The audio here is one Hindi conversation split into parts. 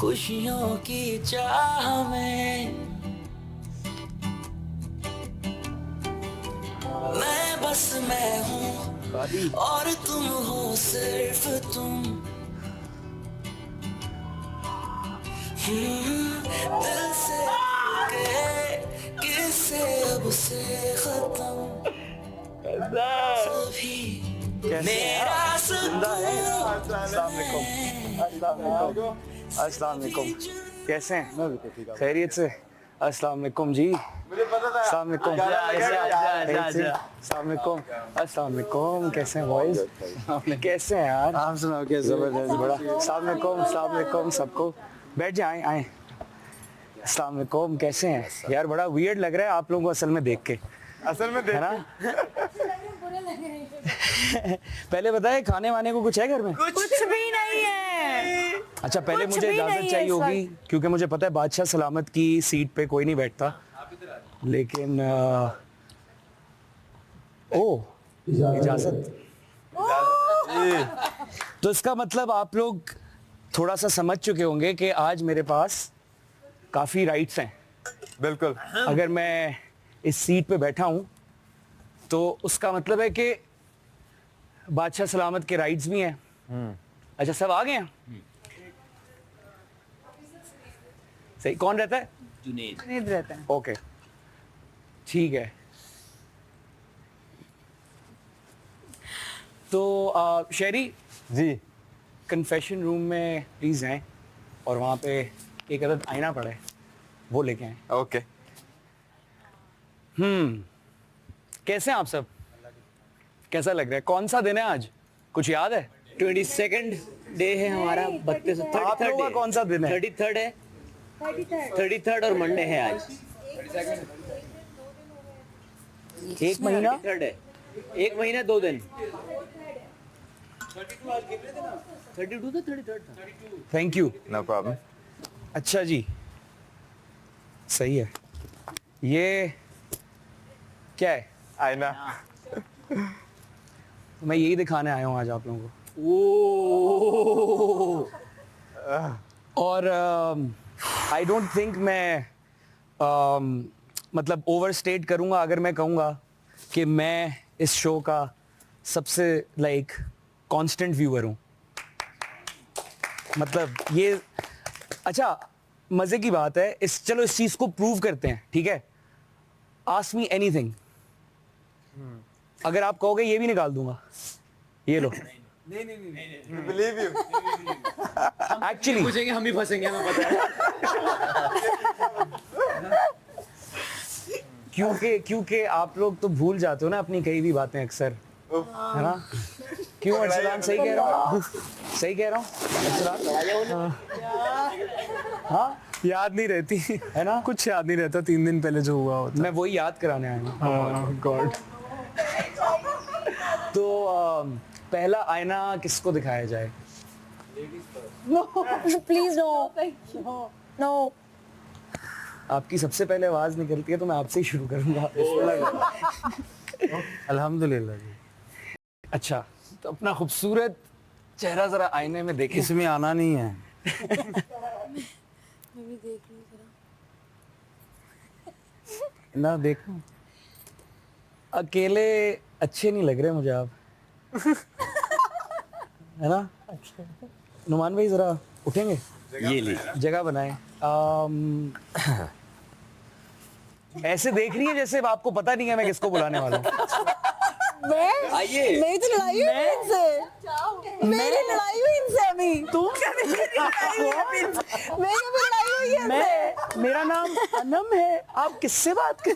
खुशियों की चाह में मैं बस मैं हूँ और तुम हो सिर्फ तुम। दिल से के किससे अब से खत्म सभी मेरा अस्सलाम वालेकुम। कैसे हैं? खैरियत से? अस्सलाम वालेकुम जी। अस्सलाम वालेकुम। अस्सलाम वालेकुम। अस्सलाम वालेकुम। कैसे हैं बॉयज? कैसे हैं यार? आप सुनाओ कैसे? जबरदस्त बड़ा। अस्सलाम वालेकुम। अस्सलाम वालेकुम सबको। बैठ जाएं आए। अस्सलाम वालेकुम। कैसे हैं यार? बड़ा वियर्ड लग रहा है आप लोगों को असल में देख के, है ना? पहले बताए खाने वाने को कुछ है घर में? कुछ भी नहीं है। अच्छा पहले कुछ मुझे भी इजाजत नहीं है चाहिए इस होगी क्योंकि मुझे पता है बादशाह सलामत की सीट पे कोई नहीं बैठता, लेकिन ओ इजाजत। तो इसका मतलब आप लोग थोड़ा सा समझ चुके होंगे कि आज मेरे पास काफी राइट्स हैं। बिल्कुल। अगर मैं इस सीट पे बैठा हूं तो उसका मतलब है कि बादशाह सलामत के राइट्स भी हैं। अच्छा सब आ गए हैं? सही। कौन रहता है? जुनेद रहता है। ओके ठीक है। तो शेरी जी कन्फेशन रूम में प्लीज जाएं और वहाँ पे एक अदद आईना पड़ा है वो लेके आए। ओके। कैसे हैं आप सब? कैसा लग रहा है? कौन सा दिन है आज? कुछ याद है? 22nd डे है हमारा। 32 आप लोगों का कौन सा दिन है? 33rd है। 33rd और मंडे है आज। एक महीना? 33rd है। एक महीना 2 दिन। 32 था 33rd था। Thank you. No problem. अच्छा जी सही है। ये क्या है? आईना। मैं यही दिखाने आया हूँ आज आप लोगों को। और आई डोंट थिंक मैं मतलब ओवर स्टेट करूँगा अगर मैं कहूँगा कि मैं इस शो का सबसे लाइक कांस्टेंट व्यूअर हूँ। मतलब ये अच्छा मज़े की बात है। चलो इस चीज़ को प्रूव करते हैं, ठीक है? आस्क मी एनीथिंग, अगर आप कहोगे ये भी निकाल दूंगा। ये लो। Believe you. एक्चुअली पूछेंगे हम ही फंसेंगे, हमें पता है। क्योंकि आप लोग तो भूल जाते हो ना अपनी कई भी बातें अक्सर, है ना? क्यों अर्सलान? सही कह रहा हूँ? सही कह रहा हूँ अर्सलान? हाँ याद नहीं रहती है ना? कुछ याद नहीं रहता 3 दिन पहले जो हुआ होता। मैं वही याद कराने आया हूँ। गॉड। तो पहला आईना किसको दिखाया जाए? Please no no. आपकी सबसे पहले आवाज निकलती है तो मैं आपसे ही शुरू करूंगा। अल्हम्दुलिल्लाह जी। अच्छा तो अपना खूबसूरत चेहरा जरा आईने में देखें। इसमें आना नहीं है। ना देखो अकेले अच्छे नहीं लग रहे मुझे आप, है ना? नुमान भाई जरा उठेंगे? ये ले। जगह बनाए। ऐसे देख रही है जैसे आपको पता नहीं है मैं किसको बुलाने वाला हूँ। आइए। मेरी तो लड़ाई हुई इनसे। मेरी लड़ाई हुई इनसे अभी। तू क्या मेरी अभी लड़ाई हुई है इनसे। मेरा नाम अनम है, आप किससे बात कर?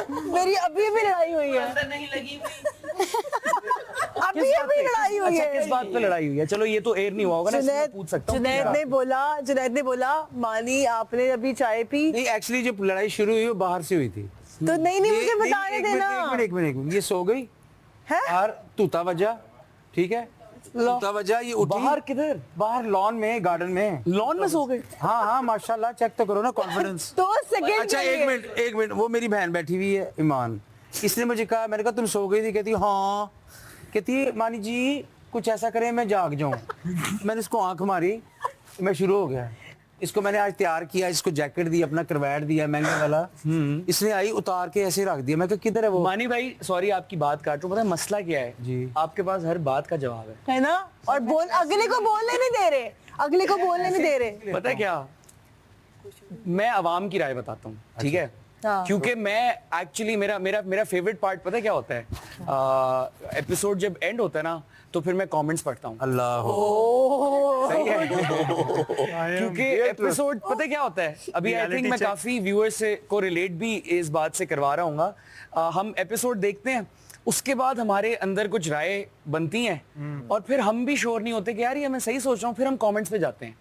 मेरी अभी लड़ाई हुई है। नहीं लगी हुई। अभी लड़ाई हुई अच्छा है। किस बात पे लड़ाई हुई है? चलो ये तो एयर नहीं हुआ होगा ना, इसलिए मैं पूछ सकता हूँ। जुनैद ने बोला मानी आपने अभी चाय पी नहीं, एक्चुअली जो लड़ाई शुरू हुई वो बाहर से हुई थी। तो नहीं मुझे बताने देना। एक मिनट ये सो गई है? बाहर, तूता बजा, ठीक है? तूता बजा, ये उठी। बाहर किधर? बाहर लॉन में, गार्डन में। लॉन में सो गए? हाँ माशाल्लाह, चेक तो करो ना कॉन्फिडेंस। 2 सेकंड। अच्छा एक मिनट, वो मेरी बहन बैठी हुई है ईमान, इसने मुझे कहा, मैंने कहा तुम सो गई थी? कहती हाँ। कहती मानी जी कुछ ऐसा करें मैं जाग जाऊं। मैंने इसको आंख मारी, मैं शुरू हो गया। इसको मैंने आज तैयार किया, इसको जैकेट दी, अपना करवैट दिया महंगे वाला। इसने आई उतार के ऐसे रख दिया। मैं कहा किधर है वो? मानी भाई सॉरी आपकी बात काट रहा हूँ, पता है मसला क्या है जी। आपके पास हर बात का जवाब है ना, और बोल अगले को बोलने नहीं दे रहे, अगले को बोलने नहीं दे रहे। पता है क्या, मैं आवाम की राय बताता हूँ, ठीक है? हाँ। क्योंकि मैं एक्चुअली मेरा फेवरेट पार्ट पता है क्या होता है, एपिसोड जब एंड होता है ना तो फिर मैं कमेंट्स पढ़ता हूँ। अल्लाह सही है क्योंकि एपिसोड पता है क्या होता है, अभी आई थिंक मैं काफी व्यूअर्स से को रिलेट भी इस बात से करवा रहा हूँ। हम एपिसोड देखते हैं, उसके बाद हमारे अंदर कुछ राय बनती हैं और फिर हम भी श्योर नहीं होते कि यार ये मैं सही सोच रहा हूँ, फिर हम कमेंट्स पे जाते हैं,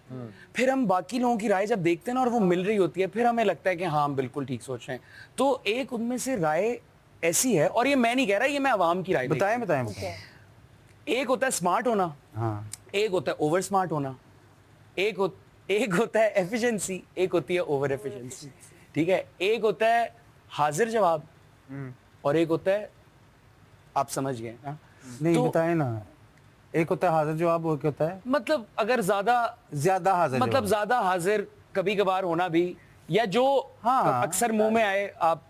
फिर हम बाकी लोगों की राय जब देखते हैं ना और वो मिल रही होती है, फिर हमें लगता है कि हाँ हम बिल्कुल ठीक सोच रहे हैं। तो एक उनमें से राय ऐसी है, और ये मैं नहीं कह रहा, ये मैं आवाम की राय बताएं बताएं बताएं। एक होता है स्मार्ट होना, हाँ एक होता है ओवर स्मार्ट होना, एक होता है एफिशिएंसी, एक होती है ओवर एफिशिएंसी, ठीक है? एक होता है हाजिर जवाब और एक होता है आप समझ गए हाँ? नहीं तो बताएं ना। एक होता है हाजिर जवाब, और क्या होता है? मतलब अगर ज्यादा हाजिर मतलब जवाब। ज्यादा हाजिर कभी कभार होना भी, या जो हाँ। अक्सर मुंह में आए आप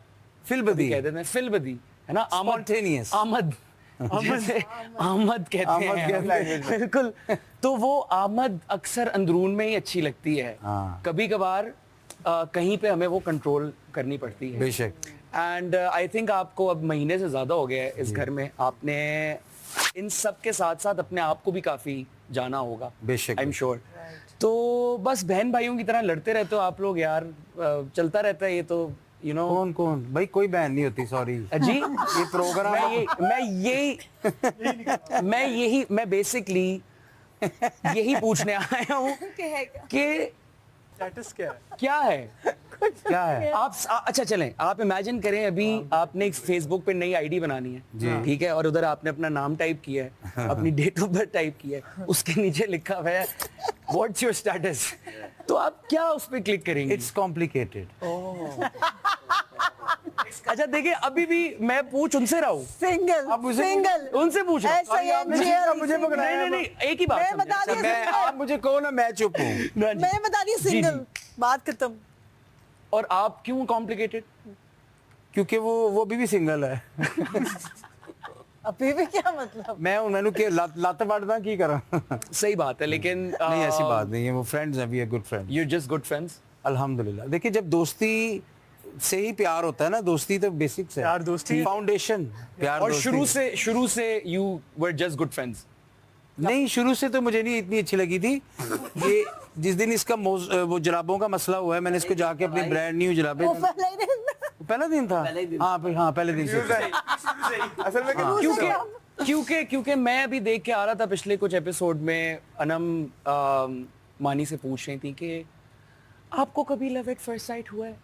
फिलबदी कह देते हैं, फिलबदी है ना, Spontaneous। आमद जैसे आमद कहते आमद हैं कहते हैं। बिल्कुल। तो वो आमद अक्सर अंदरून में ही अच्छी लगती है, हाँ। कभी कभार कहीं पे हमें वो कंट्रोल करनी पड़ती है। बेशक। एंड आई थिंक आपको अब महीने से ज्यादा हो गया है इस घर में, आपने इन सब के साथ साथ अपने आप को भी काफी जाना होगा, बेशक। आई एम श्योर। तो बस बहन भाइयों की तरह लड़ते रहते हो आप लोग यार, चलता रहता है ये तो, यू नो। कौन कौन भाई? कोई बहन नहीं होती, सॉरी जी ये प्रोग्राम मैं बेसिकली यही पूछने आया हूँ कि स्टेटस क्या है? क्या है क्या है? अच्छा चलें, आप इमेजिन करें अभी आपने एक फेसबुक पे नई आईडी बनानी है, ठीक है, और उधर आपने अपना नाम टाइप किया है, अपनी डेट ऑफ बर्थ टाइप किया है, उसके नीचे लिखा हुआ है व्हाट्स योर स्टेटस, तो आप क्या उस पे क्लिक करेंगे? It's complicated. अच्छा देखिए, अभी भी मैं पूछ उनसे रहा हूँ, सिंगल सिंगल उनसे पूछ रहा हूँ। मुझे पकड़ा नहीं नहीं नहीं, एक ही बात मैं समझे। बता दी मैं आप मुझे कहो ना, मैं चुप हूँ। मैंने बता दिया जी, सिंगल, जी। बात खत्म। और आप क्यों कॉम्प्लिकेटेड? क्योंकि वो भी सिंगल है। अभी भी क्या मतलब? मैं उन्होंने के लत वड़दा की करा। सही बात है, लेकिन नहीं ऐसी बात नहीं है, वो फ्रेंड्स हैं, we are good friends. You just good friends. अल्हम्दुलिल्लाह। देखिए जब दोस्ती से ही प्यार होता है ना, दोस्ती तो बेसिक्स है, प्यार दोस्ती फाउंडेशन प्यार और दोस्ती। शुरू से you were just good friends. नहीं, शुरू से तो मुझे नहीं इतनी अच्छी लगी थी। ये जिस दिन इसका वो जुराबों का मसला हुआ है, मैंने इसको जाके अपनी ब्रांड न्यू जुराबे, वो पहले ही दिन पहला दिन था, हाँ पहले दिन से। असल में क्योंकि मैं अभी देख के आ रहा था पिछले कुछ एपिसोड में, अनम मानी से पूछ रही थी कि आपको कभी लव एट फर्स्ट साइट हुआ है?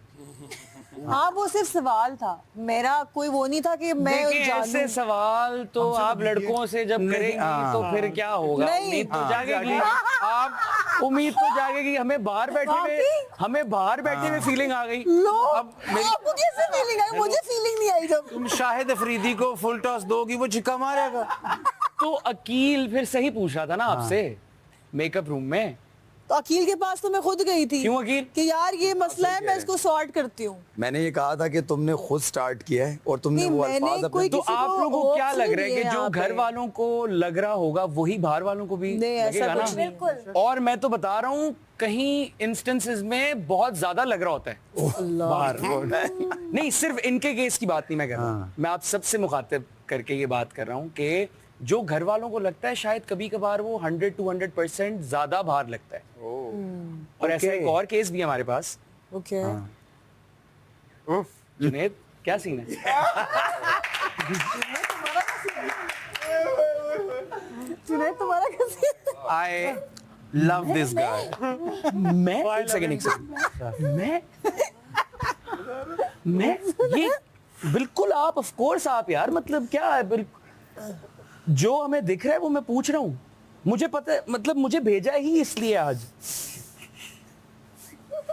हाँ, वो सिर्फ सवाल था, मेरा कोई वो नहीं था कि मैं देखिए, जानूं। ऐसे सवाल तो आप लड़कों से जब करेंगी तो फिर क्या होगा? नहीं। उम्मीद तो जागेगी, आप उम्मीद तो जागेगी। हमें बाहर बैठे हुए फीलिंग आ गई। लो, अब मेरी- आपको कैसे फीलिंग आई? मुझे फीलिंग नहीं आई जब। तुम शाहिद अफरीदी को फुल टॉस दोगी, वो चिक्का मारेगा। तो अकील फिर सही पूछ रहा था ना आपसे मेकअप रूम में। तो अकील के पास तो मैं खुद गई थी। क्यों अकील? कि यार ये मसला है, मैं इसको सॉर्ट करती हूँ। मैंने ये कहा था कि तुमने खुद स्टार्ट किया है और तुमने नहीं, वो मैंने अल्फाज कोई अपने तो किसी आप को लोगों को क्या hopes लग नहीं रहा है कि दिए जो यहाँ घर पे। वालों को लग रहा होगा वही बाहर वालों को भी नहीं, ऐसा लगेगा कुछ ना? नहीं। और मैं तो बता रहा हूँ, कहीं इंस्टेंसेस में बहुत ज्यादा लग रहा होता है बाहर। नहीं, सिर्फ इनके केस की बात नहीं मैं कर रहा हूँ, मैं आप सबसे मुखातिब करके ये बात कर रहा हूँ कि जो घर वालों को लगता है शायद कभी कभार वो 100-200% ज्यादा बाहर लगता है। और ऐसा एक और केस भी है हमारे पास। ओके। जुनेद, क्या सीन है? जुनैद, तुम्हारा कैसे? I love this guy. मैं एक सेकंड मैं ये बिल्कुल आप ऑफ कोर्स आप यार, मतलब क्या है, जो हमें दिख रहा है वो मैं पूछ रहा हूँ। मुझे पता है, मतलब मुझे भेजा ही इसलिए आज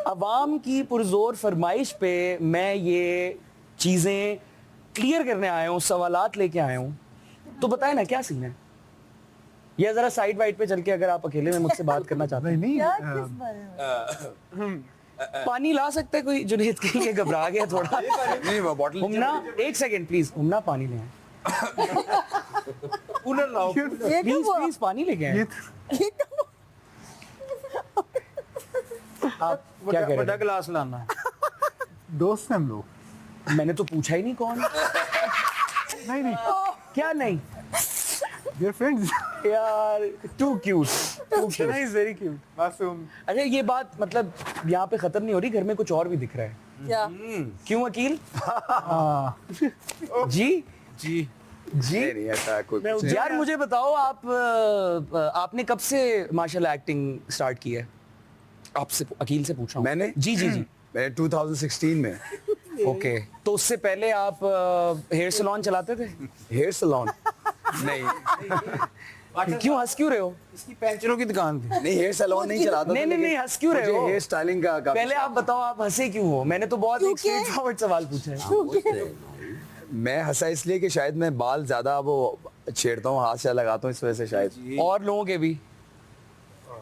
अवाम की पुरजोर फरमाइश पे मैं ये चीजें क्लियर करने आया हूँ, सवालात लेके आया हूँ। तो बताए ना क्या सीन है? या जरा साइड वाइड पे चल के अगर आप अकेले में मुझसे बात करना चाहते हैं यार किस बारे में? पानी ला सकते हैं कोई जुनेद के लिए घबरा गया थोड़ा नहीं वो बॉटल हुमना एक सेकंड प्लीज हुमना पानी ले आए कूलर लाओ ये क्या प्लीज हुआ? प्लीज पानी लेके आए ये क्या हुआ? आप क्या कह बड़ा रहे गिलास लाना है। दोस्त हैं हम लोग। हैं मैंने तो पूछा ही नहीं कौन नहीं नहीं, क्या नहीं देयर फ्रेंड्स। यार too cute is very cute, मासूम। अच्छा ये बात मतलब यहाँ पे खत्म नहीं हो रही घर में कुछ और भी दिख रहा है क्या? क्यों वकील जी जी जी नहीं ऐसा कोई यार मुझे बताओ आप आपने कब से मार्शल एक्टिंग स्टार्ट की है आपसे अकील से पूछ रहा हूँ मैंने? जी जी जी मैंने 2016 में ओके तो उससे पहले आप हेयर सैलून चलाते थे हेयर सैलून नहीं क्यों हंस क्यों रहे हो इसकी पैंचरों की दुकान थी। नहीं हेयर सैलून नहीं चलाता नहीं, नहीं, नहीं, हंस क्यों रहे हो? हेयर स्टाइलिंग का काफी पहले आप बताओ आप हंसे क्यों हो मैंने तो बहुत एक क्योंकि- स्ट्रेट फॉरवर्ड सवाल पूछा है मैं हंसा इसलिए कि शायद मैं बाल ज्यादा वो छेड़ता हूँ हाथ से लगाता हूँ इस वजह से शायद और लोगों के भी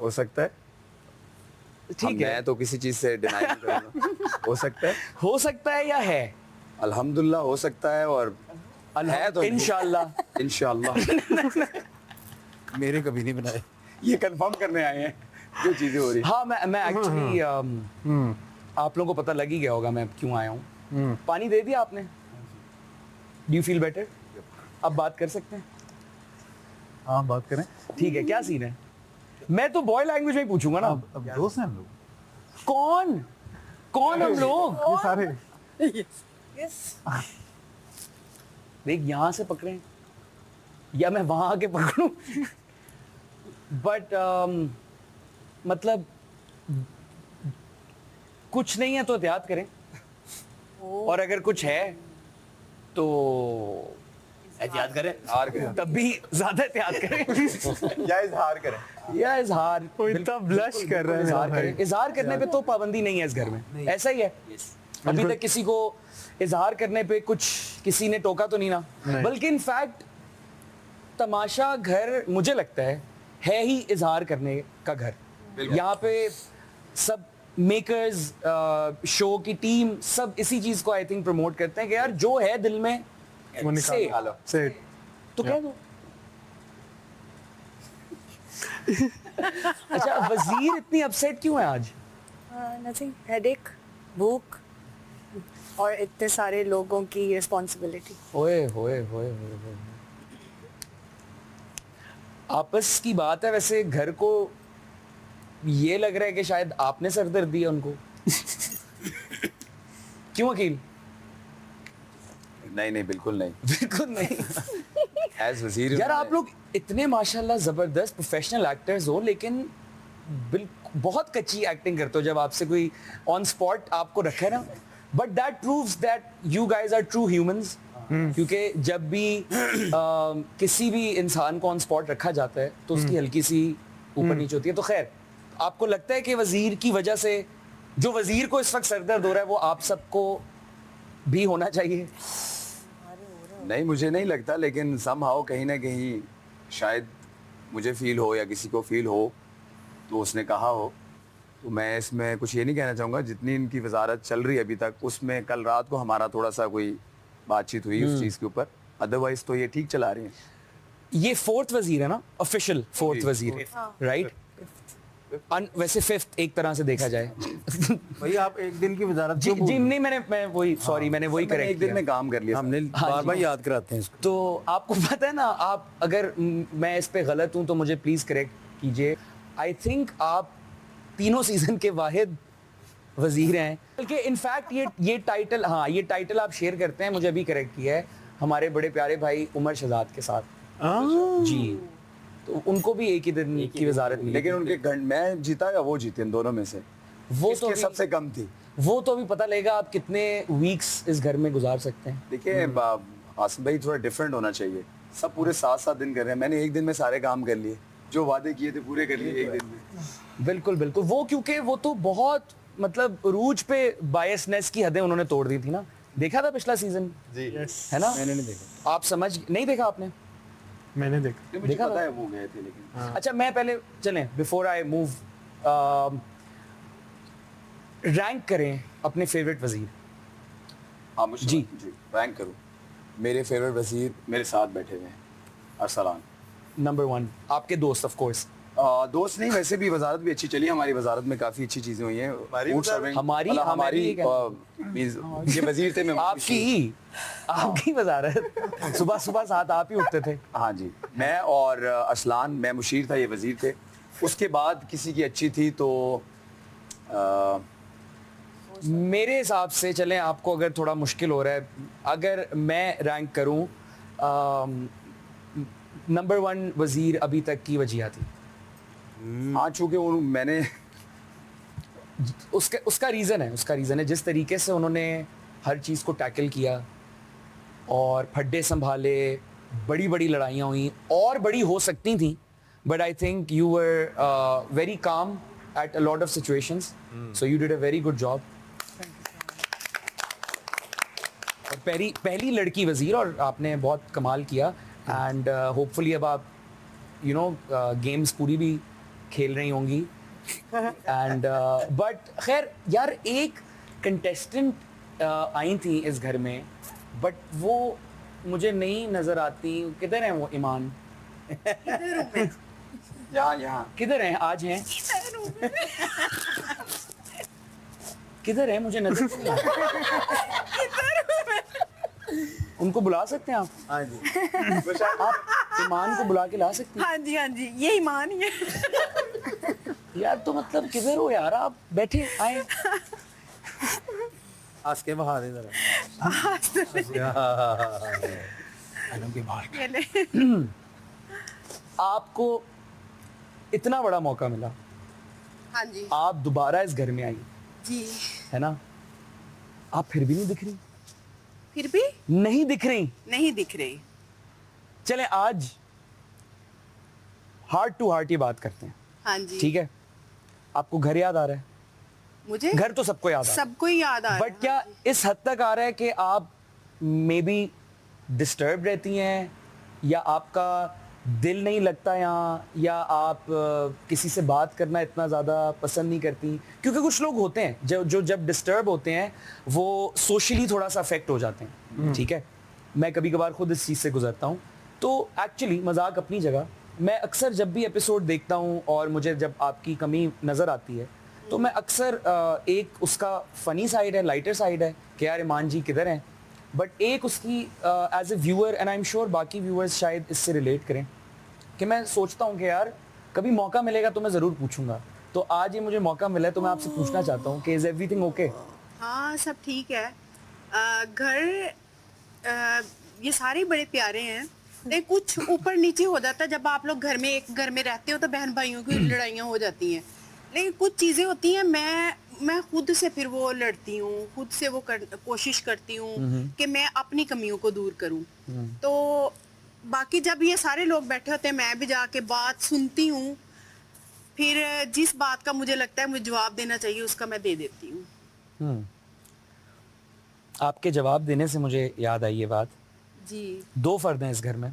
हो सकता है ठीक है मैं तो किसी चीज से डिनाई नहीं करूंगा हो सकता है हो सकता है या है अल्हम्दुलिल्लाह हो सकता है और है तो इंशाल्लाह इंशाल्लाह मेरे कभी नहीं बनाए। ये कंफर्म करने आए हैं जो चीजें हो रही हाँ मैं एक्चुअली आप लोगों को पता लग ही गया होगा मैं क्यों आया हूँ पानी दे दिया आपने डू यू फील बेटर अब बात कर सकते हैं हाँ बात करें। ठीक है क्या सीन है मैं तो बॉय लैंग्वेज में ही पूछूंगा ना अब दोस्त हैं हम लोग। कौन कौन हम लोग ये सारे Yes. देख यहाँ से पकड़े या मैं वहां आके पकड़ूं बट मतलब कुछ नहीं है तो एहतियात करें और अगर कुछ है तो एहतियात करें। हार गए तब भी ज्यादा एहतियात करें या इजहार करें या इजहार इतना ब्लश कर रहा है इजहार भाई। करें इजहार करने पे तो पाबंदी नहीं है इस घर में ऐसा ही है अभी तक किसी को इजहार करने पे कुछ किसी ने टोका तो नहीं ना बल्कि इनफैक्ट तमाशा घर मुझे लगता है ही इजहार करने का घर यहाँ पे सब मेकर्स शो की टीम सब इसी चीज को आई थिंक प्रमोट करते हैं कि यार जो है दिल में वो से निकालो से तो कह दो अच्छा वजीर इतनी अपसेट क्यों है आज Nothing. Headache, भूख और इतने सारे लोगों की रिस्पॉन्सिबिलिटी. ओए होए होए होए होए। आपस की बात है वैसे घर को ये लग रहा है कि शायद आपने सरदर्द दिया उनको क्यों वकील नहीं नहीं बिल्कुल नहीं बिल्कुल नहीं एज वजीर यार आप लोग इतने माशाल्लाह जबरदस्त प्रोफेशनल एक्टर्स हो लेकिन बहुत कच्ची एक्टिंग करते हो जब आपसे कोई ऑन स्पॉट आपको रखे ना but that proves that you guys are true humans क्योंकि जब भी किसी भी इंसान को ऑन स्पॉट रखा जाता है तो उसकी हल्की सी ऊपर नीचे होती है तो खैर आपको लगता है कि वजीर की वजह से जो वजीर को इस वक्त सरदर्द हो रहा है वो आप सबको भी होना चाहिए नहीं मुझे नहीं लगता लेकिन समहाउ कहीं ना कहीं शायद मुझे फील हो या किसी को फील हो तो उसने कहा हो तो मैं इसमें कुछ ये नहीं कहना चाहूँगा जितनी इनकी वजारत चल रही है अभी तक उसमें कल रात को हमारा थोड़ा सा कोई बातचीत हुई उस चीज़ के ऊपर अदरवाइज तो ये ठीक चला रही हैं ये फोर्थ वजीर है ना ऑफिशियल फोर्थ जी, वजीर राइट वैसे फिफ्थ एक तरह से देखा जाए भाई आप एक दिन की वजारत जी क्यों भूल जी गए? नहीं मैं वही सॉरी मैंने वही मैंने एक करेक्ट दिन किया में काम कर लिया हमने हाँ बार जी। बार याद कराते हैं इसको तो आपको पता है ना आप अगर मैं इस पे गलत हूं तो मुझे प्लीज करेक्ट कीजिए आई थिंक आप तीनों सीजन के वाहिद वजीर हैं बल्कि इनफैक्ट ये टाइटल हाँ ये टाइटल आप शेयर करते हैं मुझे अभी करेक्ट किया है हमारे बड़े प्यारे भाई उमर शहजाद के साथ जी तो उनको भी एक ही दिन की वजारत मिली लेकिन उनके मैं जीता या वो जीते इन दोनों में से वो तो किसके भी- सबसे कम थी वो तो अभी पता लगेगा आप कितने वीक्स इस घर में गुजार सकते हैं देखिए आसिफ भाई थोड़ा डिफरेंट होना चाहिए सब पूरे 7-7 दिन कर रहे हैं मैंने एक दिन में सारे काम कर लिए जो वादे किए थे पूरे कर लिए एक दिन में बिल्कुल बिल्कुल वो क्योंकि वो तो बहुत मतलब रूज पे बायसनेस की हदें उन्होंने तोड़ दी थी ना देखा था पिछला सीजन जी है ना मैंने नहीं देखा आप समझ नहीं देखा आपने मैंने देखा। मुझे पता है वो गए थे लेकिन अच्छा मैं पहले चलें बिफोर आई मूव रैंक करें अपने फेवरेट वजीर। हाँ मुझे जी। रैंक करूँ। मेरे फेवरेट वजीर मेरे साथ बैठे हुए हैं अरसलान। नंबर 1 आपके दोस्त ऑफ कोर्स। दोस्त नहीं, वैसे भी वजारत भी अच्छी चली। हमारी वजारत में काफ़ी अच्छी चीज़ें हुई हैं। Food serving- हमारी- मतलब हमारी means ये वजीर थे, मैं आपकी वजारत सुबह सुबह साथ आप ही उठते थे। हाँ जी, मैं और अरसलान, मैं मुशीर था, ये वजीर थे। उसके बाद किसी की अच्छी थी तो मेरे हिसाब से चलें, आपको अगर थोड़ा मुश्किल हो रहा है, अगर मैं रैंक करूं नंबर 1 वजीर अभी तक की वजिया थी। हाँ चूँकि मैंने उसका रीज़न है जिस तरीके से उन्होंने हर चीज़ को टैकल किया और फड्डे संभाले, बड़ी बड़ी लड़ाइयाँ हुई और बड़ी हो सकती थी, but I think you were very calm at a lot of situations, so you did a very good job. और पहली लड़की वजीर और आपने बहुत कमाल किया एंड होपफुली अब आप गेम्स पूरी भी खेल रही होंगी एंड बट खैर यार एक कंटेस्टेंट आई थी इस घर में बट वो मुझे नहीं नजर आती। किधर है वो ईमान? यहाँ किधर हैं? आज हैं? किधर है? मुझे नजर नहीं आ रहा। उनको बुला सकते हैं आप? हाँ जी। आप ईमान को बुला के ला सकते हैं? हाँ जी ये ईमान ही है। यार तो मतलब किधर हो यार आप? बैठे आए। आज के बहा दे जरा। आपको इतना बड़ा मौका मिला, हाँ जी आप दोबारा इस घर में आई, जी। है ना? आप फिर भी नहीं दिख रही, फिर भी नहीं दिख रही। नहीं दिख रही। चले आज हार्ट टू हार्ट ही बात करते हैं, हाँ जी ठीक है? आपको घर याद आ रहा है? मुझे घर तो सबको याद आ रहा है, सबको ही याद आ रहा है। बट क्या इस हद तक आ रहा है कि आप मे बी डिस्टर्ब रहती हैं या आपका दिल नहीं लगता यहाँ, या आप किसी से बात करना इतना ज़्यादा पसंद नहीं करती? क्योंकि कुछ लोग होते हैं जो जब डिस्टर्ब होते हैं वो सोशली थोड़ा सा अफेक्ट हो जाते हैं, ठीक है? मैं कभी कभार खुद इस चीज़ से गुजरता हूँ। तो एक्चुअली मजाक अपनी जगह, मैं अक्सर जब भी एपिसोड देखता हूँ और मुझे जब आपकी कमी नज़र आती है तो मैं अक्सर एक उसका फ़नी साइड है, लाइटर साइड है कि यार ईमान जी किधर हैं, बट एक उसकी as a viewer, and I am sure बाकी व्यूअर्स शायद इससे रिलेट करें, कि मैं सोचता हूँ कि यार कभी मौका मिलेगा तो मैं ज़रूर पूछूंगा। तो आज ये मुझे मौका मिला है तो मैं आपसे पूछना चाहता हूँ कि इज़ एवरीथिंग ओके? हाँ सब ठीक है। घर ये सारे बड़े प्यारे हैं, लेकिन कुछ ऊपर नीचे हो जाता है। जब आप लोग एक घर में रहते हो तो बहन भाइयों की लड़ाइयाँ हो जाती हैं, लेकिन कुछ चीज़ें होती हैं मैं खुद से फिर वो लड़ती हूँ, खुद से वो कोशिश करती हूँ कि मैं अपनी कमियों को दूर करूँ। तो बाकी जब ये सारे लोग बैठे होते हैं मैं भी जाके बात सुनती हूँ, फिर जिस बात का मुझे लगता है मुझे जवाब देना चाहिए उसका मैं दे देती हूँ। आपके जवाब देने से मुझे याद आई ये बात। जी 2 फर्द हैं इस घर में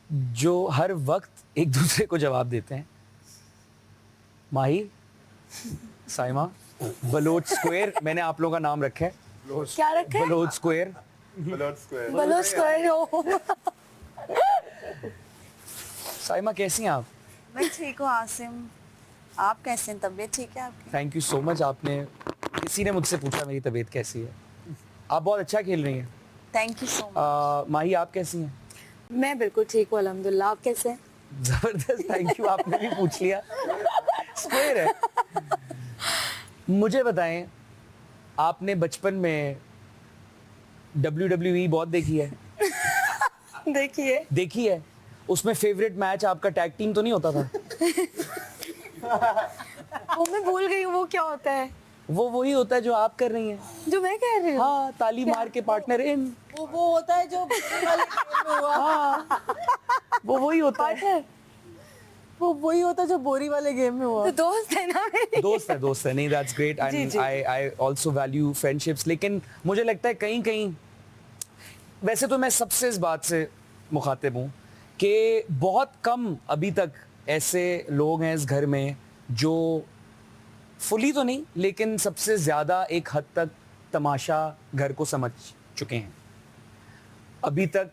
जो हर वक्त एक दूसरे को जवाब देते हैं। माही, साइमा, बलोच स्क्वायर, मैंने आप लोगों का नाम रखा है। क्या रखा है? Bloch square. बलोच स्क्वायर हो। साइमा कैसी हैं आप? मैं ठीक हूँ आसिम, आप कैसे हैं? तबीयत ठीक है आपकी? Thank you so much. आपने किसी ने मुझसे पूछा मेरी तबीयत कैसी है। आप बहुत अच्छा खेल रही हैं। Thank you so much. Mahi आप कैसी हैं? मैं बिल्कुल ठीक हूँ अल्हम्दुलिल्लाह, आप कैसे हैं? जबरदस्त, थैंक यू, आपने भी पूछ लिया। स्क्वायर है। मुझे बताएं, आपने बचपन में WWE बहुत देखी है? देखी है। उसमें फेवरेट मैच आपका टैग टीम तो नहीं होता था? वो मैं भूल गई हूँ, वो क्या होता है? वो वही होता है जो आप कर रही हैं। जो मैं कह रही हूँ? हाँ, ताली मार के पार्टनर इन। वो होता है जो वाले game में हुआ। हाँ, वो वही होता है। पार्टनर वो वही होता है जो बोरी वाले गेम में हुआ। तो दोस्त है ना मेरी। दोस्त है। नहीं, that's great and I also value friendships. लेकिन मुझे लगता है कहीं वैसे तो मैं सबसे इस बात से मुखातिब हूँ कि बहुत कम अभी तक ऐसे लोग हैं इस घर में जो फुली तो नहीं लेकिन सबसे ज़्यादा एक हद तक तमाशा घर को समझ चुके हैं। अभी तक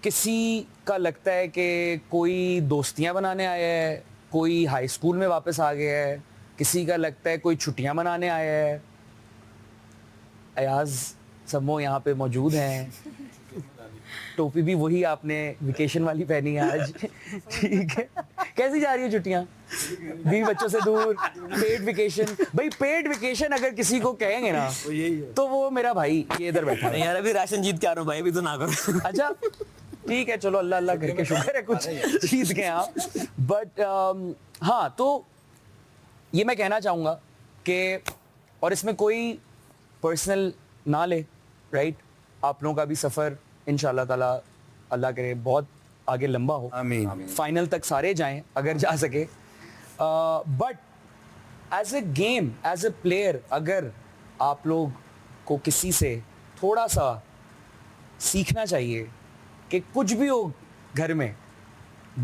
किसी का लगता है कि कोई दोस्तियां बनाने आया है, कोई हाई स्कूल में वापस आ गया है, किसी का लगता है कोई छुट्टियां मनाने आया है। अयाज समो यहाँ पे मौजूद हैं, टोपी भी वही आपने वेकेशन वाली पहनी है आज। ठीक है, कैसी जा रही है छुट्टियां? 20 बच्चों से दूर, पेड वेकेशन। भाई पेड वेकेशन अगर किसी को कहेंगे ना तो वो मेरा भाई ये इधर बैठा है। यार अभी राशन जीत के आ रहा हूँ भाई, अभी तो ना करो। अच्छा ठीक है, चलो अल्लाह अल्लाह करके शुक्र है कुछ जीत गए आप। बट हाँ, तो ये मैं कहना चाहूँगा कि, और इसमें कोई पर्सनल ना ले, राइट? आप लोगों का भी सफ़र इंशाल्लाह ताला अल्लाह करे बहुत आगे लंबा हो, आमीन। फाइनल तक सारे जाएं अगर जा सके। But as a game, as a player, अगर आप लोग को किसी से थोड़ा सा सीखना चाहिए कि कुछ भी हो घर में,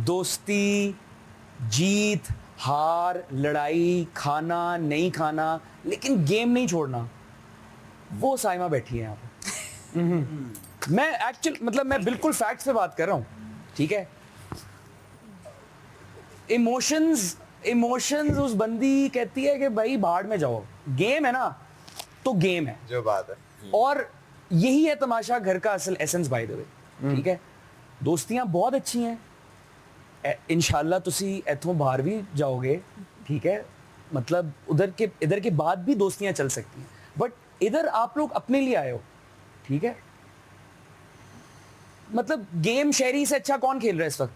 दोस्ती, जीत, हार, लड़ाई, खाना नहीं खाना, लेकिन गेम नहीं छोड़ना, वो साइमा बैठी है यहाँ पे। मैं एक्चुअल मतलब मैं बिल्कुल फैक्ट्स पे बात कर रहा हूँ, ठीक है? इमोशंस उस बंदी कहती है कि भाई भाड़ में जाओ, गेम है ना तो गेम है, जो बात है। और यही है तमाशा घर का असल एसेंस, बाय द वे। ठीक है, दोस्तियां बहुत अच्छी हैं, इंशाल्लाह तुसी इथों बाहर भी जाओगे, ठीक है? मतलब इधर के बाद भी दोस्तियां चल सकती हैं, बट इधर आप लोग अपने लिए आए हो, ठीक है? मतलब गेम शहरी से अच्छा कौन खेल रहा है इस वक्त?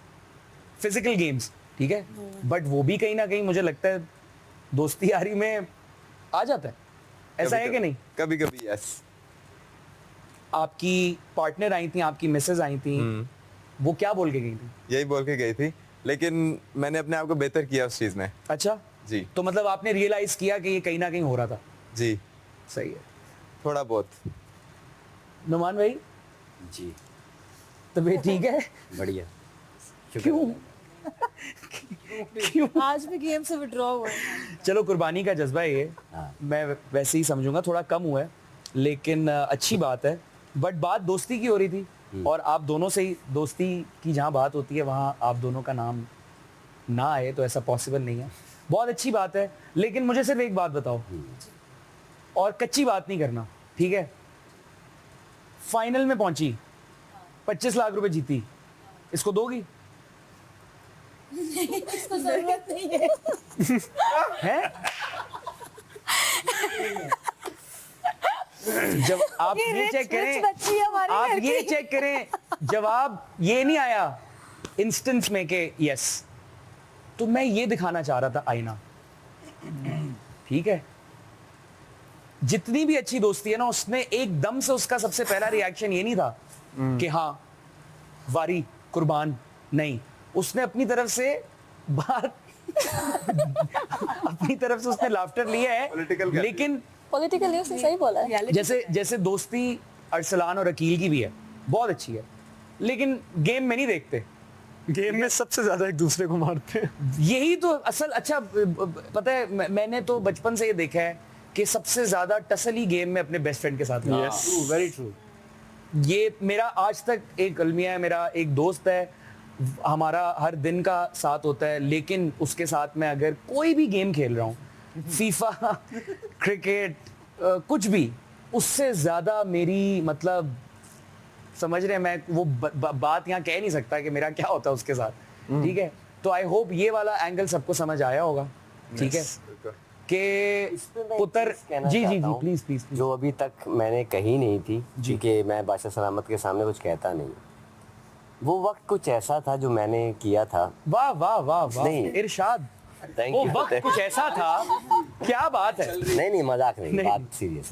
फिजिकल गेम्स, ठीक है? बट वो भी कहीं ना कहीं मुझे लगता है दोस्ती यारी में आ जाता है, ऐसा है कि नहीं? कभी कभी यस। आपकी पार्टनर आई थी, आपकी मिसेज आई थी, वो क्या बोल के गई थी? यही बोल के गई थी, लेकिन मैंने अपने आप को बेहतर किया उस चीज में। अच्छा जी। तो मतलब आपने रियलाइज किया कि ये कहीं ना कहीं हो रहा था। जी, सही है। थोड़ा बहुत। नुमान भाई जी तबीयत ठीक है? बढ़िया। क्यों? क्यों? आज भी गेम से विड्रॉ हुआ है। चलो कुर्बानी का जज्बा है ये, मैं वैसे ही समझूंगा, थोड़ा कम हुआ है लेकिन अच्छी बात है। बट बात दोस्ती की हो रही थी और आप दोनों से ही दोस्ती की जहाँ बात होती है वहाँ आप दोनों का नाम ना आए तो ऐसा पॉसिबल नहीं है। बहुत अच्छी बात है, लेकिन मुझे सिर्फ एक बात बताओ और कच्ची बात नहीं करना, ठीक है? फाइनल में पहुंची, 25 लाख रुपए जीती, इसको दोगी? इसको जरूरत नहीं है। हैं? जब आप ये चेक करें, बच्ची है हमारे आप घर ये की। चेक करें, जवाब ये नहीं आया इंस्टेंस में कि यस, तो मैं ये दिखाना चाह रहा था आईना, ठीक है? जितनी भी अच्छी दोस्ती है ना, उसने एकदम से उसका सबसे पहला रिएक्शन ये नहीं था कि हाँ वारी कुर्बान, नहीं, उसने अपनी तरफ से बात अपनी तरफ से उसने लाफ्टर लिया है, Political क्या लेकिन पॉलिटिकल न्यूज़ से सही बोला है। जैसे दोस्ती अरसलान और अकील की भी है, बहुत अच्छी है, लेकिन गेम में नहीं देखते। गेम में सबसे ज्यादा एक दूसरे को मारते हैं। यही तो असल अच्छा पता है, मैंने तो बचपन से ये देखा है कि सबसे ज्यादा टसली गेम में अपने बेस्ट फ्रेंड के साथ में। Yes. Very true. ये मेरा आज तक एक अलमिया है, मेरा एक दोस्त है, हमारा हर दिन का साथ होता है, लेकिन उसके साथ में अगर कोई भी गेम खेल रहा हूँ, फीफा, क्रिकेट, कुछ भी, उससे ज्यादा मेरी मतलब समझ रहे हैं, मैं वो बात यहाँ कह नहीं सकता कि मेरा क्या होता है उसके साथ, ठीक है? तो आई होप ये वाला एंगल सबको समझ आया होगा, ठीक है? कि पुत्र जी जी जी प्लीज प्लीज जो अभी तक मैंने कही नहीं थी, क्योंकि मैं बादशाह सलामत के सामने कुछ कहता नहीं, वो वक्त कुछ ऐसा था जो मैंने किया था। वाह वाह वाह वाह, नहीं। इरशाद, Thank वो you. वक्त कुछ ऐसा था, क्या बात है? नहीं मजाक नहीं, बात सीरियस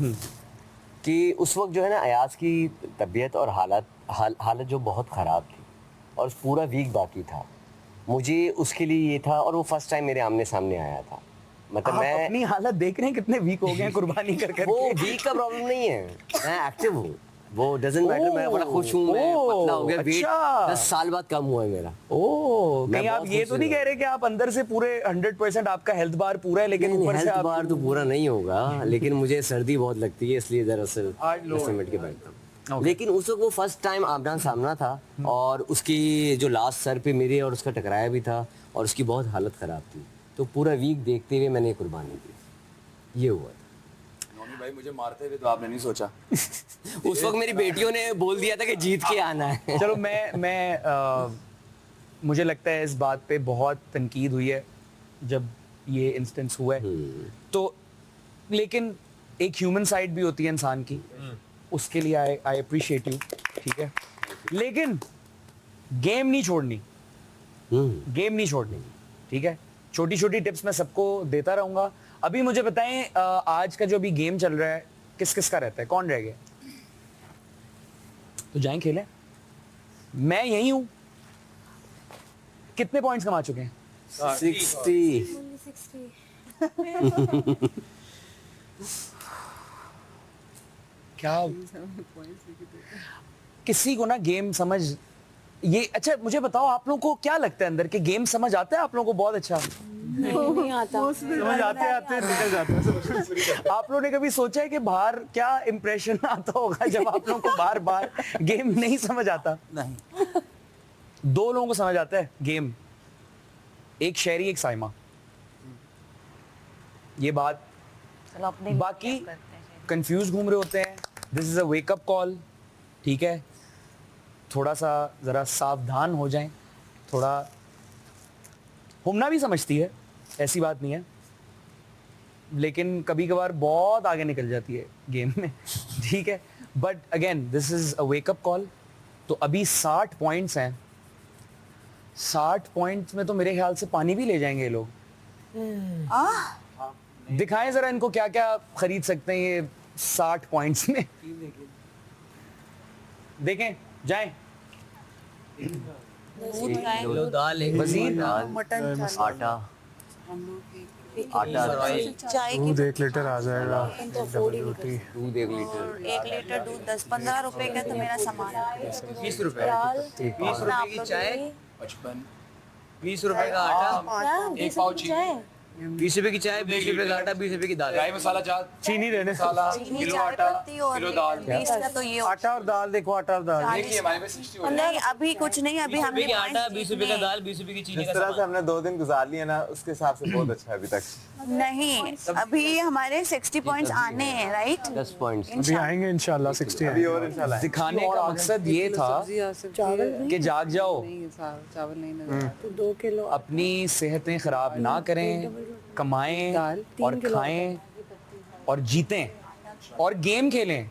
कि उस वक्त जो है ना अयाज की तबीयत और हालत जो बहुत ख़राब थी और पूरा वीक बाकी था, मुझे उसके लिए ये था, और वो फर्स्ट टाइम मेरे आमने सामने आया था। मतलब आप मैं अपनी हालत देख रहे हैं कितने वीक हो गए हैं कुर्बानी कर वो करके। वीक का प्रॉब्लम नहीं है, मैं एक्टिव हूँ, वो डजंट मैटर, मैं बड़ा खुश हूँ, मैं पतला हो गया, वेट अच्छा। 10 साल बाद कम हुआ है मेरा। ओह, मैं कहीं आप बहुत ये खुश तो नहीं हूँ। कह रहे कि आप अंदर से पूरे 100% आपका हेल्थ बार पूरा है, लेकिन ऊपर से हेल्थ आप बार तो पूरा नहीं होगा, लेकिन मुझे सर्दी बहुत लगती है, इसलिए दरअसल 10 मिनट के बैठता हूँ। लेकिन उस वक्त वो फर्स्ट टाइम आमना सामना था, और उसकी जो लास्ट सर पे मेरे और उसका टकराया भी था, और उसकी बहुत हालत खराब थी, तो पूरा वीक देखते हुए मैंने कुर्बानी दी, ये हुआ था। नोनी भाई मुझे मारते हुए तो आपने नहीं सोचा। उस वक्त मेरी बेटियों ने बोल दिया था कि जीत के आना है। चलो मुझे लगता है इस बात पे बहुत तनकीद हुई है जब ये इंस्टेंस हुआ है, तो लेकिन एक ह्यूमन साइड भी होती है इंसान की, उसके लिए आई अप्रिशिएट यू, ठीक है, लेकिन गेम नहीं छोड़नी, गेम नहीं छोड़नी, ठीक है। छोटी छोटी टिप्स मैं सबको देता रहूंगा। अभी मुझे बताएं आज का जो भी गेम चल रहा है किस किस का रहता है, कौन रह गया? तो जाएं खेलें, मैं यही हूं। कितने पॉइंट्स कमा चुके हैं? 60। क्या किसी को ना गेम समझ, ये अच्छा मुझे बताओ, आप लोगों को क्या लगता है अंदर कि गेम समझ आता है आप लोगों को? बहुत अच्छा नहीं आता। समझ आते आते निकल जाता है। आप लोगों ने कभी सोचा है कि बाहर क्या इंप्रेशन आता होगा जब आप लोगों को बार बार गेम नहीं समझ आता? नहीं, 2 लोगों को समझ आता है गेम, एक शहरी एक साइमा, ये बात। चलो अपने बाकी कंफ्यूज घूम रहे होते हैं। This is a wake up call, ठीक है, थोड़ा सा जरा सावधान हो जाएं। थोड़ा हुमना भी समझती है, ऐसी बात नहीं है, लेकिन कभी कभार बहुत आगे निकल जाती है गेम में, ठीक है। But again this is a wake up call. तो अभी 60 पॉइंट्स हैं। 60 पॉइंट्स में तो मेरे ख्याल से पानी भी ले जाएंगे ये लोग। दिखाएं जरा इनको क्या क्या खरीद सकते हैं ये 60 पॉइंट्स में। देखें, जाएं। किलो दाल, एक वजीर, मटन आटा, आटा, चाय की दूध 1 लीटर आ जाएगा, डबल रोटी। दूध 1 लीटर, 1 लीटर दूध 10-15 रुपए का तो मेरा सामान है। 20 रुपए, दाल 20 रुपए की चाय, 20 रुपए का आटा, एक पाव चीनी, 20 रुपए की चाय, 20 रुपए का आटा, 20 रुपए की दाल। ड्राई मसाला चाट, चीनी देने मसाला, चीनी, किलो चाय आटा, पत्ती और किलो दाल। 20 का तो ये आटा और दाल देखो, आटा और दाल। देखिए हमारे में 60 हो नहीं, अभी कुछ नहीं, अभी 20 हमने रुपए की आटा, 20 रुपए का दाल, 20 रुपए की चीनी जिस का तरह से सामान। हमने 2 दिन गुजार लिए ना, उसके हिसाब से बहुत अच्छा है अभी तक। नहीं, अभी हमारे 60 पॉइंट्स आने हैं, राइट? 10 पॉइंट्स। अभी आएंगे इंशाल्लाह 60 अभी आएंगे। और इंशाल्लाह दिखाने का मकसद ये था कि जाग जाओ, अपनी सेहतें खराब ना करें, कमाएं और खाएं और जीतें और गेम खेलें,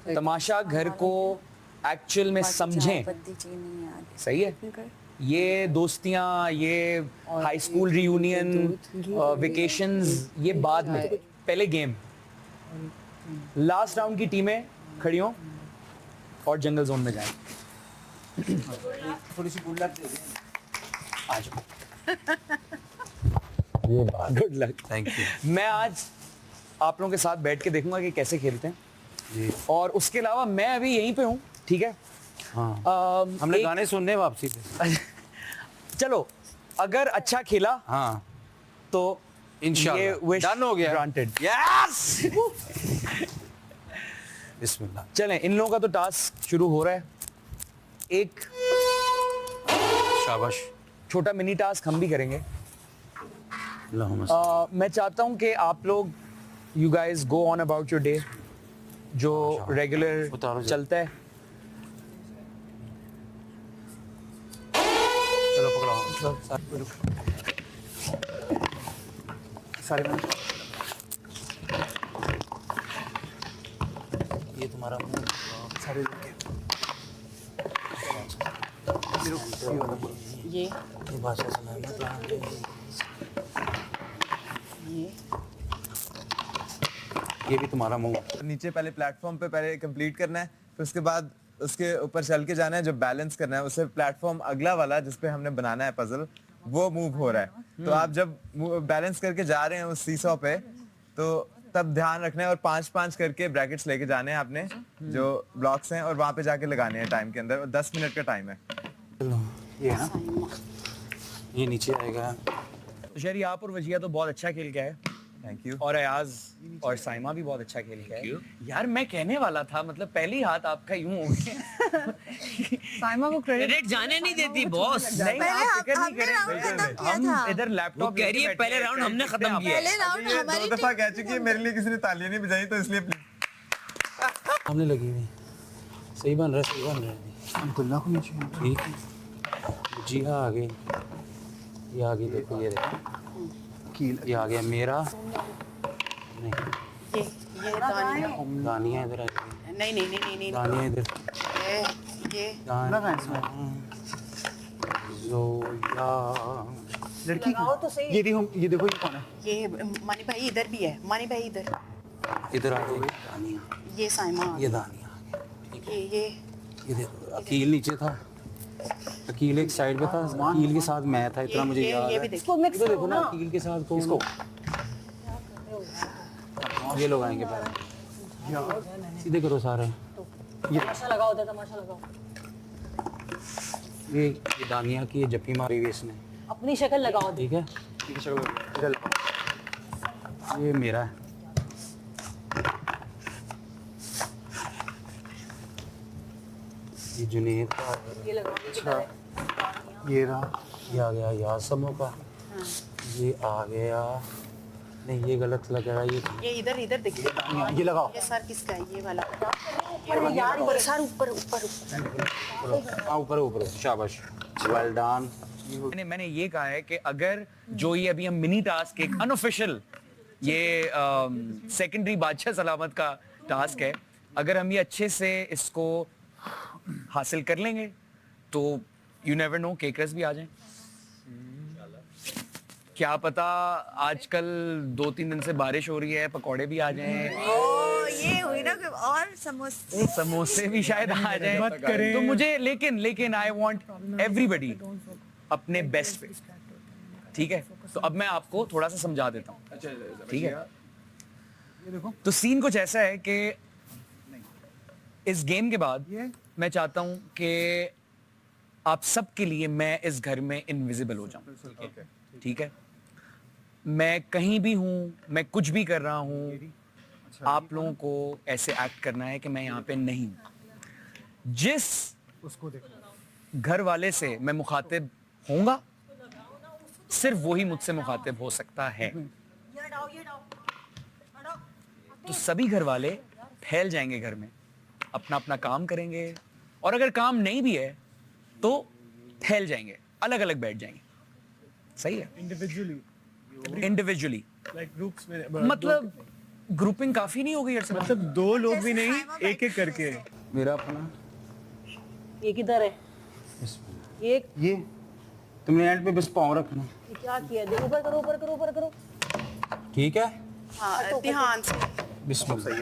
तमाशा घर को एक्चुअल में समझें। पत्ती चीनी आगे। सही है, ये दोस्तियां, ये हाई स्कूल रियूनियन, वेकेशंस, ये बाद में, पहले गेम। लास्ट राउंड की टीमें खड़ी हों और जंगल जोन में जाएं। थोड़ी सी गुड लक दे दें। आ जाओ। Good luck. Thank you. मैं आज आप लोगों के साथ बैठ के देखूंगा कि कैसे खेलते हैं, और उसके अलावा मैं अभी यहीं पे हूँ, ठीक है। हाँ, हमने एक- गाने सुनने वापसी पे। चलो, अगर अच्छा खेला हाँ, तो इंशाल्लाह डन हो गया। ग्रांटेड। यस। बिस्मिल्लाह। चलें, इन लोगों का तो टास्क शुरू हो रहा है। एक शाबाश। छोटा मिनी टास्क हम भी करेंगे। अल्लाहुम्मा। मैं चाहता हूं कि आप लोग, you guys go on about your day, जो रेगुलर उतारो जरा। चलता है। चलो पकड़ो। सारे में ये तुम्हारा मुंह। सारे ये ये भाषा सुना है। ये भी तुम्हारा मुंह। नीचे पहले प्लेटफॉर्म पे पहले कंप्लीट करना है, फिर उसके बाद उसके ऊपर चल के जाना है, जो बैलेंस करना है उससे प्लेटफॉर्म अगला वाला जिस पे हमने बनाना है पजल, वो मूव हो रहा है। तो आप जब बैलेंस करके जा रहे हैं उस सीसॉ पे, तो तब ध्यान रखना है और 5-5 करके ब्रैकेट्स लेके जाने हैं आपने जो ब्लॉक्स हैं और वहां पे जाके लगाने हैं टाइम के अंदर और 10 मिनट का टाइम है। चलो ये है ना, ये नीचे आएगा। तो शहरी आप और वजिया तो बहुत अच्छा खेल के आए, थैंक यू। और अयाज और साइमा भी बहुत अच्छा खेल के आए। यार मैं कहने वाला था, मतलब पहली हाथ आपका यूं हो गया। साइमा को क्रेडिट जाने नहीं देती बॉस। नहीं आप फिक्र नहीं करें, हम इधर वो लैपटॉप कह रही है पहले राउंड हमने खत्म किया है। पहले राउंड ये हमारी 2 दफा कह चुकी है, मेरे लिए किसी ने तालियां नहीं बजाई तो इसलिए हमने लगी हुई। सही बन रहा है, सही बन रहा है। अब्दुल्ला को नीचे ठीक है जी, हाँ आ गई, ये आ गई, देखो ये देखो, ये आ गया मेरा। नहीं ये दानिया दानिया इधर आ गई, नहीं नहीं नहीं नहीं नहीं दानिया इधर, ये जोया। लड़की तो सही। ये देखो ये कौन है? ये मानी भाई इधर भी है, मानी भाई इधर, इधर आ गई दानिया, ये साइमा, ये दानिया आ गई। ये देखो अकील नीचे था, अकील एक साइड पे था, अकील के साथ मैं था, इतना मुझे याद ये है। भी देखो। इधर देखो ना, अकील के साथ कौन? इसको ये लोग आएंगे पहले, सीधे करो सारे। तमाशा लगाओ उधर, तमाशा लगाओ। ये दानिया की जप्पी मारी हुई इसने, अपनी शक्ल लगाओ। ठीक है, ये मेरा है। ये जुनेद का, ये लगाओ। ये रहा। ये आ गया यासमो का, ये आ गया, नहीं ये गलत लग रहा है, ये इधर इधर देखिए, ये लगाओ। ये सर किसका है? ये वाला यार ऊपर सर, ऊपर ऊपर ऊपर ऊपर, शाबाश, वेल डन। मैंने ये कहा है कि अगर जो ये अभी हम मिनी टास्क, एक अनऑफिशियल ये सेकेंडरी बादशाह सलामत का टास्क है, अगर हम ये अच्छे से इसको हासिल कर लेंगे तो यू नेवर नो, केकर्स भी आ जाएं। क्या पता आजकल 2-3 दिन से बारिश हो रही है, पकौड़े भी आ जाएं, ओ ये हुई ना कि और समोसे। समोसे भी शायद आ जाएं। मत करें। तो मुझे लेकिन आई वांट एवरीबडी अपने बेस्ट पे, ठीक है? तो अब मैं आपको थोड़ा सा समझा देता हूँ, ठीक है? तो सीन कुछ ऐसा है कि इस गेम के बाद मैं चाहता हूँ कि आप सबके लिए मैं इस घर में इनविजिबल हो जाऊं, ठीक है? मैं कहीं भी हूँ, मैं कुछ भी कर रहा हूँ, आप लोगों को ऐसे एक्ट करना है कि मैं यहाँ पे नहीं हूँ। जिस घर वाले से मैं मुखातिब होऊंगा, सिर्फ वही मुझसे मुखातिब हो सकता है। तो सभी घर फैल फैल जाएंगे घर में, अपना अपना काम करेंगे, और अगर काम नहीं भी है तो फैल जाएंगे, अलग अलग बैठ जाएंगे। सही है? इंडिविजुअली लाइक ग्रुप्स में, मतलब ग्रुपिंग काफी नहीं हो गई? मतलब 2 लोग भी नहीं, एक एक करके। मेरा अपना ये किधर है? ये तुमने एंड पे बस पाँव रखना, ये क्या किया? देखो ऊपर करो, ऊपर करो, ऊपर करो। ठीक है? हाँ ध्यान से। बिस्मिल्लाह।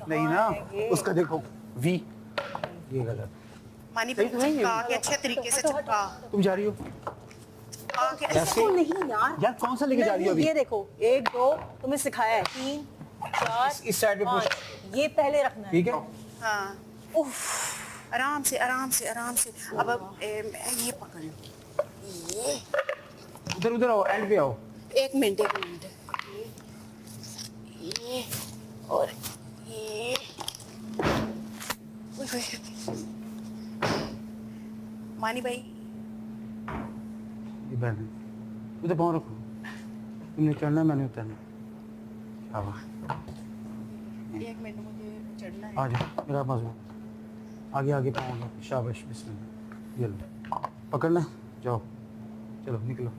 नहीं ना, उसका देखो वी। ये गलत। मानी भाई चिपका के अच्छे तरीके से चिपका तुम जा रही हो? के ऐसे। नहीं यार, यार कौन सा लेके जा रही हो अभी? ये देखो, 1 2 तुम्हें सिखाया है, 3 4 इस साइड पे पुश, 5 ये पहले रखना है। ठीक है? हाँ उफ, आराम से आराम से आराम से। अब ये पकड़ लो, ये उधर उधर आओ, एंड पे आओ। एक मिनट ये और ये। मानी भाई ये बहन उधर पाँव रखो, तुमने चढ़ना है, मैंने उतरना। शाबाश, एक मिनट मुझे चढ़ना है। आ जाओ, मेरा मजबूत, आगे आगे पाँव आगे। शाबाश, बिस्मिल्लाह। ये लो, पकड़ना, जाओ, चलो निकलो।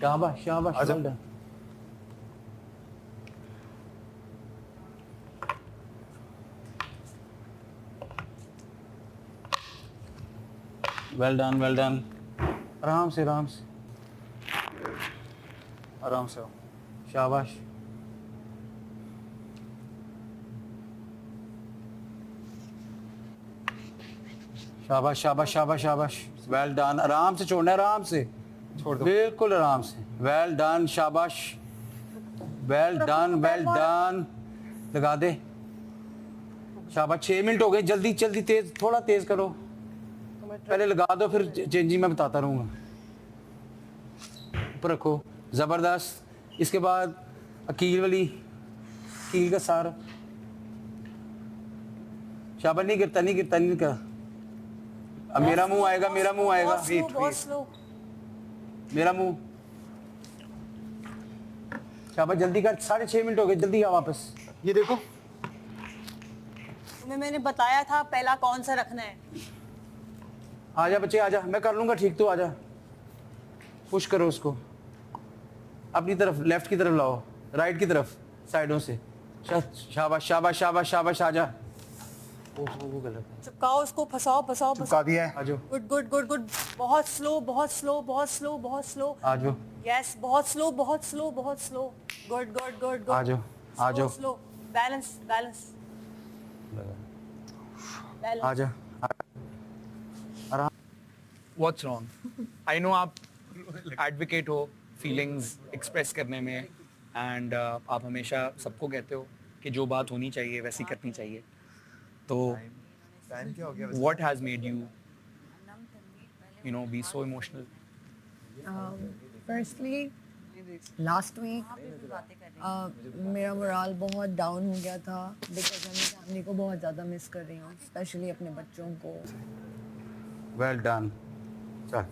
शाबाश शाबाश, well done। Well done, well done. आराम से आराम से आराम से आओ। शाबाश, शाबाश शाबाश शाबाश शाबाश, वेल डन। आराम से छोड़ना है, आराम से, छोड़ दो। बिल्कुल आराम से, वेल डन, शाबाश, वेल डन, वेल डन। लगा दे, शाबाश। 6 मिनट हो गए, जल्दी जल्दी, तेज, थोड़ा तेज करो, पहले लगा दो फिर चेंजिंग मैं बताता रहूँगा। ऊपर रखो, ज़बरदस्त। इसके बाद अकील वाली, अकील का सार, शाबाश। नहीं गिरता, नहीं गिरता, नहीं गिरता। अब मेरा मुंह आएगा, मेरा मुंह आएगा, बहुत स्लो। मेरा मुंह। शाबाश, जल्दी कर, 6.5 मिनट हो गए, जल्दी आ वापस। ये देखो, तुम्हें मैंने बताया था पहला कौन सा रखना है। आजा बच्चे, आजा, मैं कर लूंगा ठीक, तो आजा। पुश करो उसको अपनी तरफ, लेफ्ट की तरफ लाओ, राइट की तरफ, साइडों से। शाबाश शाबाश शाबाश शाबाश, आजा। वो गलत है। चिपकाओ उसको, फंसाओ फंसाओ चिपका दिया है। आजो, गुड गुड गुड गुड। बहुत स्लो बहुत स्लो बहुत स्लो बहुत स्लो। आजो, यस, बहुत स्लो बहुत स्लो बहुत slow. Good good good good. आजो, आजो, स्लो। Balance balance balance. आजा। What's wrong? I know आप एडवोकेट हो फीलिंग्स एक्सप्रेस करने में, एंड आप हमेशा सबको कहते हो कि जो बात होनी चाहिए वैसी करनी चाहिए। तो टाइम क्या हो गया? what has made you, you know, be so emotional? Firstly, last week मेरा मोरल बहुत डाउन हो गया था बिकॉज मैं फैमिली को बहुत ज़्यादा मिस कर रही हूँ, स्पेशली अपने बच्चों को। Well done. चल,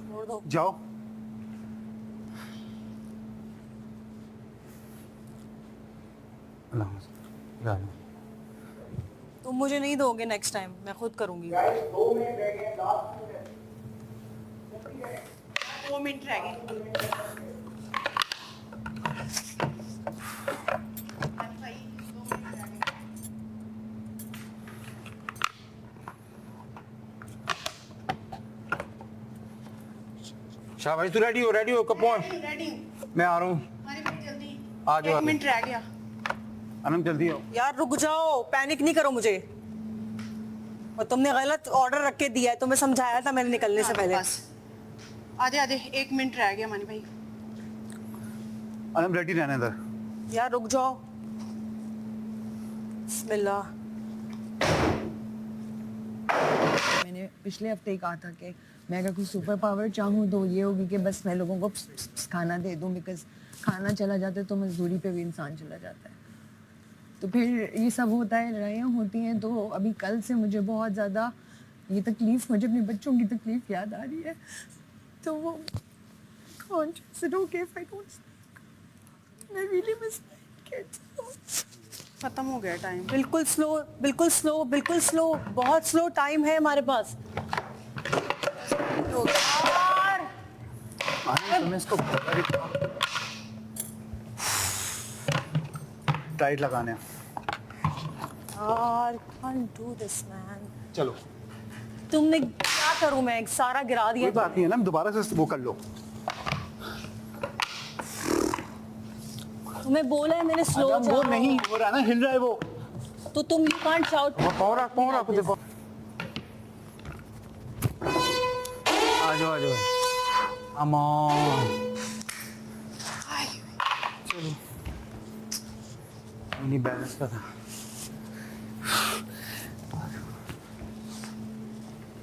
छोड़ दो। जाओ। तुम मुझे नहीं दोगे नेक्स्ट टाइम, मैं खुद करूंगी। 2 मिनट रह गए। शाबाश, तू रेडी हो, रेडी हो, कब पहुंच। रेडी। मैं आ रहा हूँ, जल्दी। आ जाओ। 1 मिनट रह गया। अनम जल्दी आओ। यार रुक जाओ, पैनिक नहीं करो मुझे। और तुमने गलत ऑर्डर रख के दिया है, तुम्हें समझाया था मैंने निकलने से पहले। बस आधे आधे 1 मिनट रह गया मानी भाई। अनम रेडी रहने दे। यार रुक जाओ। बिस्मिल्लाह। मैंने पिछले हफ्ते ही कहा था कि मैं अगर कोई सुपर पावर चाहूँ तो ये होगी कि बस मैं लोगों को खाना दे दूँ, बिकॉज खाना चला जाता है तो मजदूरी पे भी इंसान चला जाता है। तो फिर ये सब होता है, लड़ाइयाँ होती हैं। तो अभी कल से मुझे बहुत ज़्यादा ये तकलीफ़, मुझे अपने बच्चों की तकलीफ़ याद आ रही है। तो वो खत्म हो गया टाइम। बिल्कुल स्लो बिल्कुल स्लो बिल्कुल स्लो, बहुत स्लो टाइम है हमारे पास। यार तुम्हें इसको टाइट लगाने हैं। यार can't do this man। चलो, तुमने क्या करूं मैं, सारा गिरा दिया। कोई बात नहीं है ना, दोबारा से वो कर लो। तुम्हें बोला है मैंने स्लो अनम, वो नहीं हो रहा ना, हिल रहा है वो। तो तुम you can't shout। कौन रहा देखो। आ जाओ, आ जाओ। अमान, चलो, नहीं बैलेंस का था।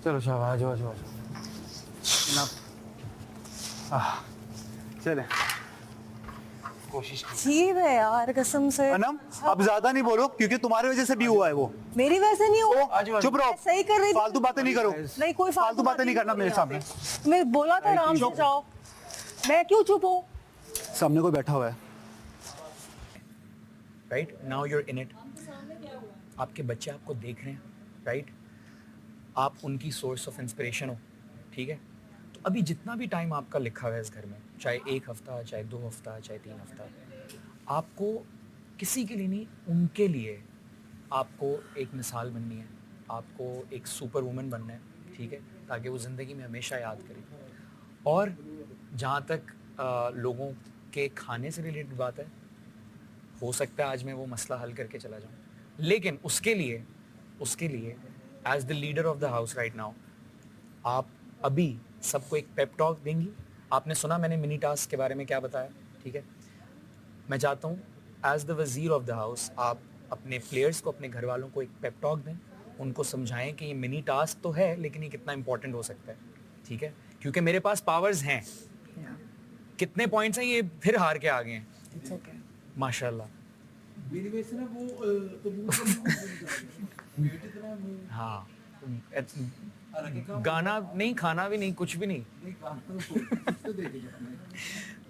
चलो शाबाश, आ जाओ, आ जाओ, आ जाओ। चले। कोशिश की। अजीब है यार कसम से। अनम, अब ज्यादा नहीं बोलो क्योंकि तुम्हारी वजह से भी हुआ है वो। मेरी वजह से नहीं हुआ। चुप रहो, सही कर रही थी। फालतू बातें नहीं करो। नहीं, कोई फालतू बातें नहीं करना मेरे सामने। मैं बोला था आराम से जाओ, मैं क्यों चुप हूँ? सामने कोई बैठा हुआ है। Right now you're in it. आपके बच्चे आपको देख रहे हैं, राइट? आप उनकी सोर्स ऑफ इंस्पिरेशन हो, ठीक है? तो अभी जितना भी टाइम आपका लिखा हुआ है इस घर में, चाहे 1 हफ्ता, चाहे 2 हफ्ता, चाहे 3 हफ्ता, आपको किसी के लिए नहीं, उनके लिए आपको एक मिसाल बननी है, आपको एक सुपर वुमन बनना है, ठीक है? ताकि वो ज़िंदगी में हमेशा याद करें। और जहाँ तक लोगों के खाने से रिलेटेड बात है, हो सकता है आज मैं वो मसला हल करके चला जाऊँ, लेकिन उसके लिए as the leader of the house right now आप अभी सबको एक पेप टॉक देंगी। आपने सुना मैंने मिनी टास्क के बारे में क्या बताया, ठीक है? मैं चाहता हूँ एज द वजीर ऑफ द हाउस आप अपने प्लेयर्स को, अपने घर वालों को एक पेप टॉक दें, उनको समझाएं कि ये मिनी टास्क तो है लेकिन ये कितना इंपॉर्टेंट हो सकता है, ठीक है? क्योंकि मेरे पास पावर्स हैं। कितने पॉइंट्स हैं ये फिर हार के आ गए हैं, It's okay. माशाल्लाह। हाँ, गाना नहीं, खाना भी नहीं, कुछ भी नहीं।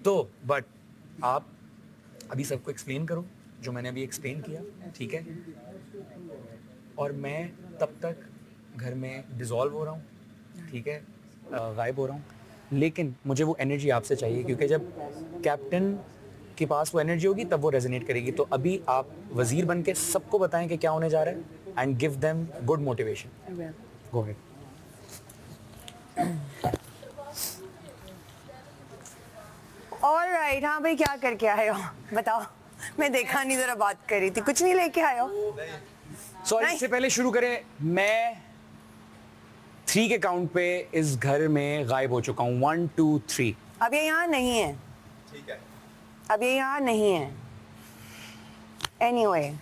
तो बट आप अभी सबको एक्सप्लेन करो जो मैंने अभी एक्सप्लेन किया, ठीक है? और मैं तब तक घर में डिसॉल्व हो रहा हूँ, ठीक है, गायब हो रहा हूँ, लेकिन मुझे वो एनर्जी आपसे चाहिए, क्योंकि जब कैप्टन के पास वो एनर्जी होगी तब वो रेजोनेट करेगी। तो अभी आप वजीर बन के सबको बताएं कि क्या होने जा रहा है and give them good motivation. Go ahead. Alright, हाँ भाई क्या करके आए हो बताओ? मैं देखा नहीं, जरा बात कर रही थी। कुछ नहीं लेके आए हो? सॉरी, इससे पहले शुरू करें, मैं 3 के काउंट पे इस घर में गायब हो चुका हूँ। 1 2 3। अब ये यहाँ नहीं है, ठीक है। अब ये यहाँ नहीं है। एनीवे,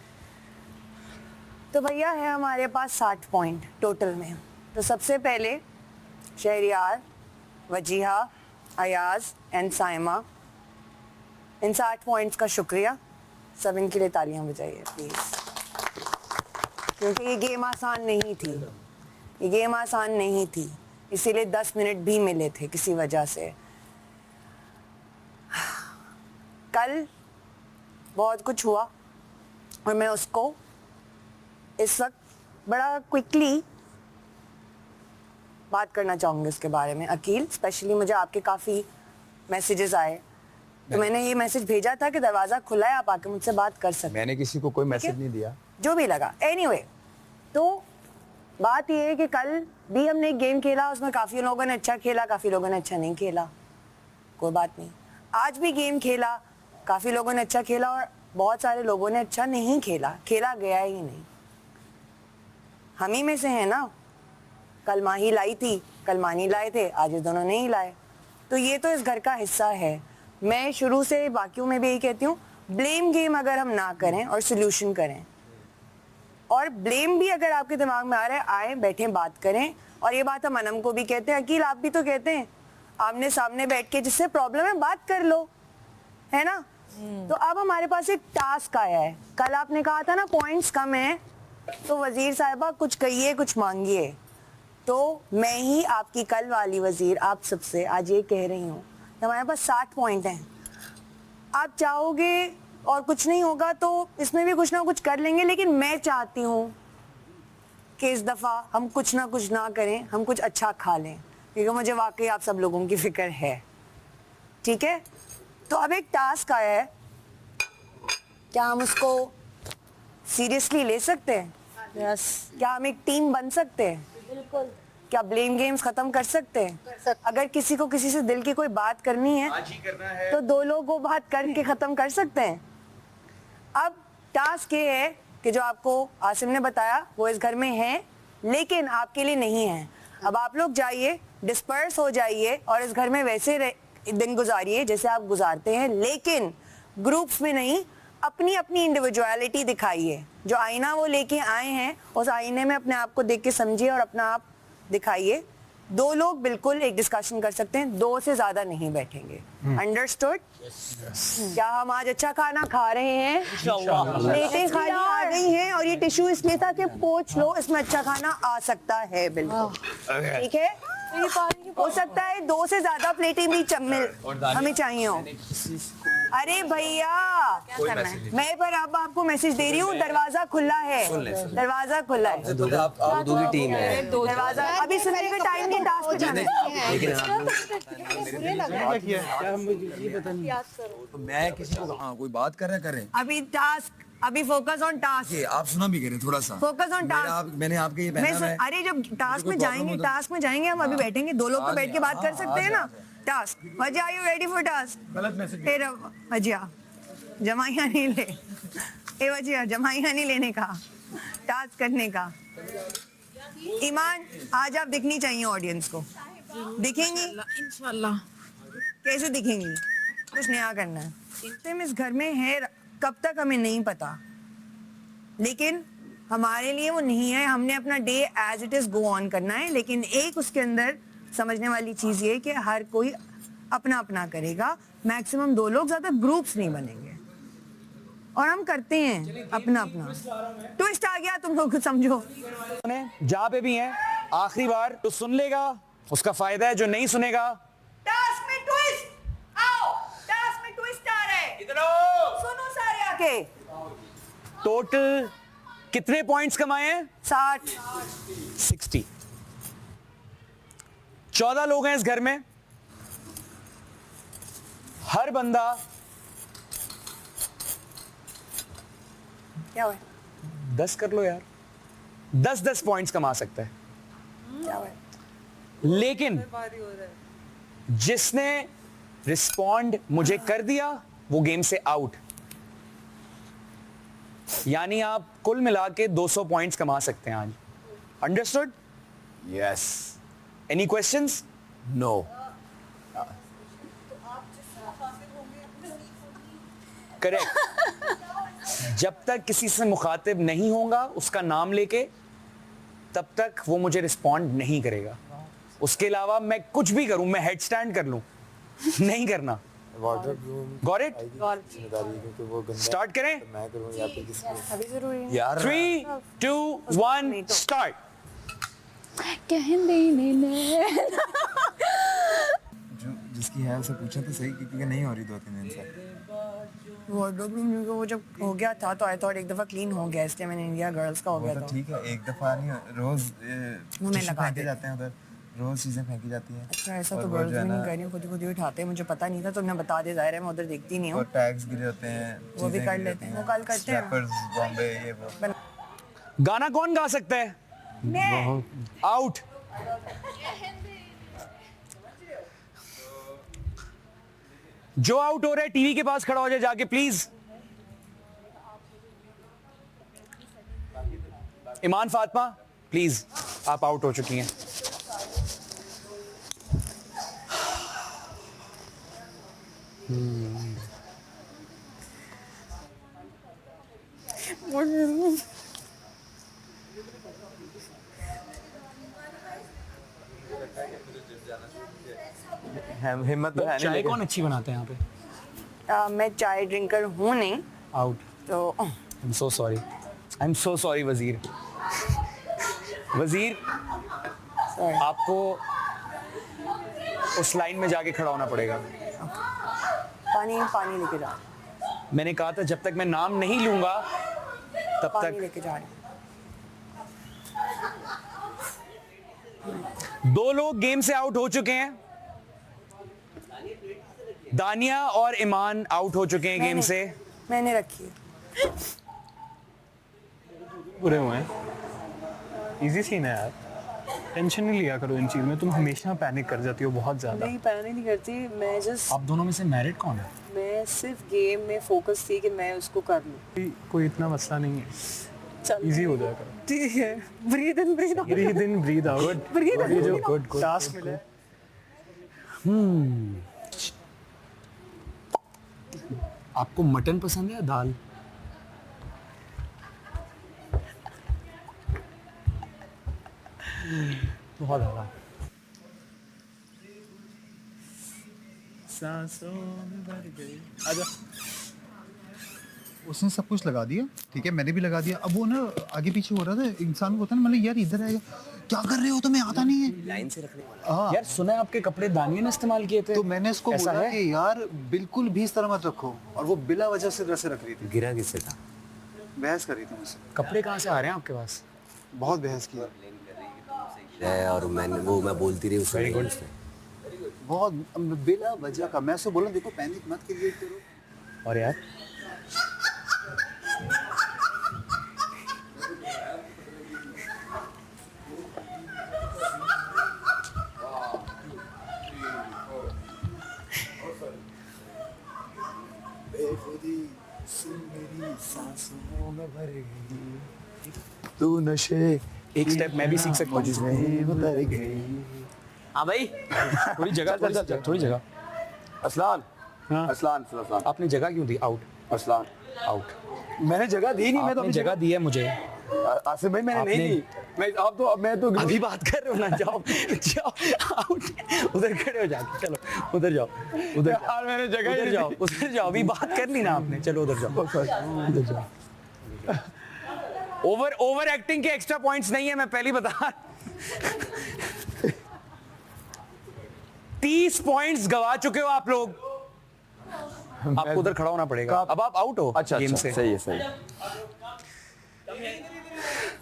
तो भैया है हमारे पास 60 पॉइंट टोटल में। तो सबसे पहले शहरियार, वजीहा, अयाज एंड साइमा, इन 60 पॉइंट्स का शुक्रिया। सब इनके लिए तालियां बजाइए प्लीज, क्योंकि ये गेम आसान नहीं थी, ये गेम आसान नहीं थी, इसीलिए 10 मिनट भी मिले थे किसी वजह से। कल बहुत कुछ हुआ और मैं उसको इस वक्त बड़ा क्विकली बात करना चाहूँगी उसके बारे में। अकील, स्पेशली मुझे आपके काफ़ी मैसेजेस आए, तो मैंने ये मैसेज भेजा था कि दरवाज़ा खुला है, आप आके मुझसे बात कर सकते हैं। मैंने किसी को कोई मैसेज नहीं दिया, जो भी लगा। एनीवे, तो बात ये है कि कल भी हमने एक गेम खेला, उसमें काफ़ी लोगों ने अच्छा खेला, काफ़ी लोगों ने अच्छा नहीं खेला, कोई बात नहीं। आज भी गेम खेला, काफ़ी लोगों ने अच्छा खेला और बहुत सारे लोगों ने अच्छा नहीं खेला, खेला गया ही नहीं। हम ही में से है ना, कल माही लाई थी, कल मानी लाए थे, आज ये दोनों नहीं लाए, तो ये तो इस घर का हिस्सा है। मैं शुरू से बाकियों में भी यही कहती हूँ, ब्लेम गेम अगर हम ना करें और सोल्यूशन करें, और ब्लेम भी अगर आपके दिमाग में आ रहा है, आए बैठे बात करें। और ये बात हम अनम को भी कहते हैं, अकील आप भी तो कहते हैं, आमने सामने बैठ के जिससे प्रॉब्लम है बात कर लो, है ना? तो अब हमारे पास एक टास्क आया है। कल आपने कहा था ना पॉइंट्स कम है, तो वजीर साहिबा कुछ कहिए, कुछ मांगिए। तो मैं ही आपकी कल वाली वजीर आप सबसे आज ये कह रही हूँ, हमारे पास 60 पॉइंट हैं। आप चाहोगे और कुछ नहीं होगा तो इसमें भी कुछ ना कुछ कर लेंगे, लेकिन मैं चाहती हूँ कि इस दफ़ा हम कुछ ना करें, हम कुछ अच्छा खा लें, क्योंकि मुझे वाकई आप सब लोगों की फिक्र है, ठीक है? तो अब एक टास्क आया है, क्या हम उसको सीरियसली ले सकते हैं? यस। क्या हम एक टीम बन सकते हैं? बिल्कुल। क्या ब्लेम गेम्स खत्म कर सकते हैं? अगर किसी को किसी से दिल की कोई बात करनी है, आज ही करना है, तो 2 लोग वो बात करके खत्म कर सकते हैं। अब टास्क ये है कि जो आपको आसिम ने बताया वो इस घर में है, लेकिन आपके लिए नहीं है। अब आप लोग जाइए, डिस्पर्स हो जाइए और इस घर में वैसे दिन गुजारिए जैसे आप गुजारते हैं, लेकिन ग्रुप्स में नहीं, अपनी अपनी इंडिविजुअलिटी दिखाइए। जो आईना वो लेके आए हैं, उस आईने में अपने आप को देख के समझिए और अपना आप दिखाइए। 2 लोग बिल्कुल एक डिस्कशन कर सकते हैं, 2 से ज्यादा नहीं बैठेंगे। अंडरस्टूड? क्या हम आज अच्छा खाना खा रहे हैं? प्लेटें खाली आ गई हैं और ये टिश्यू इसलिए था कि पोंछ लो, इसमें अच्छा खाना आ सकता है। बिल्कुल ठीक है, हो सकता है 2 से ज्यादा प्लेटें भी हमें चाहिए हो। अरे भैया, मैं पर अब आपको मैसेज दे रही हूँ, दरवाजा खुला है, दरवाजा खुला है। आप दूसरी टीम है, दरवाजा अभी सुनने का टाइम नहीं, टास्क पे जाना है। तो मैं किसी को, हाँ कोई बात कर रहे हैं, अभी टास्क अभी फोकस ऑन टास्क, आप सुना भी करें थोड़ा सा। Focus on task. मैंने आपके ये पहना है। अरे जब टास्क में जाएंगे, टास्क में जाएंगे हम, अभी बैठेंगे दो लोग तो बैठ के बात कर सकते हैं ना। टास्क, वजिया are you ready for task? गलत मैसेज। फिर वजिया जमाइया नहीं ले, ए वजिया जमाइया नहीं लेने का, टास्क करने का। ईमान आज आप दिखनी चाहिए ऑडियंस को। दिखेंगी इंशाल्लाह। कैसे दिखेंगी? कुछ नया करना है। हम इस घर में है कब तक हमें नहीं पता, लेकिन हमारे लिए वो नहीं है। हमने अपना day as it is go on करना है, लेकिन एक उसके अंदर समझने वाली चीज ये कि हर कोई अपना अपना करेगा। मैक्सिमम 2 लोग, ज्यादा ग्रुप्स नहीं बनेंगे, और हम करते हैं अपना अपना। ट्विस्ट आ गया, तुम लोग कुछ समझो। जहाँ पे भी हैं, आखिरी बार तो सुन लेगा, उसका फायदा है। जो नहीं सुनेगा, टास्क में ट्विस्ट आओ, टास्क में ट्विस्ट आ रहा है, इधर आओ, सुनो सारे आके। टोटल कितने पॉइंट्स कमाए हैं? 60। 14 लोग हैं इस घर में। हर बंदा क्या हुआ? 10 कर लो यार, 10-10 पॉइंट्स कमा सकता है। क्या हुआ? लेकिन जिसने रिस्पॉन्ड मुझे कर दिया वो गेम से आउट। यानी आप कुल मिला के 200 पॉइंट्स कमा सकते हैं आज। Understood? Yes. Any questions? No. Correct. जब तक किसी से मुखातिब नहीं होगा उसका नाम लेके, तब तक वो मुझे रिस्पॉन्ड नहीं करेगा। उसके अलावा मैं कुछ भी करूं, मैं हेड स्टैंड कर लूं, नहीं करना। Got it? स्टार्ट करें? अभी जरूरी है। यार 3, 2, 1 स्टार्ट। जो जिसकी है उसे पूछा तो सही, क्योंकि नहीं हो रही 2-3 दिन से। वार्डरोब रूम वो जब हो गया था तो आई थॉट एक दफा क्लीन हो गया, इसलिए मैंने इंडिया गर्ल्स का हो वो गया तो था। ठीक है, एक दफा नहीं, रोज मुंह में टिश्यू लगा फेंके देते जाते हैं उधर, रोज चीजें फेंकी जाती हैं। अच्छा ऐसा और तो वो गर्ल्स जो है भी नहीं ना, कर रही हैं, खुद ही उठाते हैं। मुझे पता नहीं था, तुमने बता दिया। जाहिर है मैं उधर देखती नहीं हूँ। और टैग्स गिरे होते हैं, वो भी चीजें कर गिरी लेते हैं, होती वो कल करते हैं। Rappers, बॉम्बे ये वो। गाना कौन गा सकता है? आउट। जो आउट हो रहा है टीवी के पास खड़ा हो जाए जाके प्लीज। ईमान फातिमा प्लीज, आप आउट हो चुकी हैं। हिम्मत तो है नहीं, चाय लेकिन कौन अच्छी बनाते हैं यहाँ पे? मैं चाय ड्रिंकर हूँ नहीं, आउट। तो I am so sorry, I am so sorry वजीर। वजीर आपको उस लाइन में जाके खड़ा होना पड़ेगा। पानी लेके जा, मैंने कहा था जब तक मैं नाम नहीं लूंगा तब पानी तक। लेके जा रही। 2 लोग गेम से आउट हो चुके हैं। दानिया और ईमान आउट हो चुके हैं गेम से। मैंने रखी है। बुरे हुए हैं। इजी सीन है यार, टेंशन नहीं लिया करो इन चीज में। तुम हमेशा पैनिक कर जाती हो बहुत ज्यादा। नहीं पैनिक नहीं करती मैं, जस्ट आप दोनों में से मैरिड कौन है? मैं सिर्फ गेम में फोकस थी कि मैं उसको कर लूं। कोई इतना मसला नहीं है, चल इजी हो जाएगा। ठीक है, breathe in breathe out, breathe in breathe out. Breathe ये जो गुड टास्क मिला है, आपको मटन पसंद है या दाल? बहुत ज़्यादा। सांसों में भर गई। आजा। उसने सब कुछ लगा दिया, ठीक है, मैंने भी लगा दिया। अब वो ना आगे पीछे हो रहा था, इंसान को होता है ना, मतलब यार इधर आएगा, क्या कर रहे हो, तुम्हें आता नहीं है। लाइन से रखने वाला। हाँ, यार सुना है आपके कपड़े दानिया ने इस्तेमाल किए थे। तो मैंने इसको ऐसा बोला है? कि यार बिल्कुल भी इस तरह मत रखो, और वो बिला वजह से इधर से रख रही थी। गिरा किससे था? बहस कर रही थी मुझसे, कपड़े कहाँ से आ रहे हैं आपके पास? बहुत बहस की है और मैं बोलती रही उसको। बहुत बिला वजह का। मैं उससे बोला देखो पैनिक मत क्रिएट करो। और यार तू नशे एक स्टेप मैं भी सीख सकता हूँ जिसमें उतर गई। हाँ भाई थोड़ी जगह थोड़ी जगह असलान हाँ। असलान आपने जगह क्यों दी? आउट असलान आउट मैंने जगह दी नहीं, मैं तो आपने जगह दी है मुझे। आसिफ भाई मैंने नहीं आपने- दी। मैं तो अभी बात कर रहे हो ना, जाओ जाओ आउट, उधर खड़े हो जाके, चलो उधर जाओ, उधर यार मैंने जगह ही उधर नहीं जाओ, दी। उधर जाओ, अभी बात कर ली ना आपने, चलो उधर जाओ, उधर जाओ। ओवर एक्टिंग के एक्स्ट्रा पॉइंट्स नहीं है, मैं पहले ही बता। 30 पॉइंट्स गवा चुके हो आप लोग, आपको उधर खड़ा होना पड़ेगा। अब आप आउट हो अच्छा गेम से। सही है सही है।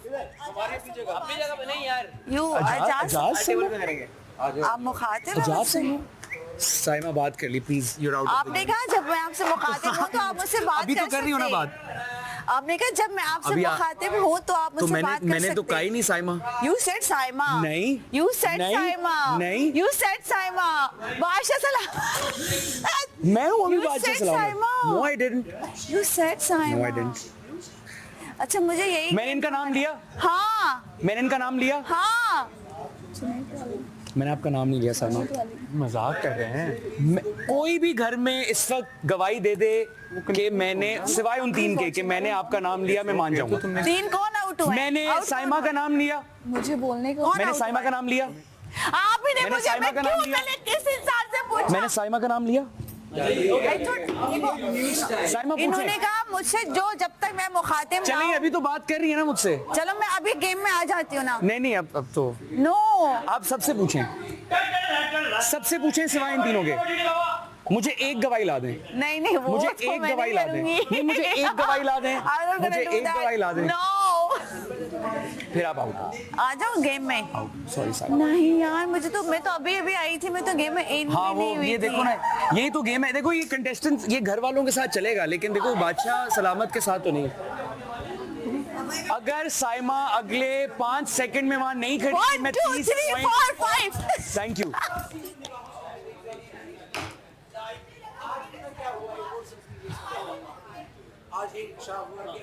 अपनी जगह पे नहीं यार। यू एजाज से लो, आप मुखातिब हैं एजाज मुझसे? से लो। साइमा बात कर ली प्लीज, यूर आउट। आपने कहा जब मैं आपसे मुखातिब हूँ तो आप मुझसे बात अभी तो कर कर रही हो ना सकते हैं। बात। आपने कहा जब मैं आपसे अभी मुखातिब हूँ तो आप तो मुझसे बात कर सकते मैंने तो कहा ही नहीं साइमा। You said Saima. नहीं। You said नहीं। Saima. नहीं। You said Saima. बादशाह सलाम। मैं हूँ अभी You बादशाह said सलामत। Saima. No I didn't. You said Saima. No I didn't. अच्छा मुझे यही। मैंने इनका नाम लिया, हाँ मैंने इनका नाम लिया, हाँ। मैंने आपका नाम नहीं लिया साइमा। मजाक कर रहे हैं। कोई भी घर में इस वक्त गवाही दे दे कि मैंने, सिवाय उन 3 के, कि मैंने आपका नाम लिया, मैं मान जाऊंगा। 3 कौन आउट हुआ है? मैंने Out साइमा कौन का नाम लिया, मुझे बोलने को मैंने out साइमा का नाम लिया, आप ही ने मैंने मुझे साइमा मैं का नाम क्यों लिया। मैंने किस इंसान से पूछा? मैंने साइमा का नाम लिया। साइमा इन्होंने पूछे। कहा मुझसे जो जब तक मैं मुखातिब ना चलिए हूं- अभी तो बात कर रही है ना मुझसे। चलो मैं अभी गेम में आ जाती हूँ ना। नहीं अब तो नो आप सबसे पूछें, सबसे पूछें सिवाय इन तीनों के। मुझे एक गवाही ला दें, नहीं वो मुझे तो एक मैं गवाही नहीं ला दें। करूंगी। नहीं, मुझे एक गवाही ला दें। I'm not gonna मुझे do एक that. गवाही ला दें। No. फिर आप आउट। आ जाओ गेम में। सॉरी साइमा। नहीं यार मुझे तो, मैं तो अभी अभी आई थी, मैं तो गेम में इन हाँ भी वो नहीं हुई ये थी। देखो ना, यही तो गेम है। देखो ये कंटेस्टेंट ये घर वालों के साथ चलेगा, लेकिन देखो बादशाह सलामत के साथ तो नहीं। अगर साइमा अगले 5 सेकंड में वहां नहीं खड़ी, 1 मैं 2 30 3 पॉइंट। 4 5 thank you.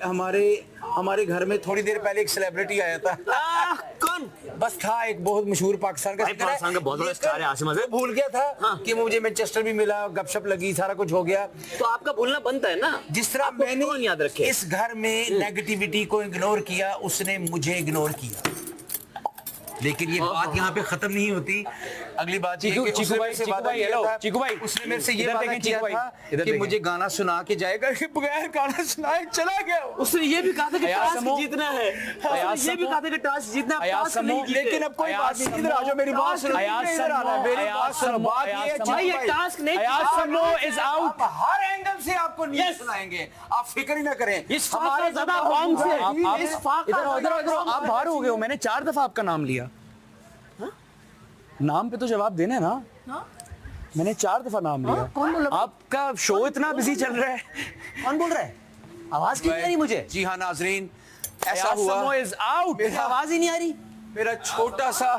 हमारे घर में थोड़ी देर पहले एक सेलिब्रिटी आया था। कौन? बस था एक बहुत मशहूर पाकिस्तान का भाई, सिंगर है। पाकिस्तान का बहुत बड़ा स्टार है आसिम अजहर। वो भूल गया था कि मुझे मैनचेस्टर भी मिला, गपशप लगी, सारा कुछ हो गया। तो आपका भूलना बनता है ना। जिस तरह आपको मैंने कौन याद रखे? इस घर में नेगेटिविटी को इग्नोर किया, उसने मुझे इग्नोर किया। लेकिन ये बात यहाँ पे खत्म नहीं होती। अगली बात ये है कि उसने मेरे से वादा किया था, उसने मेरे से ये वादा किया था कि मुझे गाना सुना के जाएगा, कि बगैर गाना सुनाए चला गया। उसने ये भी कहा था कि अयाज टास्क समो- जीतना है। अयाज उसने ये भी समो- कहा था कि टास्क जीतना है, अयाज टास्क समो- नहीं जीते। लेकिन अब कोई बात नहीं, इधर आ जाओ, मेरी बात सुनो। अयाज इधर आना है, मेरी बात सुनो। बात ये है, भाई ये टास्क नहीं अयाज जीता। समो is out। आप हर एंगल से आपको न्यूज़ सुनाएंगे, आप फिक्र ही ना करें। इस फाका ज़्यादा अवाम से। इस फाका इधर आओ, इधर आओ, इधर आओ। ज़्यादा आप बाहर हो गए हो, मैंने 4 दफा आपका नाम लिया। नाम पे तो जवाब देना है ना। मैंने 4 दफा नाम लिया। कौन बोला? आपका शो इतना बिजी चल रहा है। कौन बोल रहा है? आवाज क्यों नहीं आ रही मुझे? जी हाँ नाजरीन, ऐसा अयाज हुआ। समो is out। आवाज ही नहीं आ रही। मेरा छोटा सा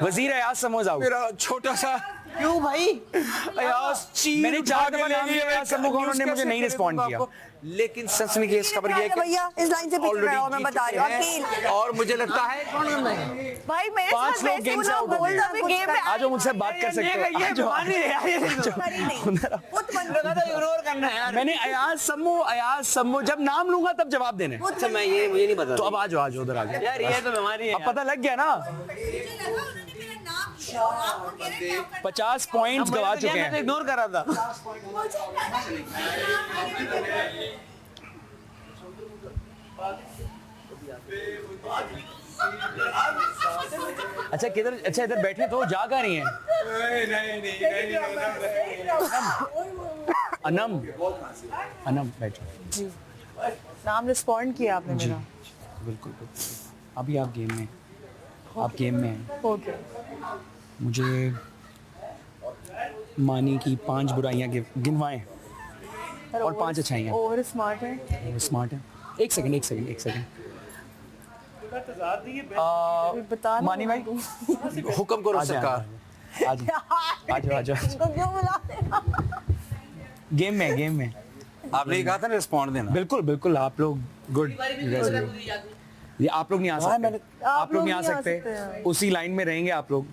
वजीर अयाज समो is out। मेरा छोटा सा क्यों भाई? अयाज चीन मैंने 4 उठा दफा के नाम ले लिया लिया, अयाज समो को, उन्होंने मुझे कैसे नहीं करे रिस्पॉन्ड दूंगा किया। आपको? लेकिन सनसनीखेज खबर ये है कि भैया इस लाइन से पीछे रहो, मैं बता रही हूँ अकील। और मुझे लगता है भाई मेरे 5 साथ लोग वैसे गेम से ना आउट हो बोल रहा गए। मैं गेम में आ जाओ, मुझसे बात कर सकते हो। आ जाओ, करी नहीं खुद बंद लगा था इग्नोर करना है यार। मैंने अयाज समो जब नाम लूंगा तब जवाब देना है। अच्छा मैं ये मुझे नहीं पता तो अब आ जाओ उधर आ जाओ। यार ये तो बीमारी है अब पता लग गया ना। 50 पॉइंट्स गवा चुके मैं तो हैं। इग्नोर कर रहा था। अच्छा किधर, अच्छा इधर बैठे तो जा कहाँ रही हैं? अनम बैठो। जी नाम रिस्पॉन्ड किया आपने मेरा। बिल्कुल अभी आप गेम में, आप गेम में हैं। ओके मुझे मानी की 5 बुराइयां गिनवाएं और 5 अच्छाइयां। ओवर स्मार्ट है। स्मार्ट है। एक सेकंड। बता मानी भाई हुक्म करो सरकार। आ जाओ। इनको क्यों बुला रहे हो? गेम में आपने ये कहा था ना रिस्पॉन्ड देना। बिल्कुल बिल्कुल, आप लोग गुड। ये आप लोग नहीं आ सकते, आप लोग नहीं आ सकते, उसी लाइन में रहेंगे आप लोग।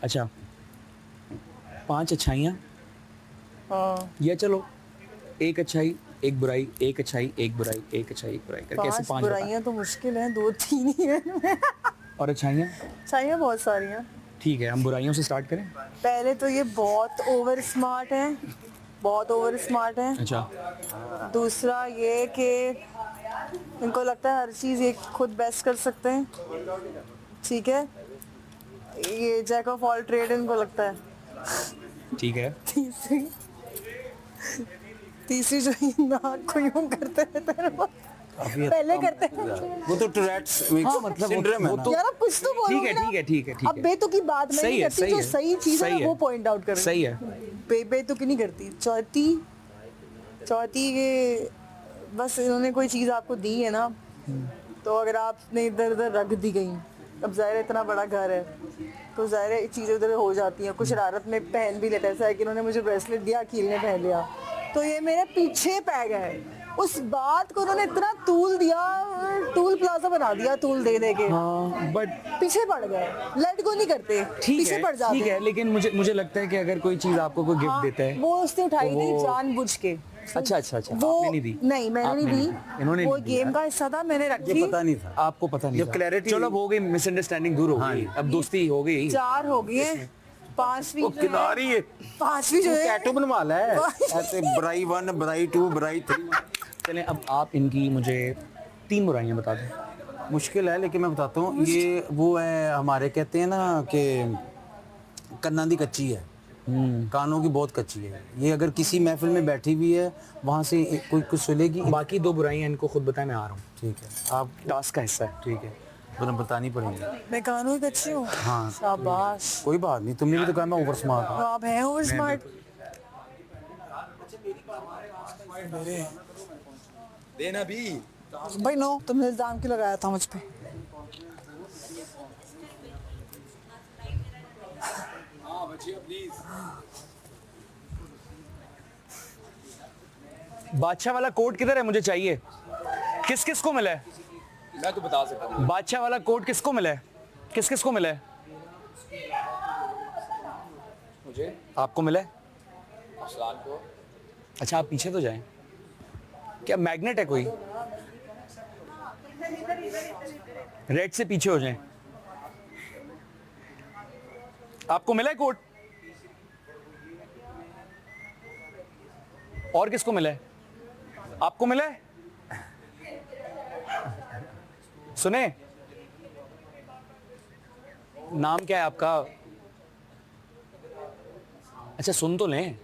अच्छा 5 अच्छाइयाँ या चलो एक अच्छाई एक बुराई, एक अच्छाई एक बुराई, एक अच्छाई एक बुराई करके ऐसे 5 बुराइयां तो मुश्किल है, 2-3 ही है। और अच्छाइयाँ अच्छाइयां बहुत सारी हैं। ठीक है, हम बुराइयों से स्टार्ट करें। पहले तो ये बहुत ओवर स्मार्ट है, बहुत ओवर स्मार्ट है। अच्छा दूसरा ये कि इनको लगता है हर चीज़ ये खुद बेस्ट कर सकते हैं, ठीक है। ये जैक ऑफ ऑल ट्रेड इनको लगता है। ठीक है। तीसरी जो ये नाक को यूं करते रहते हैं वो, पहले करते हैं वो तो टूरेट्स मतलब सिंड्रोम है वो ना। तो यार अब कुछ तो बोलो ठीक है ठीक है ठीक है ठीक अब है। बेतुकी बात मैं नहीं करती, जो सही चीज़ है वो पॉइंट आउट कर रही सही है। बेतुकी नहीं करती। चौथी ये बस इन्होंने कोई चीज़ आपको दी है ना, तो अगर आपने इधर उधर रख दी गई, अब ज़ाहिर है इतना बड़ा घर है तो ज़ाहिर है चीज़ें उधर हो जाती हैं, कुछ शरारत में पहन भी लेता है। ऐसा है कि इन्होंने मुझे ब्रेसलेट दिया, अकील ने पहन लिया, तो ये मेरे पीछे पै गए। उस बात को उन्होंने इतना तूल दिया, टूल प्लाजा बना दिया तूल दे दे के। हाँ बट पीछे पड़ गए, लेट गो नहीं करते, पीछे पड़ जाते ठीक है, लेकिन मुझे लगता है कि अगर कोई चीज आपको कोई गिफ्ट देता है वो उसने उठाई तो थी वो- जानबूझ के। अच्छा अच्छा अच्छा, वो आपने नहीं दी? नहीं, मैंने आपने नहीं दी, इन्होंने वो नहीं दी। गेम का हिस्सा था, मैंने रखी। ये पता नहीं था, आपको पता नहीं जब था। clarity- चलो अब हो गई, मिसअंडरस्टैंडिंग दूर हो गई, अब दोस्ती हो गई। 4 हो गई है, 5वीं जो किनारी है, 5वीं जो है कैटो बनवा ला है ऐसे, बुराई 1 बुराई 2 बुराई 3। चलें अब आप इनकी मुझे 3 बुराइयां बता दें। मुश्किल है लेकिन मैं बताता हूँ। ये वो है, हमारे कहते हैं ना कि कन्ना दी कच्ची है, कानों की बहुत कच्ची है। ये अगर किसी महफिल में बैठी हुई है वहाँ से कोई कुछ सुनेगी। बाकी 2 बुराइयां इनको खुद बताएं, मैं आ रहा हूँ। ठीक है, आप टास्क का हिस्सा है। ठीक है, तो बतानी पड़ेगी। मैं कानून की अच्छी हूँ। हाँ शाबाश, कोई बात नहीं, तुमने भी तो कहा मैं ओवर स्मार्ट हूँ। आप हैं ओवर स्मार्ट। देना भी भाई नो, तुमने इल्जाम क्यों लगाया था मुझ पे? बादशाह वाला कोट किधर है, मुझे चाहिए। किस किस को मिला है? मैं तो बता सकता हूँ। बादशाह वाला कोट किसको मिला है? किस किस को मिला है? मुझे, आपको मिला है? अफसान को। अच्छा आप पीछे तो जाएं। क्या मैग्नेट है कोई? रेड से पीछे हो जाएं। आपको मिला है कोट? और किसको मिला है? आपको मिला है? सुने, नाम क्या है आपका? अच्छा सुन तो लें,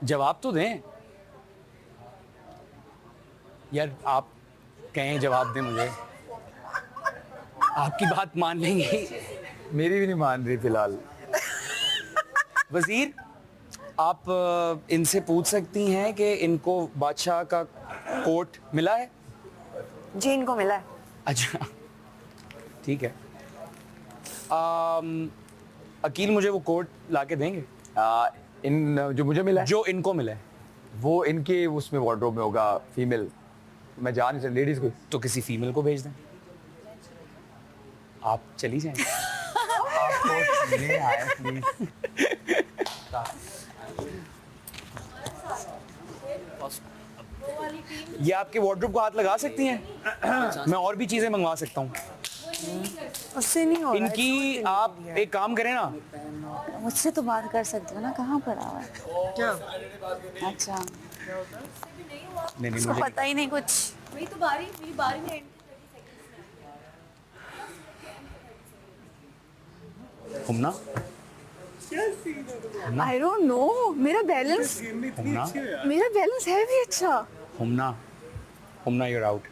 जवाब तो दें यार। आप कहें जवाब दें मुझे, आपकी बात मान लेंगे। मेरी भी नहीं मान रही फिलहाल। वजीर, आप इनसे पूछ सकती हैं कि इनको बादशाह का कोट मिला है? जी इनको मिला है। अच्छा ठीक है। अकील मुझे वो कोट लाके देंगे इन जो मुझे मिला है, जो इनको मिला है। वो इनके उसमें वार्डरोब में होगा, फीमेल। मैं जा नहीं सकता लेडीज को। तो किसी फीमेल को भेज दें, आप चली जाएं। ले आए प्लीज। ये आपके वार्डरोब को हाथ लगा सकती हैं? मैं और भी चीजें मंगवा सकता हूँ। उससे नहीं हो रहा है। इनकी आप एक काम करें ना, मुझसे तो बात कर सकते हो ना, कहाँ पड़ा हुआ है? क्या? अच्छा नहीं उसको मुझे पता ही नहीं कुछ। वही तो मेरी बारी में हुमना, आई डोंट नो, मेरा बैलेंस है भी अच्छा। Humna you're out.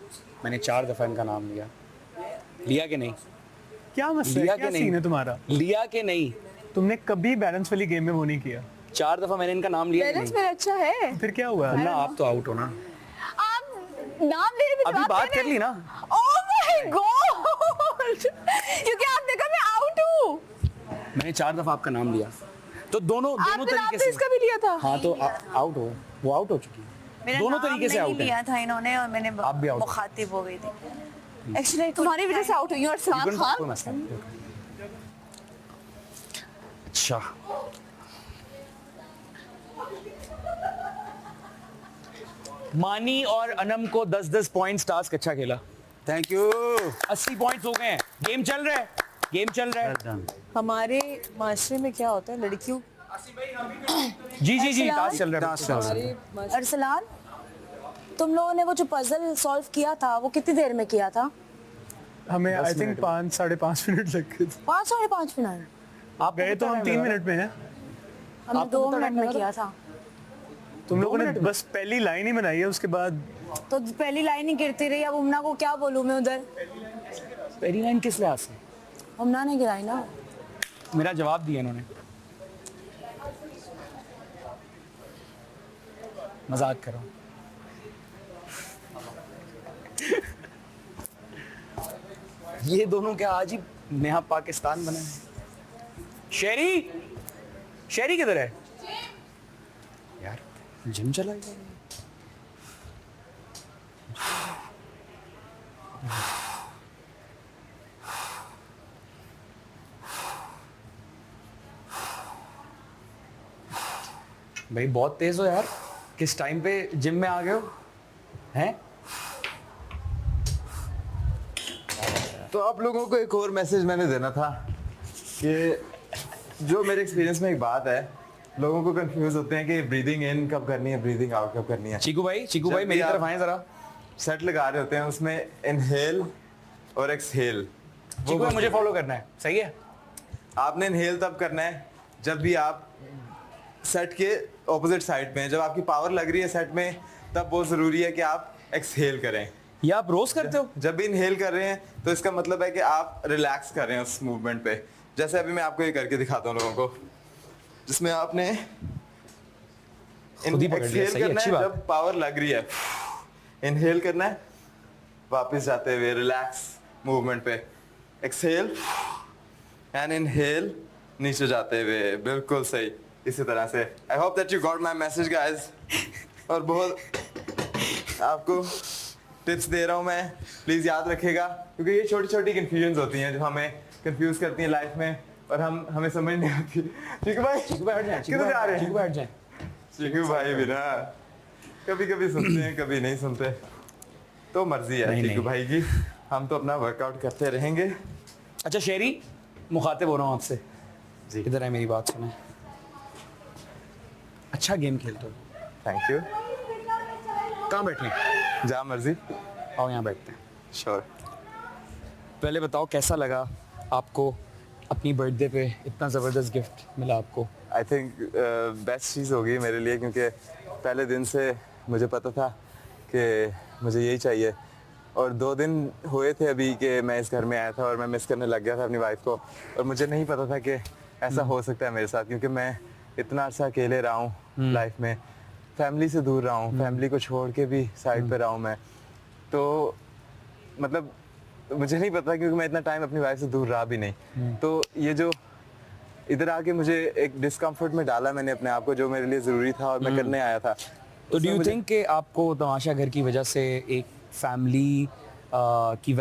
मैंने 4 दफा इनका नाम लिया, लिया कि नहीं? क्या मसला लिया है, क्या कि नहीं? सीन है तुम्हारा? लिया कि नहीं? तुमने कभी बैलेंस वाली गेम में वो नहीं किया। 4 दफा मैंने इनका नाम लिया कि बैलेंस नहीं? मेरा अच्छा है। फिर क्या हुआ? हुमना आप तो आउट हो ना। आप नाम लेने में अभी बात कर ली ना। ओह माय गॉड, क्योंकि आपने कहा मैं आउट हूँ। मैंने 4 दफा आपका नाम लिया। तो दोनों आपने तरीके नाम तो से इसका भी लिया था। हाँ तो आउट हो, वो आउट हो चुकी है। मेरा दोनों नाम तरीके से नहीं आउट है। लिया था इन्होंने और मैंने आप भी out हो। मुखातिब हो गई थी एक्चुअली तुम्हारी वजह से आउट हुई हूँ, अरसलान कोई खान। मसला नहीं। अच्छा मानी और अनम को 10-10 पॉइंट्स टास्क अच्छा खेला। Thank you. 80 पॉइंट्स हो गए हैं। गेम चल रहा है, गेम चल रहा है। हमारे माशरे में क्या होता है लड़कियों जी जी जी, अरसलान? टास्क चल रहा है। हमारे अरसलान तुम लोगों ने वो जो पजल सॉल्व किया था वो कितनी देर में किया था? हमें आई थिंक 5-5.5 मिनट लग गए थे। 5-5.5 मिनट। आप गए तो हम 3 मिनट में हैं। हमने 2 मिनट में किया था। तुम लोगों ने बस पहली लाइन ही बनाई है, उसके बाद तो पहली लाइन ही गिरती रही। अब उमना को क्या बोलूं मैं उधर? पहली लाइन किस लिहाज से? उमना ने गिराई ना। मेरा जवाब दिया इन्होंने। मजाक करो। ये दोनों क्या आज ही नया पाकिस्तान बना है? शेरी, शेरी किधर है यार? जिम चला गया। भाई बहुत तेज हो यार, किस टाइम पे जिम में आ गए हो हैं? तो आप लोगों को एक और मैसेज मैंने देना था कि जो मेरे एक्सपीरियंस में एक बात है, लोगों को कंफ्यूज होते हैं कि ब्रीदिंग इन कब करनी है, ब्रीदिंग आउट कब करनी है। चीकू भाई मेरी तरफ आए जरा। सेट लगा रहे होते हैं, उसमें इनहेल और एक्सहेल। चीकू भाई मुझे फॉलो करना है, सही है? आपने इनहेल तब करना है जब भी आप सेट के ऑपोजिट साइड में हैं। जब आपकी पावर लग रही है सेट में, तब बहुत ज़रूरी है कि आप एक्सहेल करें। ये आप रोज करते हो? जब भी इनहेल कर रहे हैं तो इसका मतलब है कि आप रिलैक्स कर रहे हैं उस मूवमेंट पे। जैसे अभी मैं आपको ये करके दिखाता हूँ लोगों को, जिसमें आपने खुद ही पकड़ लिया, एक्सहेल सही, करना अच्छी है बात। जब पावर लग रही है, इनहेल करना है वापस जाते हुए रिलैक्स मूवमेंट पे, एक्सहेल एंड इनहेल नीचे जाते हुए, बिल्कुल सही इसी तरह से। I hope that you got my message guys. और बहुत आपको टिप्स दे रहा हूँ मैं, प्लीज़ याद रखिएगा, क्योंकि ये छोटी छोटी कन्फ्यूजन्स होती हैं जो हमें कंफ्यूज करती हैं लाइफ में और हमें समझ नहीं आती। ठीक है भाई, हट जाए, किधर जा रहे हैं? हट जाए। चिकू भाई भी ना कभी कभी सुनते हैं, कभी नहीं सुनते, तो मर्जी है चिकू भाई की। हम तो अपना वर्कआउट करते रहेंगे। अच्छा शेरी, मुखातिब हो रहा हूँ आपसे जी, इधर है, मेरी बात सुने। अच्छा गेम खेलते हो। Thank you. कहाँ बैठे? जहाँ मर्जी। आओ यहाँ बैठते हैं। श्योर। पहले बताओ कैसा लगा आपको अपनी बर्थडे पे इतना ज़बरदस्त गिफ्ट मिला आपको? आई थिंक बेस्ट चीज़ होगी मेरे लिए, क्योंकि पहले दिन से मुझे पता था कि मुझे यही चाहिए। और 2 दिन हुए थे अभी कि मैं इस घर में आया था और मैं मिस करने लग गया था अपनी वाइफ को। और मुझे नहीं पता था कि ऐसा हो सकता है मेरे साथ, क्योंकि मैं इतना अर्सा अकेले रहा हूँ लाइफ में, फैमिली से दूर रहा हूँ, फैमिली को छोड़ के भी साइड पे रहा हूँ मैं। तो मतलब मुझे नहीं पता, क्योंकि मैं इतना टाइम अपनी वाइफ से दूर रहा भी नहीं। तो ये जो इधर आके मुझे एक डिस्कम्फर्ट में डाला मैंने अपने आप को, जो मेरे लिए ज़रूरी था और मैं करने आया था। तो डू यू थिंक कि आपको तमाशा घर की वजह से एक फैमिली की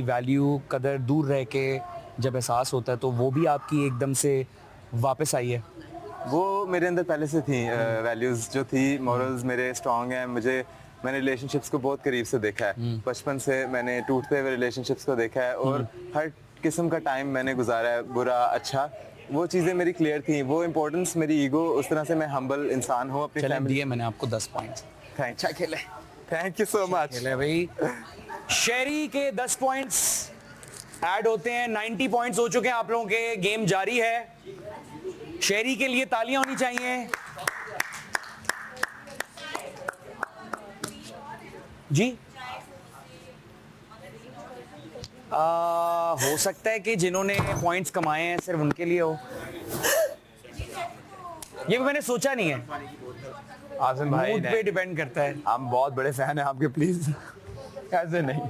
वैल्यू कदर दूर रह के जब एहसास होता है, तो वो भी आपकी एकदम से वापस आई है? वो मेरे अंदर पहले से थी, वैल्यूज़ जो थी, मॉरल्स मेरे स्ट्रॉन्ग हैं। मैंने रिलेशनशिप्स को बहुत करीब से देखा है, बचपन से मैंने टूटते हुए रिलेशनशिप्स को देखा है और हर किस्म का टाइम मैंने गुजारा है, बुरा अच्छा। वो चीज़ें मेरी क्लियर थी, वो इम्पोर्टेंस मेरी ईगो, उस तरह से मैं हम्बल इंसान हूँ अपनी फैमिली। दिए मैंने आपको 10 पॉइंट्स। अच्छा खेले, थैंक यू सो मच। खेले भाई। शेरी के 10 पॉइंट्स ऐड होते हैं, 90 पॉइंट्स हो चुके हैं आप लोगों के। गेम जारी है, शेरी के लिए तालियां होनी चाहिए जी। हो सकता है कि जिन्होंने पॉइंट्स कमाए हैं सिर्फ उनके लिए हो, ये भी मैंने सोचा नहीं है। आज़म भाई मूड पे डिपेंड करता है। हम बहुत बड़े फैन हैं आपके, प्लीज ऐसे नहीं।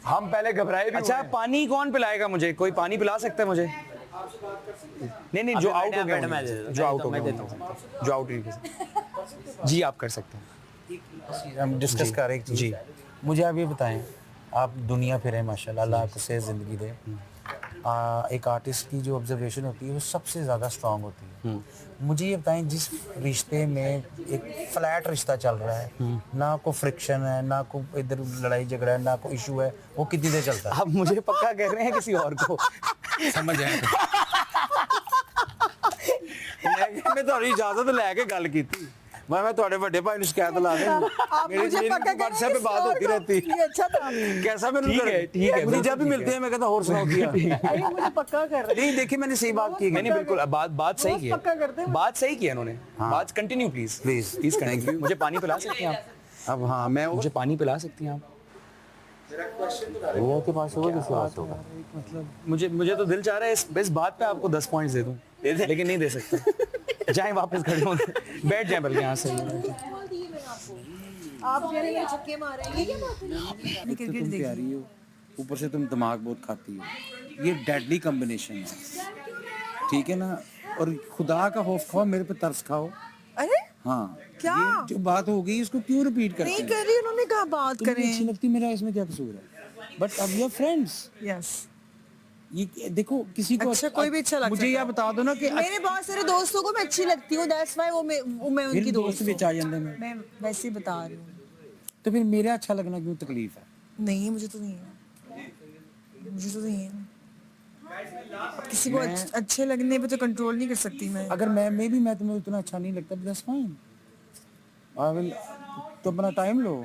हम पहले घबराए भी अच्छा हुए हैं। पानी कौन पिलाएगा मुझे? कोई पानी पिला सकता है मुझे? नहीं नहीं, जो आउट हो गया मैं दे उन्हें, देता जो आउट हो मैं गया देता उन्हें, जो आउट हो गया। जी आप कर सकते हैं। हम डिस्कस जी, कर रहे एक चीज़। जी। मुझे आप ये बताएं, आप दुनिया फिरे माशाल्लाह, अल्लाह आपको सेहत ज़िंदगी दे। एक आर्टिस्ट की जो ऑब्जर्वेशन होती है वो सबसे ज़्यादा स्ट्रांग होती है। मुझे ये बताएं, जिस रिश्ते में एक फ्लैट रिश्ता चल रहा है, ना कोई फ्रिक्शन है, ना कोई इधर लड़ाई झगड़ा है, ना कोई इशू है, वो कितनी देर चलता है? आप मुझे पक्का कह रहे हैं किसी और को? समझ आए? मैं तो इजाजत लेके गल की थी। मैं थोड़े बड़े भाई ने शिकायत ला दी। मेरी मुझे पक्का कह WhatsApp पे रहे बात हैं होती रहती किसी और को। ये अच्छा था। कैसा मैंने ठीक है, मुझे जब भी मिलते हैं मैं कहता और सुनाओ किया। अरे मुझे पक्का कर रहे नहीं देखिए, मैंने सही बात की। नहीं बिल्कुल, बात सही की पक्का करते है, हैं। बात सही की है इन्होंने। बात कंटिन्यू प्लीज प्लीज कंटिन्यू। मुझे पानी पिला सकती हैं आप? अब हाँ, मैं मुझे पानी पिला सकती हैं आप? वो के पास होगा, किसी पास होगा? मतलब मुझे तो दिल चाह रहा है इस बात पे आपको 10 पॉइंट्स दे दूं, लेकिन नहीं दे सकता। जाएं वापस खड़े हो, बैठ जाएं बल्कि यहाँ से। आप जो है छक्के मारे, ये क्या बात है? क्रिकेट तुम प्यारी हो, ऊपर से तुम दिमाग बहुत खाती हो। ये डेडली कॉम्बिनेशन है, ठीक है ना? और खुदा का खौफ खाओ, मेरे पे तरस खाओ। अरे हाँ क्या? ये जो बात हो गई इसको क्यों रिपीट करते नहीं हैं? कर रही, उन्होंने कहा बात तुम्हें करें। अच्छी लगती, मेरा इसमें क्या कसूर है? बट अब वी आर फ्रेंड्स। यस। ये देखो, किसी को अच्छा, कोई भी अच्छा लगता मुझे है। यह बता दो ना कि मेरे बहुत सारे दोस्तों को मैं अच्छी लगती हूँ, दैट्स व्हाई वो मैं उनकी दोस्त बेच आ जाते हैं। मैं वैसे ही बता रही हूँ। तो फिर मेरा अच्छा लगना क्यों तकलीफ है? नहीं, मुझे तो नहीं है, मुझे तो नहीं है। किसी को अच्छे लगने पे तो कंट्रोल नहीं कर सकती मैं। अगर मैं तुम्हें उतना अच्छा नहीं लगता, दैट्स फाइन। आई विल, तो अपना टाइम लो।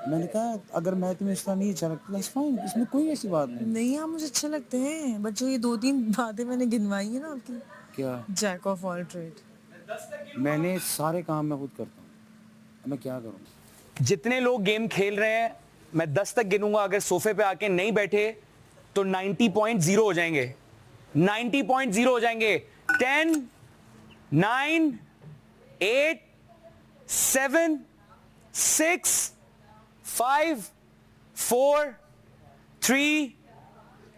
मैंने कहा अगर मैं तुम्हें इस तरह नहीं अच्छा लगता, दैट्स फाइन, इसमें कोई ऐसी बात नहीं। नहीं, आप मुझे अच्छे लगते हैं, बट जो ये 2-3 बातें मैंने गिनवाई है ना आपकी, क्या? Jack of all trade. मैंने सारे काम मैं खुद करता हूँ, मैं क्या करूँ? जितने लोग गेम खेल रहे हैं, मैं 10 तक गिनूंगा, अगर सोफे पे आके नहीं बैठे तो 90.0 हो जाएंगे। 90.0 हो जाएंगे। 10, 9, 8, 7, 6, 5, 4, 3,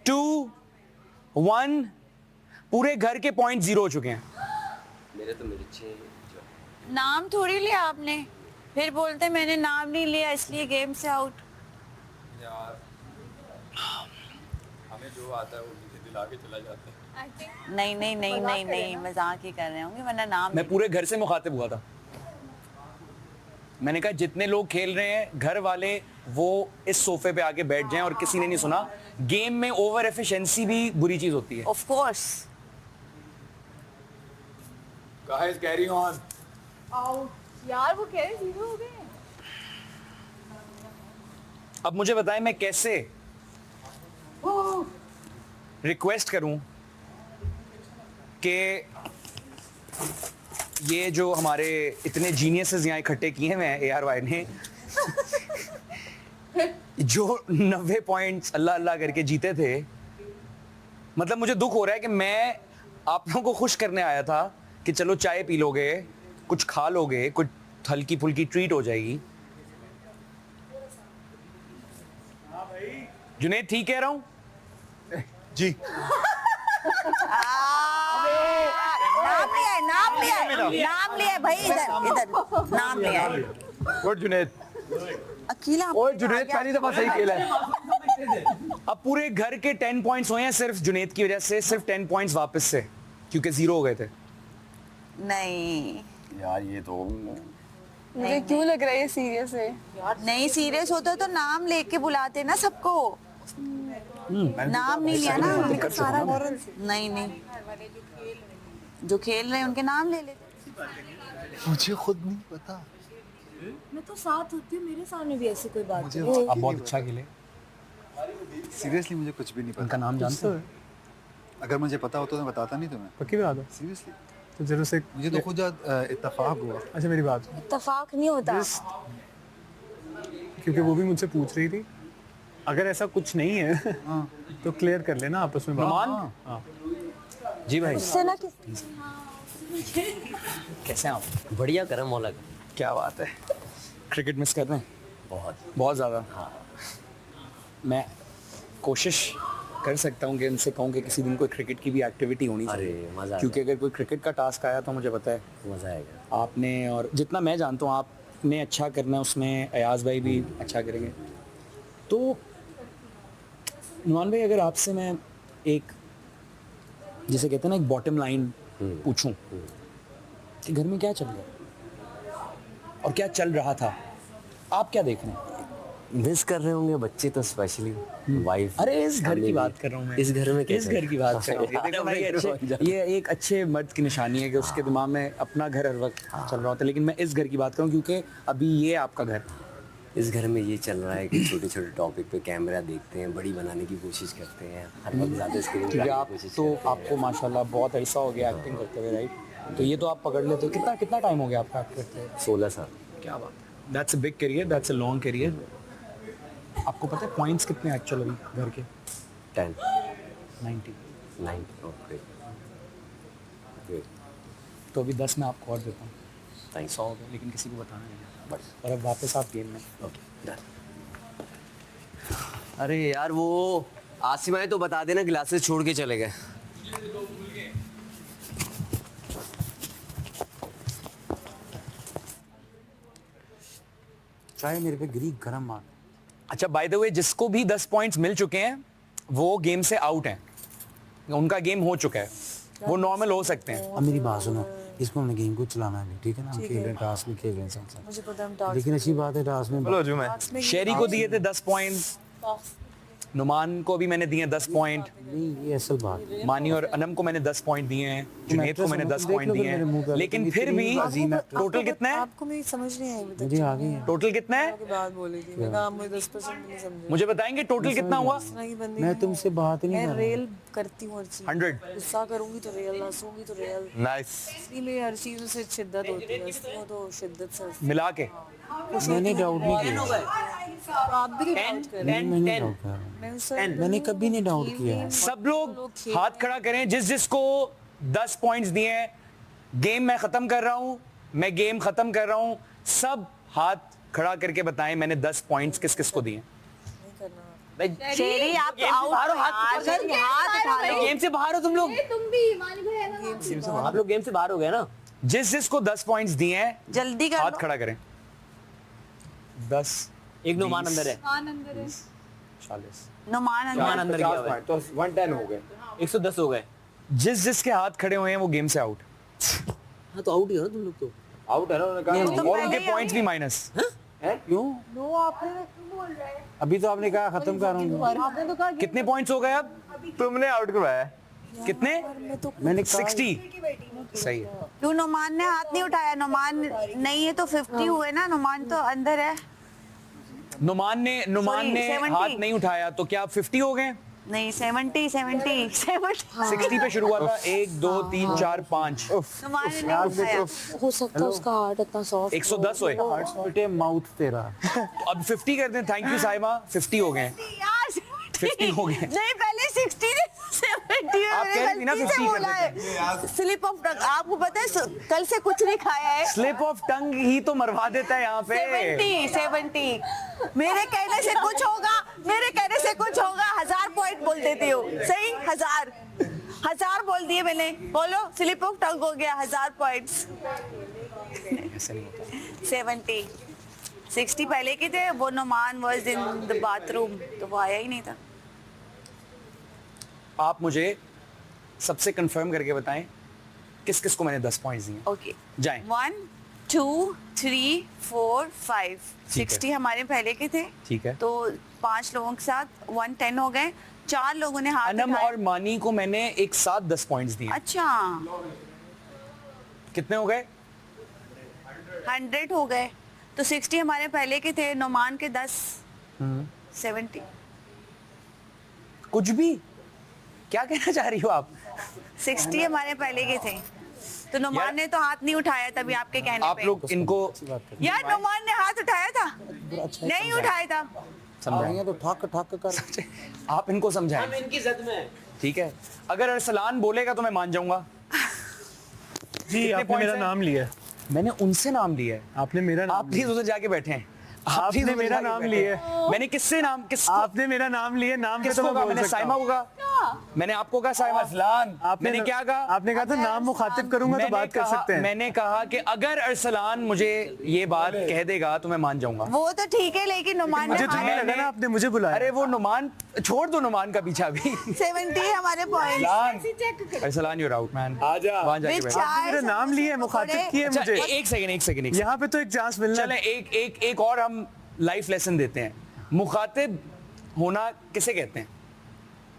2, 1। पूरे घर के पॉइंट 0 हो चुके हैं। मेरे तो मेरे 6। नाम थोड़ी लिया आपने, फिर बोलते मैंने नाम नहीं लिया इसलिए गेम से आउट। यार हमें जो आता है वो मुझे दिला के चला जाता है। नहीं मजाक ही कर रहे होंगे, वरना नाम मैं पूरे घर से मुखातिब हुआ था। मैंने कहा जितने लोग खेल रहे हैं घर वाले, वो इस सोफे पे आके बैठ जाएं, और किसी ने नहीं सुना। गेम में ओवर एफिशिएंसी भी बुरी चीज होती है। Of course. Guys carry on. Out यार, वो कह रहे 0 हो गए। अब मुझे बताएं मैं कैसे रिक्वेस्ट करूं कि ये जो हमारे इतने जीनियसेस यहाँ इकट्ठे किए हुए हैं ARY ने, जो 90 पॉइंट्स अल्लाह अल्लाह करके जीते थे, मतलब मुझे दुख हो रहा है कि मैं आप लोगों को खुश करने आया था कि चलो चाय पी लोगे, कुछ खा लोगे, कुछ हल्की फुल्की ट्रीट हो जाएगी। जुनैद ठीक कह रहा हूं जी? नाम लिया है भाई, इधर नाम लिया है। गुड जुनैद। अकेला ओए जुनैद पहली दफा सही खेला है। अब पूरे घर के 10 पॉइंट्स हुए हैं सिर्फ जुनैद की वजह से, सिर्फ 10 पॉइंट्स वापस से, क्योंकि 0 हो गए थे। नहीं यार ये तो मुझे क्यों लग रहा है ये सीरियस है? नहीं, सीरियस होता तो नाम लेके बुलाते ना सबको। नाम नहीं लिया ना सारा। नहीं, जो खेल रहे हैं उनके नाम ले लेते। मुझे खुद नहीं पता। मैं तो साथ होती हूँ, मेरे सामने भी ऐसी कोई बात मुझे आप बहुत अच्छा खेले। सीरियसली मुझे कुछ भी नहीं पता। उनका नाम जानते हो? अगर मुझे पता होता तो मैं बताता नहीं तुम्हें। पक्की बात है? सीरियसली तो जरूर से मुझे तो खुद इत्तेफाक हुआ। अच्छा मेरी बात, इत्तेफाक नहीं होता। क्योंकि वो भी मुझसे पूछ रही थी, अगर ऐसा कुछ नहीं है तो क्लियर कर लेना आपस में बात। हाँ जी भाई। उससे ना कैसे हैं आप? बढ़िया करम मौला का। क्या बात है। क्रिकेट मिस कर रहे हैं? बहुत ज़्यादा। हाँ। मैं कोशिश कर सकता हूँ कि उनसे कहूँ कि किसी दिन कोई क्रिकेट की भी एक्टिविटी होनी चाहिए। मज़ा आ क्योंकि अगर कोई क्रिकेट का टास्क आया तो मुझे पता है मज़ा आएगा। आपने, और जितना मैं जानता हूँ आपने अच्छा करना है उसमें, अयाज भाई भी अच्छा करेंगे। तो नुमान भाई, अगर आपसे मैं एक, जिसे कहते हैं ना, एक बॉटम लाइन पूछूं कि घर में क्या चल रहा है और क्या चल रहा था, आप क्या देख रहे हैं? मिस कर रहे होंगे बच्चे तो, स्पेशली वाइफ। अरे इस घर की बात कर रहा हूँ मैं। इस घर में इस घर की बात कर रहा हूँ। देखो भाई, ये एक अच्छे मर्द की निशानी है कि उसके दिमाग में अपना घर हर वक्त चल रहा होता है, लेकिन मैं इस घर की बात कर रहा हूँ क्योंकि अभी ये आपका घर। इस घर में ये चल रहा है कि छोटे छोटे टॉपिक पे कैमरा देखते हैं, बड़ी बनाने की कोशिश करते हैं, हर वक्त ज़्यादा स्क्रीन क्योंकि आप तो, आपको माशाल्लाह बहुत ऐसा हो गया एक्टिंग करते हुए, राइट? तो ये तो आप पकड़ लेते हो। कितना कितना टाइम हो गया आपका एक्ट करते हुए? 16 साल। क्या बात है, that's a big career, that's a long career. आपको पता है पॉइंट्स कितने एक्चुअल अभी घर के? 10 90। ओके। तो अभी 10 मैं आपको और देता हूँ। थैंक्स। 100 हो गए, लेकिन किसी को बताना नहीं है बस। और अब वापस आप गेम में। Okay done. अरे यार वो आसिमाए तो बता देना, ग्लासेस छोड़ के चले गए। चाय मेरे पे गिरी, गरम मार। अच्छा, बाय द वे, जिसको भी 10 पॉइंट्स मिल चुके हैं वो गेम से आउट हैं, उनका गेम हो चुका है, वो नॉर्मल हो सकते हैं। अब मेरी बात सुनो, इसको हमने गेम को चलाना है, ठीक है ना? हम खेल रहे हैं, टास्क भी खेल रहे हैं साथ मुझे पता है हम साथ। टास्क लेकिन अच्छी बात है टास्क में बोलो जो मैं शेरी को दिए थे 10 पॉइंट्स, नुमान को भी मैंने दिए 10 पॉइंट, नहीं, ये असल बात है। मानी और अनम को मैंने 10 पॉइंट दिए हैं, जुनैद को मैंने 10 पॉइंट दिए हैं, लेकिन फिर भी टोटल कितना है? आपको मेरी समझ नहीं आई अभी मुझे आ गई है। टोटल कितना है? तक बात बोली थी मैं, आप मुझे 10% नहीं समझे। मुझे बताएंगे टोटल कितना हुआ? नहीं बंदी, मैं तुमसे बात ही नहीं मैं कर रहा। रेल करती हूँ हर चीज। 100। गुस्सा करूंगी तो रेल, हंसूंगी तो रेल। नाइस। इसीलिए हर चीज से शिद्दत होती है, हंसती हूँ तो शिद्दत से हंसती मिला के मैंने डाउट नहीं किया। हूँ। आप भी डाउट कर रहे हैं। मैंने डाउट किया, मैं उससे मैंने कभी नहीं डाउट किया। सब लोग हाथ खड़ा करें जिस जिसको 10 पॉइंट्स दिए हैं। गेम मैं खत्म कर रहा हूं, मैं गेम खत्म कर रहा हूं। सब हाथ खड़ा करके बताएं मैंने 10 पॉइंट्स किस किस को दिए। शेरी आप तो आउट हो यार, हाथ उठा लो। गेम से बाहर हो तुम लोग। तुम भी मानी भाई है ना? आप लोग गेम से बाहर हो गए ना। जिस जिसको 10 पॉइंट्स दिए हैं जल्दी कर हाथ लो। खड़ा करें। 10, एक नुमान अंदर है। 40। नुमान नुमान अंदर। अंदर गया हुआ है। तो 110 हो गए। 110 हो गए। जिस जिसके हाथ खड़े हुए हैं वो गेम से आउट। हाँ तो आउट ही हो ना तुम लोग तो। आउट है ना, उन्होंने कहा। और उनके पॉइंट्स भी माइनस। क्यों? नो आपने क्यों बोल रहे हैं? अभी तो आपने कहा खत्म करूंगा। आपने तो कहा कितने पॉइंट्स हो गए अब? तुमने आउट करवाया। कितने? मैंने कहा 60। सही है। क्यों नुमान ने हाथ नहीं उठाया? नुमान नहीं है तो 50 हुए ना, नुमान तो अंदर है। नुमान ने 70। हाथ नहीं उठाया तो क्या 50 हो गए? नहीं 70 60 पे शुरू हुआ था। 1 2 3 4 5। नुमान ने नहीं उठाया। हो सकता है उसका हार्ट इतना सॉफ्ट 110 हुए। पिटे माउथ तेरा। तो अब 50 करते हैं। थैंक यू साहिबा। 50 हो गए हैं। 50 हो गए। नहीं पहले 60 ने 70 आप कह रही थी ना 50 कर बोला है। स्लिप ऑफ टंग, आपको पता है कल से कुछ नहीं खाया है। स्लिप ऑफ टंग ही तो मरवा देता है यहाँ पे। 70 मेरे कहने से कुछ होगा, मेरे कहने से कुछ होगा। 1000 पॉइंट बोल देती हो। सही 1000 बोल दिए मैंने। बोलो स्लिप ऑफ टंग हो गया। 1000 पॉइंट्स। 70 60 पहले के थे। वो Numan was in the bathroom तो वो आया ही नहीं था। आप मुझे सबसे कंफर्म करके बताएं किस किस को मैंने 10 पॉइंट्स दिए। ओके जाएं। 1 2 3 4 5 60 हमारे पहले के थे। ठीक है। तो 5 लोगों के साथ 110 हो गए। 4 लोगों ने हाथ अनम उठाए। और मानी को मैंने एक साथ 10 पॉइंट्स दिए। अच्छा कितने हो गए? 100 हो गए। तो 60 हमारे पहले के थे। नुमान के 10 70 कुछ भी क्या कहना चाह रही हो आप? 60 हमारे पहले के थे। तो नुमान ने तो हाथ नहीं उठाया तभी आपके कहने आप पे। लोग इनको यार नुमान ने हाथ उठाया था, नहीं उठाया था। समझाएंगे तो ठक ठक कर। आप इनको समझाएं। हम इनकी जद में हैं। ठीक है। अगर अरसलान बोलेगा तो मैं मान जाऊंगा। जी आपने मेरा नाम लिया है। मैंने उनसे नाम लिया है। आपने मेरा नाम आप प्लीज उधर जाके बैठे हैं। आपने मेरा नाम लिए। मैंने किससे नाम आपने मेरा नाम लिए, नाम पे तो मैं बोल मैंने सकता साइमा हूँ। होगा, मैंने आपको कहा साइमा अरसलान। मैंने क्या कहा? आपने कहा था नाम मुखातिब करूंगा तो बात कर सकते हैं। मैंने कहा कि अगर अरसलान मुझे ये बात कह देगा तो मैं मान जाऊंगा। वो तो ठीक है, लेकिन नुमान मुझे तो नहीं लगा ना आपने मुझे बुलाया। अरे वो नुमान, छोड़ दो नुमान का पीछा भी। 70 हमारे points. Arsalan you're out man. आजा वहां जाके With बैठ। आपने मेरा नाम लिए, मुखातिब किए अच्छा, मुझे। एक सेकंड यहाँ पे तो एक चांस मिलना। चले एक और हम लाइफ लेसन देते हैं। मुखातिब होना किसे कहते हैं?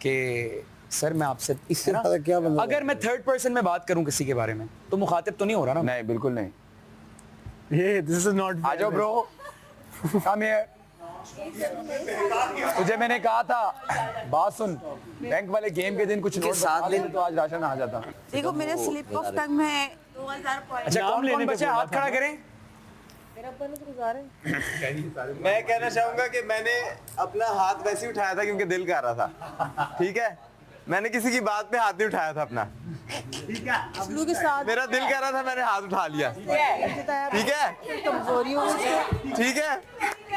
कि सर मैं आपसे इससे ज्यादा क्या मतलब? अगर मैं थर्ड पर्सन में बात करूं किसी के बारे में तो मुखातिब तो नहीं हो रहा ना? नहीं बिल्कुल नहीं। ये दिस इज नॉट। आ जाओ ब्रो, कम हियर। तुझे मैंने कहा था, बात सुन, बैंक वाले गेम के दिन कुछ नोट बता देते तो आज राशन आ जाता। देखो मेरे स्लिप ऑफ टंग में 2000 पॉइंट। अच्छा कौन बचे? हाथ खड़ा करें। मैं कहना चाहूंगा कि मैंने अपना हाथ वैसे ही उठाया था क्योंकि दिल कर रहा था, ठीक है? मैंने किसी की बात पे हाथ नहीं उठाया था अपना, के साथ मेरा दिल कर रहा था, मैंने हाथ उठा लिया, ठीक है? ठीक है?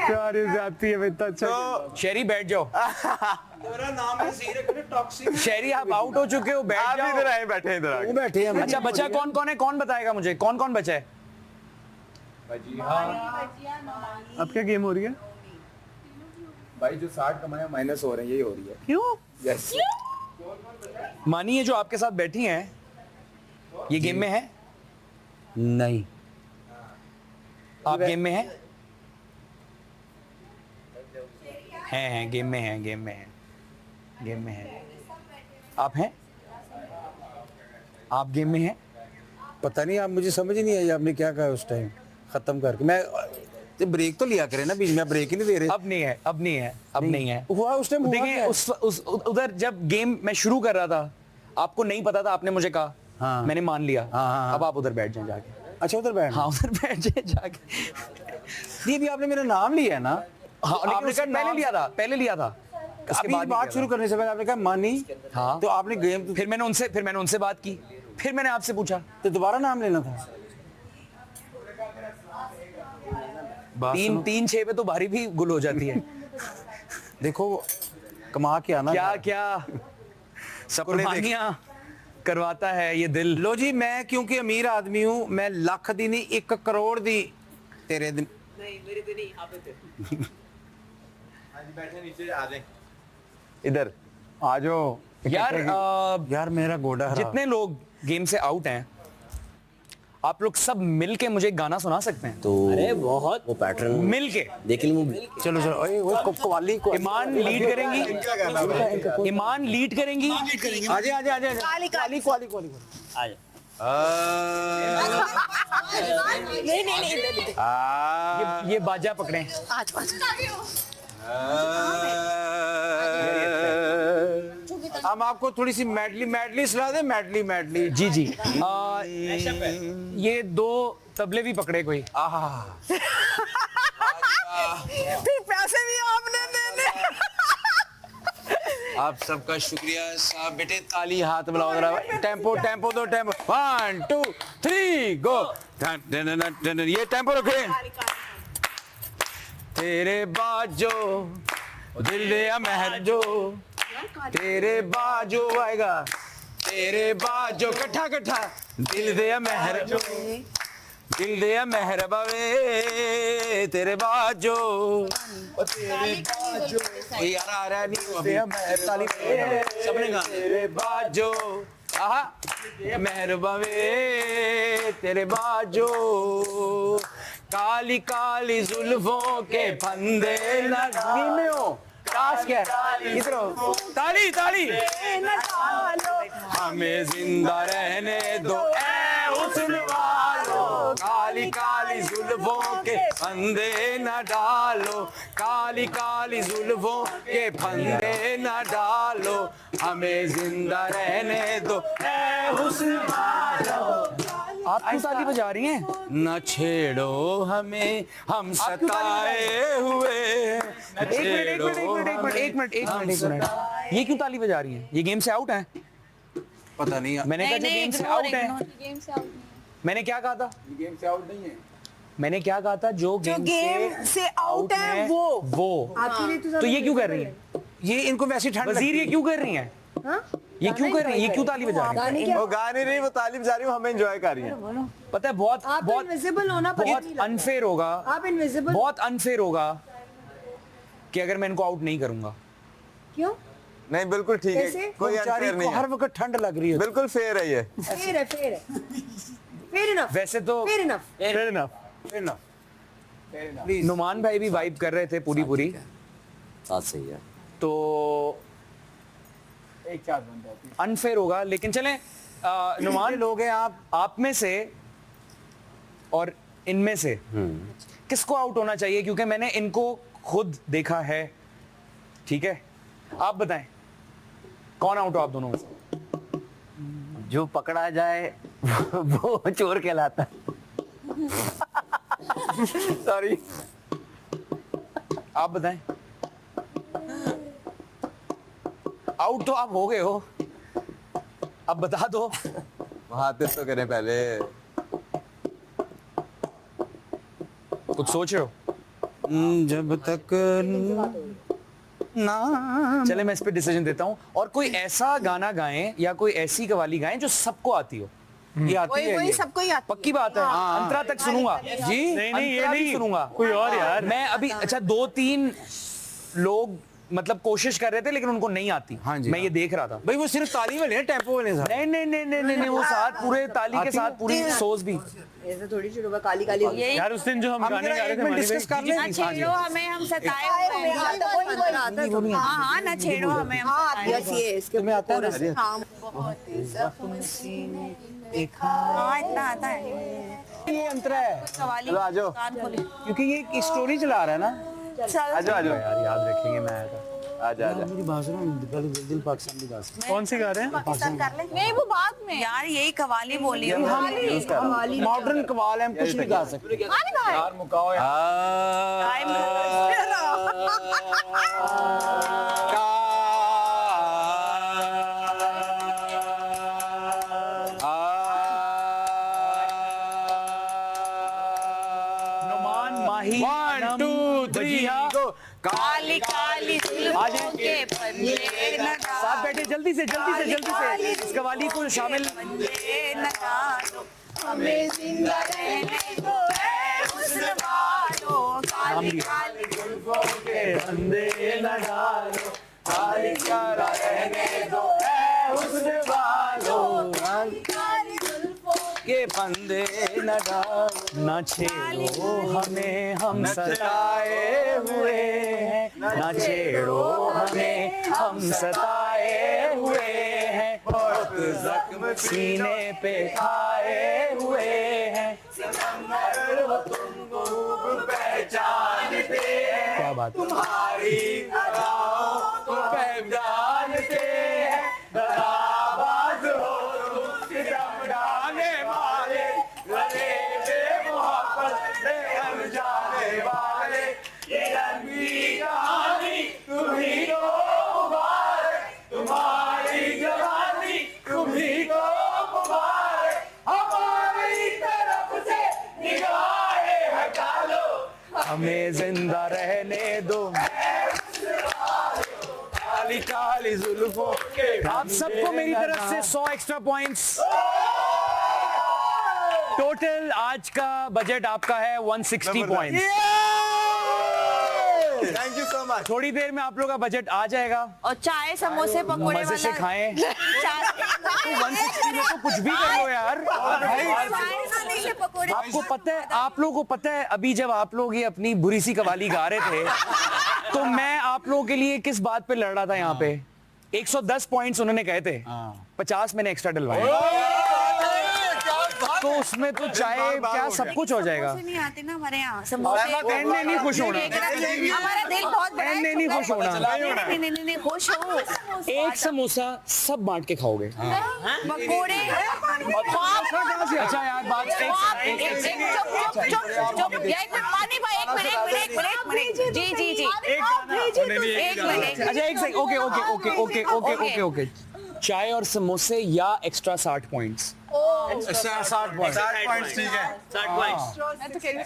यार ये जाती है इतना अच्छा। तो शेरी बैठ जाओ। मेरा नाम है सही रखने टॉक्सिक। शेरी आप आउट हो चुके हो, बैठ आप जाओ। इधर आए, बैठे इधर आके। वो बैठे हैं। अच्छा बचा कौन है? कौन बताएगा मुझे कौन बचा है? अब क्या गेम हो रही है? भाई जो 60 कमाया माइनस हो रहे हैं, यही हो रही है। क्यों? यस। मानी ये जो आपके साथ बैठी हैं, ये गेम में है? नहीं। आप गेम में हैं? हैं गेम में हैं, गेम में हैं। आप हैं? आप गेम में हैं? पता नहीं, आप मुझे समझ ही नहीं आई आपने क्या कहा उस टाइम खत्म करके। मैं ब्रेक तो लिया करे ना बीच में, ब्रेक ही नहीं दे रहे। अब नहीं है। हुआ उस टाइम। देखिए उस उधर जब गेम मैं शुरू कर रहा था, आपको नहीं पता था, आपने मुझे कहा, हाँ। मैंने मान लिया। हाँ। अब आप उधर बैठ जाएं जाके। अच्छा उधर बैठ। हाँ उधर बैठ जाए जाके। ये भी आपने मेरा नाम लिया है ना? हाँ लेकिन आपने उसका पहले लिया था। इसके अभी बाद बात शुरू करने से पहले आपने कहा मानी। हाँ। तो आपने गेम, फिर मैंने उनसे बात की, फिर मैंने आपसे पूछा, तो दोबारा नाम लेना था। 3-6 पे तो भारी भी गुल हो जाती है। देखो कमा के आना। क्या कुर्बानियां करवाता है ये दिल। लो जी, मैं क्योंकि अमीर आदमी हूँ, मैं लाख दी नहीं 1 करोड़ दी तेरे दिन। नहीं मेरे दिन नहीं, आप पे। आज बैठे नीचे आ जाए, इधर आ जाओ यार मेरा गोडा हरा। जितने लोग गेम से आउट हैं, आप लोग सब मिलके मुझे एक गाना सुना सकते हैं? तो अरे बहुत वो पैटर्न मिलके लेकिन वो चलो ओए वो कवाली को ईमान लीड करेंगी। ईमान लीड करेंगी। आजे क्वाली आ जा। नहीं ये बाजा पकड़े। हम आपको थोड़ी सी मैडली सुना दे। मैडली जी ये 2 तबले भी पकड़े कोई। फिर पैसे भी आपने देने। आप सबका शुक्रिया साहब। बेटे ताली हाथ मिलाओ जरा। टेम्पो दो। 1 2 3 गो। ये टेम्पो रखे। तेरे बाजो दिल दे महर जो, तेरे बाजो आएगा, तेरे बाजो कट्ठा दिल दे महर जो, दिल दे महर बावे तेरे बाजो, यार आ रहा नहीं अभी ताली सबने गा। तेरे बाजो आहा महर बावे तेरे बाजो, काली काली जुल्फों के फंदे में हो। ताश क्या इधर हो। ताली हमें जिंदा रहने दो ऐ हुस्न वालो, काली काली जुल्फों के फंदे न डालो, काली काली जुल्फों के फंदे न डालो, हमें जिंदा रहने दो ऐ हुस्न वालो। आप क्यों ताली बजा रही हैं? न छेड़ो हमें हम सताए हुए। एक मिनट। ये क्यों ताली बजा रही हैं? ये गेम से आउट है? पता नहीं। मैंने कहा गेम से आउट है। मैंने क्या कहा था? गेम से आउट नहीं है। मैंने क्या कहा था? जो गेम से आउट है वो आपके लिए तो ये क्यों कर रही है? ये इनको वैसी ठंड वजीर ये क्यों कर रही है? ये क्यों कर रही है? ये क्यों ताली बजा रही है? वो गा नहीं रही, वो ताली बजा रही, वो हमें एंजॉय कर रही है। पता है बहुत आप बहुत इनविजिबल होना बहुत अनफेयर होगा, आप इनविजिबल बहुत अनफेयर होगा कि अगर मैं इनको आउट नहीं करूंगा। क्यों? नहीं बिल्कुल ठीक है, कोई अनफेयर नहीं है, हर वक्त ठंड लग रही है, बिल्कुल फेयर है ये। फेयर है फेयर इनफ। वैसे तो फेयर इनफ नुमान भाई भी वाइब कर रहे थे पूरी बात सही है। तो अनफेयर होगा, लेकिन चलें नुमान लोग हैं आप में से और इनमें से किसको आउट होना चाहिए? क्योंकि मैंने इनको खुद देखा है, ठीक है? आप बताएं कौन आउट हो आप दोनों में से? जो पकड़ा जाए वो चोर कहलाता है। सॉरी, आप बताएं। आउट तो आप हो गए हो, अब बता दो। हाथ तो करें पहले, कुछ सोच रहे हो? जब तक ना चले मैं इस पे डिसीजन देता हूं, और कोई ऐसा गाना गाएं या कोई ऐसी कवाली गाएं जो सबको आती हो। ये आती है, वही ये सबको ही आता पक्की बात है। अंतरा तक सुनूंगा जी, नहीं, ये अंतरा भी नहीं, सुनूंगा कोई और यार। मैं अभी अच्छा 2-3 लोग मतलब कोशिश कर रहे थे लेकिन उनको नहीं आती। हाँ जी, मैं ये देख रहा था। भाई वो सिर्फ ताली वाले हैं, टेम्पो वाले हैं। नहीं, वो साथ पूरे ताली के साथ पूरी सोच भी। ऐसे थोड़ी शुरू हुआ काली काली होगी। यही यार उस दिन जो हम गाने गा रहे थे मानी डिस्कस कर ले। ना छेड़ो हमें, हम सताए हुए हैं। हाँ ना छेड़ो हमें, हम सताए हुए हैं। ये इसके तुम्हें आता है ना? हाँ बहुत ही हाँ इतना आता है। ये अंतरा है, कवाली चलो आ जाओ। कान खोले। क्योंकि ये एक स्टोरी चला रहा है ना। चल आ जाओ यार याद रखेंगे, मैं आया था। आजा मेरी भाषा में दिल पाकिस्तान की भाषा। कौन सी गा रहे हैं? पाकिस्तान कर ले। नहीं वो बाद में यार, यही कवाली बोली है। मॉडर्न कवाल है, हम कुछ नहीं गा सकते। यार मुकाओ नुमान माही 1 2 3 गो। काली काली जुल्फों के पंजे न डालो। साथ बैठे जल्दी से इस कवाली को शामिल। पंजे न डालो, हमें जिंदा रहने दो ऐ हुस्न वालों। काली काली जुल्फों के पंजे न डालो, काली काला रहने दो ऐ हुस्न वालों। काली जुल्फों के पंदे न डालो, न छेड़ो हमें हम सताए हुए हैं, न छेड़ो हमें हम सताए हुए हैं, बहुत जख्म सीने पे खाए हुए हैं, सितमगर वो तुमको पहचानते हैं, क्या बात, तुम्हारी अदाओं को पहचानते हैं, दगाबाज हो तुम सितम ढाने वाले, गले पे मोहब्बत से हम जाने वाले, ये लंबी कहानी तुम्ही को मुबारक, तुम्हारी जवानी तुम्ही को मुबारक, हमारी तरफ से निगाहें हटा लो, हमें जिंदा रहने दो, काली काली जुल्फों के। आप सबको मेरी तरफ से 100 एक्स्ट्रा पॉइंट्स। टोटल आज का बजट आपका है 160 points. Thank you so much. थोड़ी देर में आप लोगों का बजट आ जाएगा, और चाय समोसे पकोड़े मजे से खाएं। तो 160 में तो कुछ भी कर लो यार। चाय समोसे पकोड़े। आपको पता है, आप लोगों को पता है, अभी जब आप लोग ये अपनी बुरी सी कवाली गा रहे थे तो मैं आप लोगों के लिए किस बात पे लड़ रहा था यहाँ पे। 110 पॉइंट्स उन्होंने कहे थे, 50 मैंने एक्स्ट्रा डलवाए, तो उसमें तो चाय क्या सब कुछ हो जाएगा। नहीं आते ना हमारे यहाँ समोसे। एंड ने नहीं खुश होना, हमारा दिल बहुत बड़ा है। एंड ने नहीं खुश होना। नहीं खुश हो। एक समोसा सब बांट के खाओगे। पकोड़े। अच्छा यार बात पानी भाई एक मिनट जी जी जी एक मिनट अच्छा एक सेकंड, ओके चाय और समोसे या एक्स्ट्रा 60 पॉइंट्स? 60 पॉइंट 60 पॉइंट्स ठीक है। 60 पॉइंट्स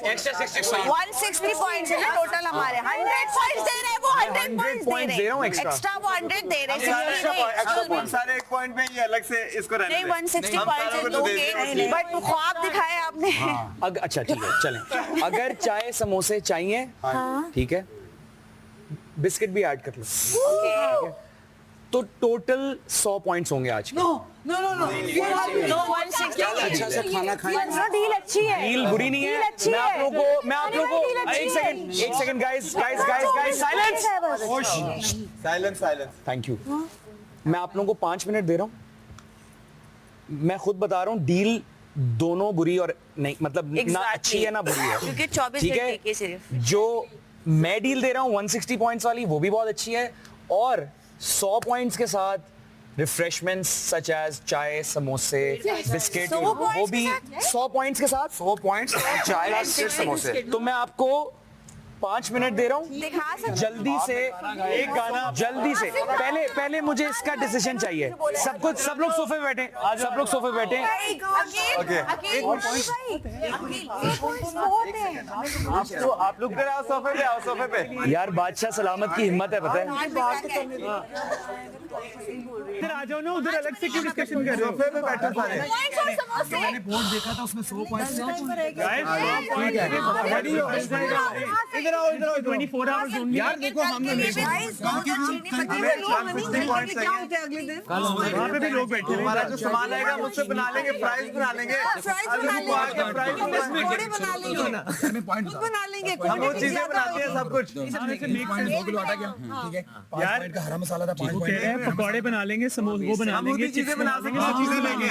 एक्स्ट्रा 60 160 पॉइंट्स है ना टोटल हमारे। 100 पॉइंट्स दे रहे हैं वो, 100 पॉइंट्स दे रहे हैं एक्स्ट्रा, वो 100 दे रहे हैं। सारे एक पॉइंट में ये अलग से इसको रहने नहीं दें। 160 पॉइंट्स दोगे, बट ख्वाब दिखाया आपने। अच्छा ठीक है चलें। अगर चाय समोसे चाहिए ठीक है, बिस्किट भी ऐड कर लो ठीक है, तो टोटल 100 पॉइंट्स होंगे आज के। नो 160। अच्छा सा खाना खाएं। डील अच्छी है, डील बुरी नहीं है। मैं आप लोगों को एक second guys silence. Thank you. मैं आप लोगों को 5 मिनट दे रहा हूँ। मैं खुद बता रहा हूँ डील दोनों बुरी और नहीं, मतलब ना अच्छी है ना बुरी है, क्योंकि 24 ठीक घंटे है। के सिर्फ जो मैं डील दे रहा हूँ 160 पॉइंट्स वाली, वो भी बहुत अच्छी है, और 100 पॉइंट्स के साथ रिफ्रेशमेंट्स सच एज चाय समोसे बिस्किट, वो भी 100 पॉइंट्स के साथ 100 पॉइंट्स चाय बिस्किट समोसे। तो मैं आपको 5 मिनट दे रहा हूँ, दिखा सकते जल्दी से एक गाना, जल्दी से। पहले मुझे इसका डिसीजन चाहिए। सब लोग सोफे बैठे, सब लोग सोफे बैठे। आप लोग इधर आओ, सोफे पे आओ, सोफे पे। यार बादशाह सलामत की हिम्मत है, पता है। इधर आ जाओ ना, उधर अलग से क्यों डिस्कशन कर रहे हो? सोफे पे बैठो सारे। मैंने बोर्ड देखा था उसमें 100 पॉइंट्स इधर आओ 24 आवर्स ओनली। यार देखो हमने वहाँ पे भी लोग बैठे हैं। हमारा जो सामान आएगा हम उससे बना लेंगे, प्राइस बना लेंगे। बना लेंगे हम वो चीजें बनाते हैं सब कुछ। यार का हरा मसाला था 5 पॉइंट। पकौड़े बना लेंगे, समोसे वो बना लेंगे, चीजें बना सकते हैं, चीजें लेंगे।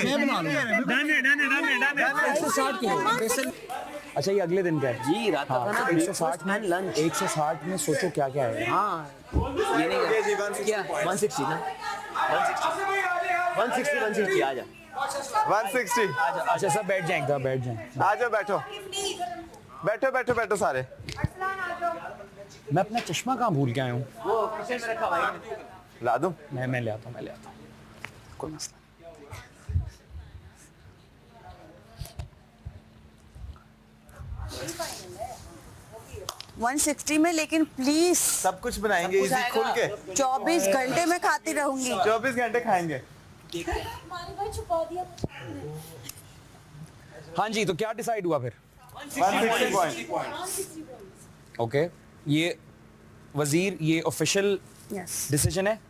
अच्छा ये अगले दिन का है जी, रात का खाना 160 में लंच, 160 में सोचो क्या क्या है। हाँ ये नहीं क्या 160 ना 160 आ जा 160। अच्छा सब बैठ जाएंगे, आ जाओ, बैठो सारे। मैं अपना चश्मा कहाँ भूल के आया हूँ? वो किचन में रखा हुआ है। ला दूं? मैं ले आता हूँ, कोई मसला। 160 में, लेकिन प्लीज सब कुछ बनाएंगे इजी खुल के। 24 घंटे में खाती रहूंगी। 24 घंटे खाएंगे। हाँ जी, तो क्या डिसाइड हुआ फिर? 160 पॉइंट। ओके, ये वजीर, ये ऑफिशियल डिसीजन है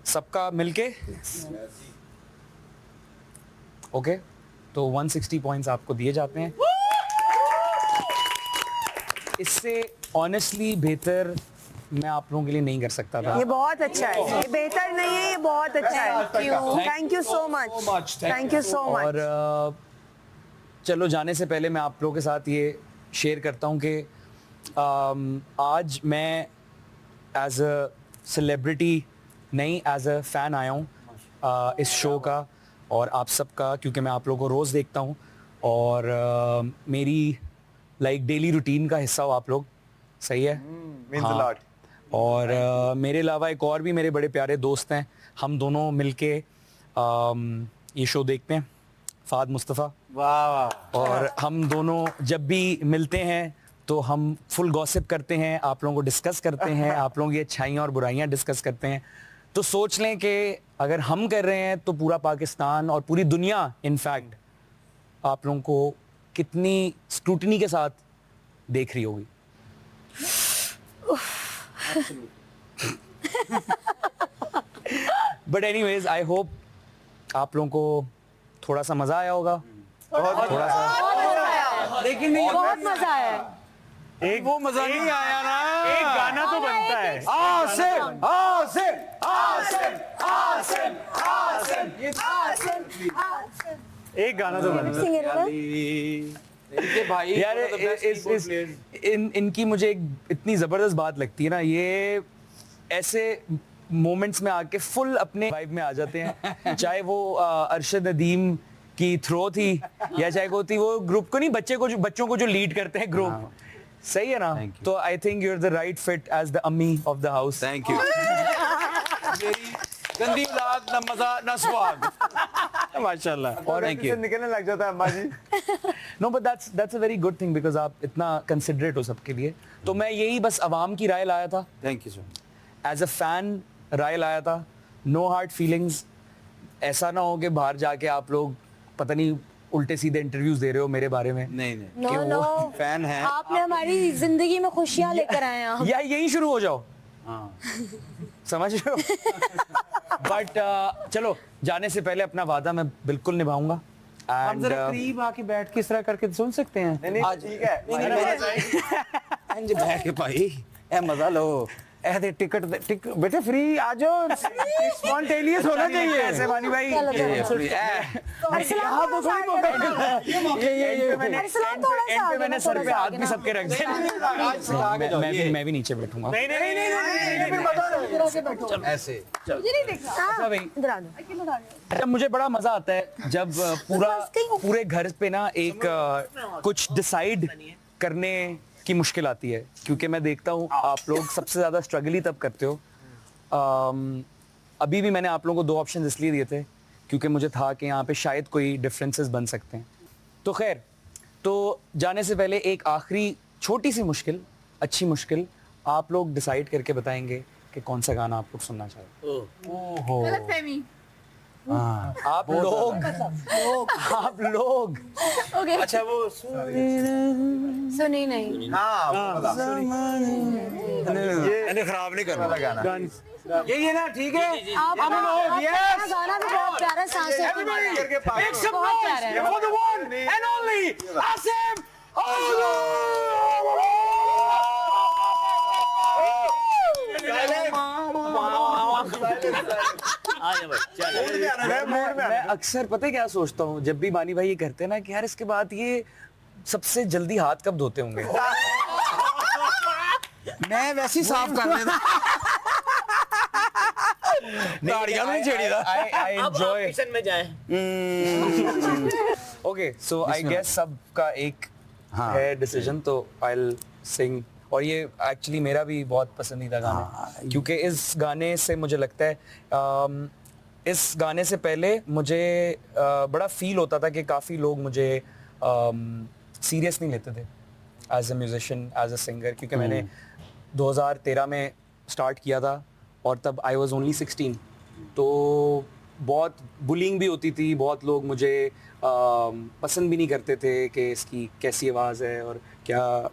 सबका मिलके। ओके, तो 160 पॉइंट्स आपको दिए जाते हैं। इससे ऑनेस्टली बेहतर मैं आप लोगों के लिए नहीं कर सकता था। ये बहुत अच्छा है, ये बेहतर नहीं है, ये बहुत अच्छा है। Thank you so much, thank you so much. और चलो जाने से पहले मैं आप लोगों के साथ ये शेयर करता हूँ कि आज मैं एज अ सेलिब्रिटी नहीं, एज अ फ़ैन आया हूँ इस शो का और आप सबका, क्योंकि मैं आप लोगों को रोज़ देखता हूँ और मेरी डेली रूटीन का हिस्सा हो आप लोग। सही है? हाँ। और मेरे अलावा एक और भी मेरे बड़े प्यारे दोस्त हैं, हम दोनों मिलके ये शो देखते हैं, फ़ाद मुस्तफ़ा। वाह। और हम दोनों जब भी मिलते हैं तो हम फुल गॉसिप करते हैं, आप लोगों को डिस्कस करते हैं, आप लोगों की अच्छाइयाँ और बुराइयाँ डिस्कस करते हैं। तो सोच लें कि अगर हम कर रहे हैं तो पूरा पाकिस्तान और पूरी दुनिया इनफैक्ट आप लोगों को कितनी स्क्रूटनी के साथ देख रही होगी। बट एनीवेज, आई होप आप लोगों को थोड़ा सा मजा आया होगा। थोड़ा सा, लेकिन नहीं बहुत मजा आया। एक वो मजा नहीं आया ना। एक गाना तो बनता है। आसिम आसिम आसिम आसिम आसिम, एक गाना तो बनता है। भाई यार इनकी मुझे एक इतनी जबरदस्त बात लगती है ना, ये ऐसे मोमेंट्स में आके फुल अपने वाइब में आ जाते हैं। चाहे वो अरशद नदीम की थ्रो थी या चाहे वो थी वो ग्रुप को नहीं, बच्चों को जो लीड करते हैं ग्रुप। सही है ना? तो I think you are the right fit as the अम्मी of the house. Thank you. गंदी औलाद, ना मजा ना स्वाद। माशाल्लाह। और थैंक यू। निकलने लग जाता है अम्मा जी। No but that's a very good thing because आप इतना कंसिडरेट हो सबके लिए। तो मैं यही बस आवाम की राय लाया था, thank you sir. As a fan राय लाया था। No hard feelings. ऐसा ना हो कि बाहर जाके आप लोग पता नहीं उल्टे सीधे इंटरव्यूज दे रहे हो मेरे बारे में। नहीं नहीं, नो नो, फैन है आपने हमारी जिंदगी में खुशियां लेकर आए हैं। या यही शुरू हो जाओ, हाँ। समझ रहे हो? बट चलो, जाने से पहले अपना वादा मैं बिल्कुल निभाऊंगा। हम जरा करीब आके बैठ के इस तरह करके सुन सकते हैं? आज ठीक है। नहीं बैठ के भाई ए मजा लो। ए दे टिकट बेटे फ्री आ जाओ, स्पॉन्टेनियस होना चाहिए ऐसे मानी भाई। यहाँ तो थोड़ी मौका मिलता है। ये मैंने सर पे हाथ भी सबके रख दिए। मैं भी नीचे बैठूंगा। नहीं ऐसे अच्छा भाई। अच्छा, मुझे बड़ा मजा आता है जब पूरे घर पे ना एक कुछ डिसाइड करने की मुश्किल आती है, क्योंकि मैं देखता हूँ आप लोग सबसे ज्यादा स्ट्रगल ही तब करते हो। अभी भी मैंने आप लोगों को 2 ऑप्शन इसलिए दिए थे क्योंकि मुझे था कि यहाँ पे शायद कोई डिफरेंसेस बन सकते हैं। तो खैर, तो जाने से पहले एक आखिरी छोटी सी मुश्किल, अच्छी मुश्किल, आप लोग डिसाइड करके बताएंगे कि कौन सा गाना आप लोग सुनना चाहते हो। गलतफहमी। आप लोग अच्छा वो सुनी नहीं। ये खराब नहीं करना गाना। ये ना ठीक है। आप गाना भी बहुत प्यारा, सांसों की बहुत प्यारा है। For the one and only Asim Olu! मैं अक्सर पता है क्या सोचता हूँ जब भी मानी भाई ये करते हैं ना कि यार इसके बाद ये सबसे जल्दी हाथ कब धोते होंगे। मैं वैसे ही साफ कर देता। गाड़ियां नहीं छेड़ी था। I enjoy. किचन में जाए। Okay, so I guess सबका एक है डिसीजन, तो I'll sing। और ये एक्चुअली मेरा भी बहुत पसंदीदा गाना है क्योंकि इस गाने से मुझे लगता है इस गाने से पहले मुझे बड़ा फील होता था कि काफ़ी लोग मुझे सीरियस नहीं लेते थे as a musician, as a singer, क्योंकि मैंने 2013 में स्टार्ट किया था और तब आई वॉज ओनली 16। तो बहुत बुलिंग भी होती थी, बहुत लोग मुझे पसंद भी नहीं करते थे कि इसकी कैसी आवाज़ है और क्या,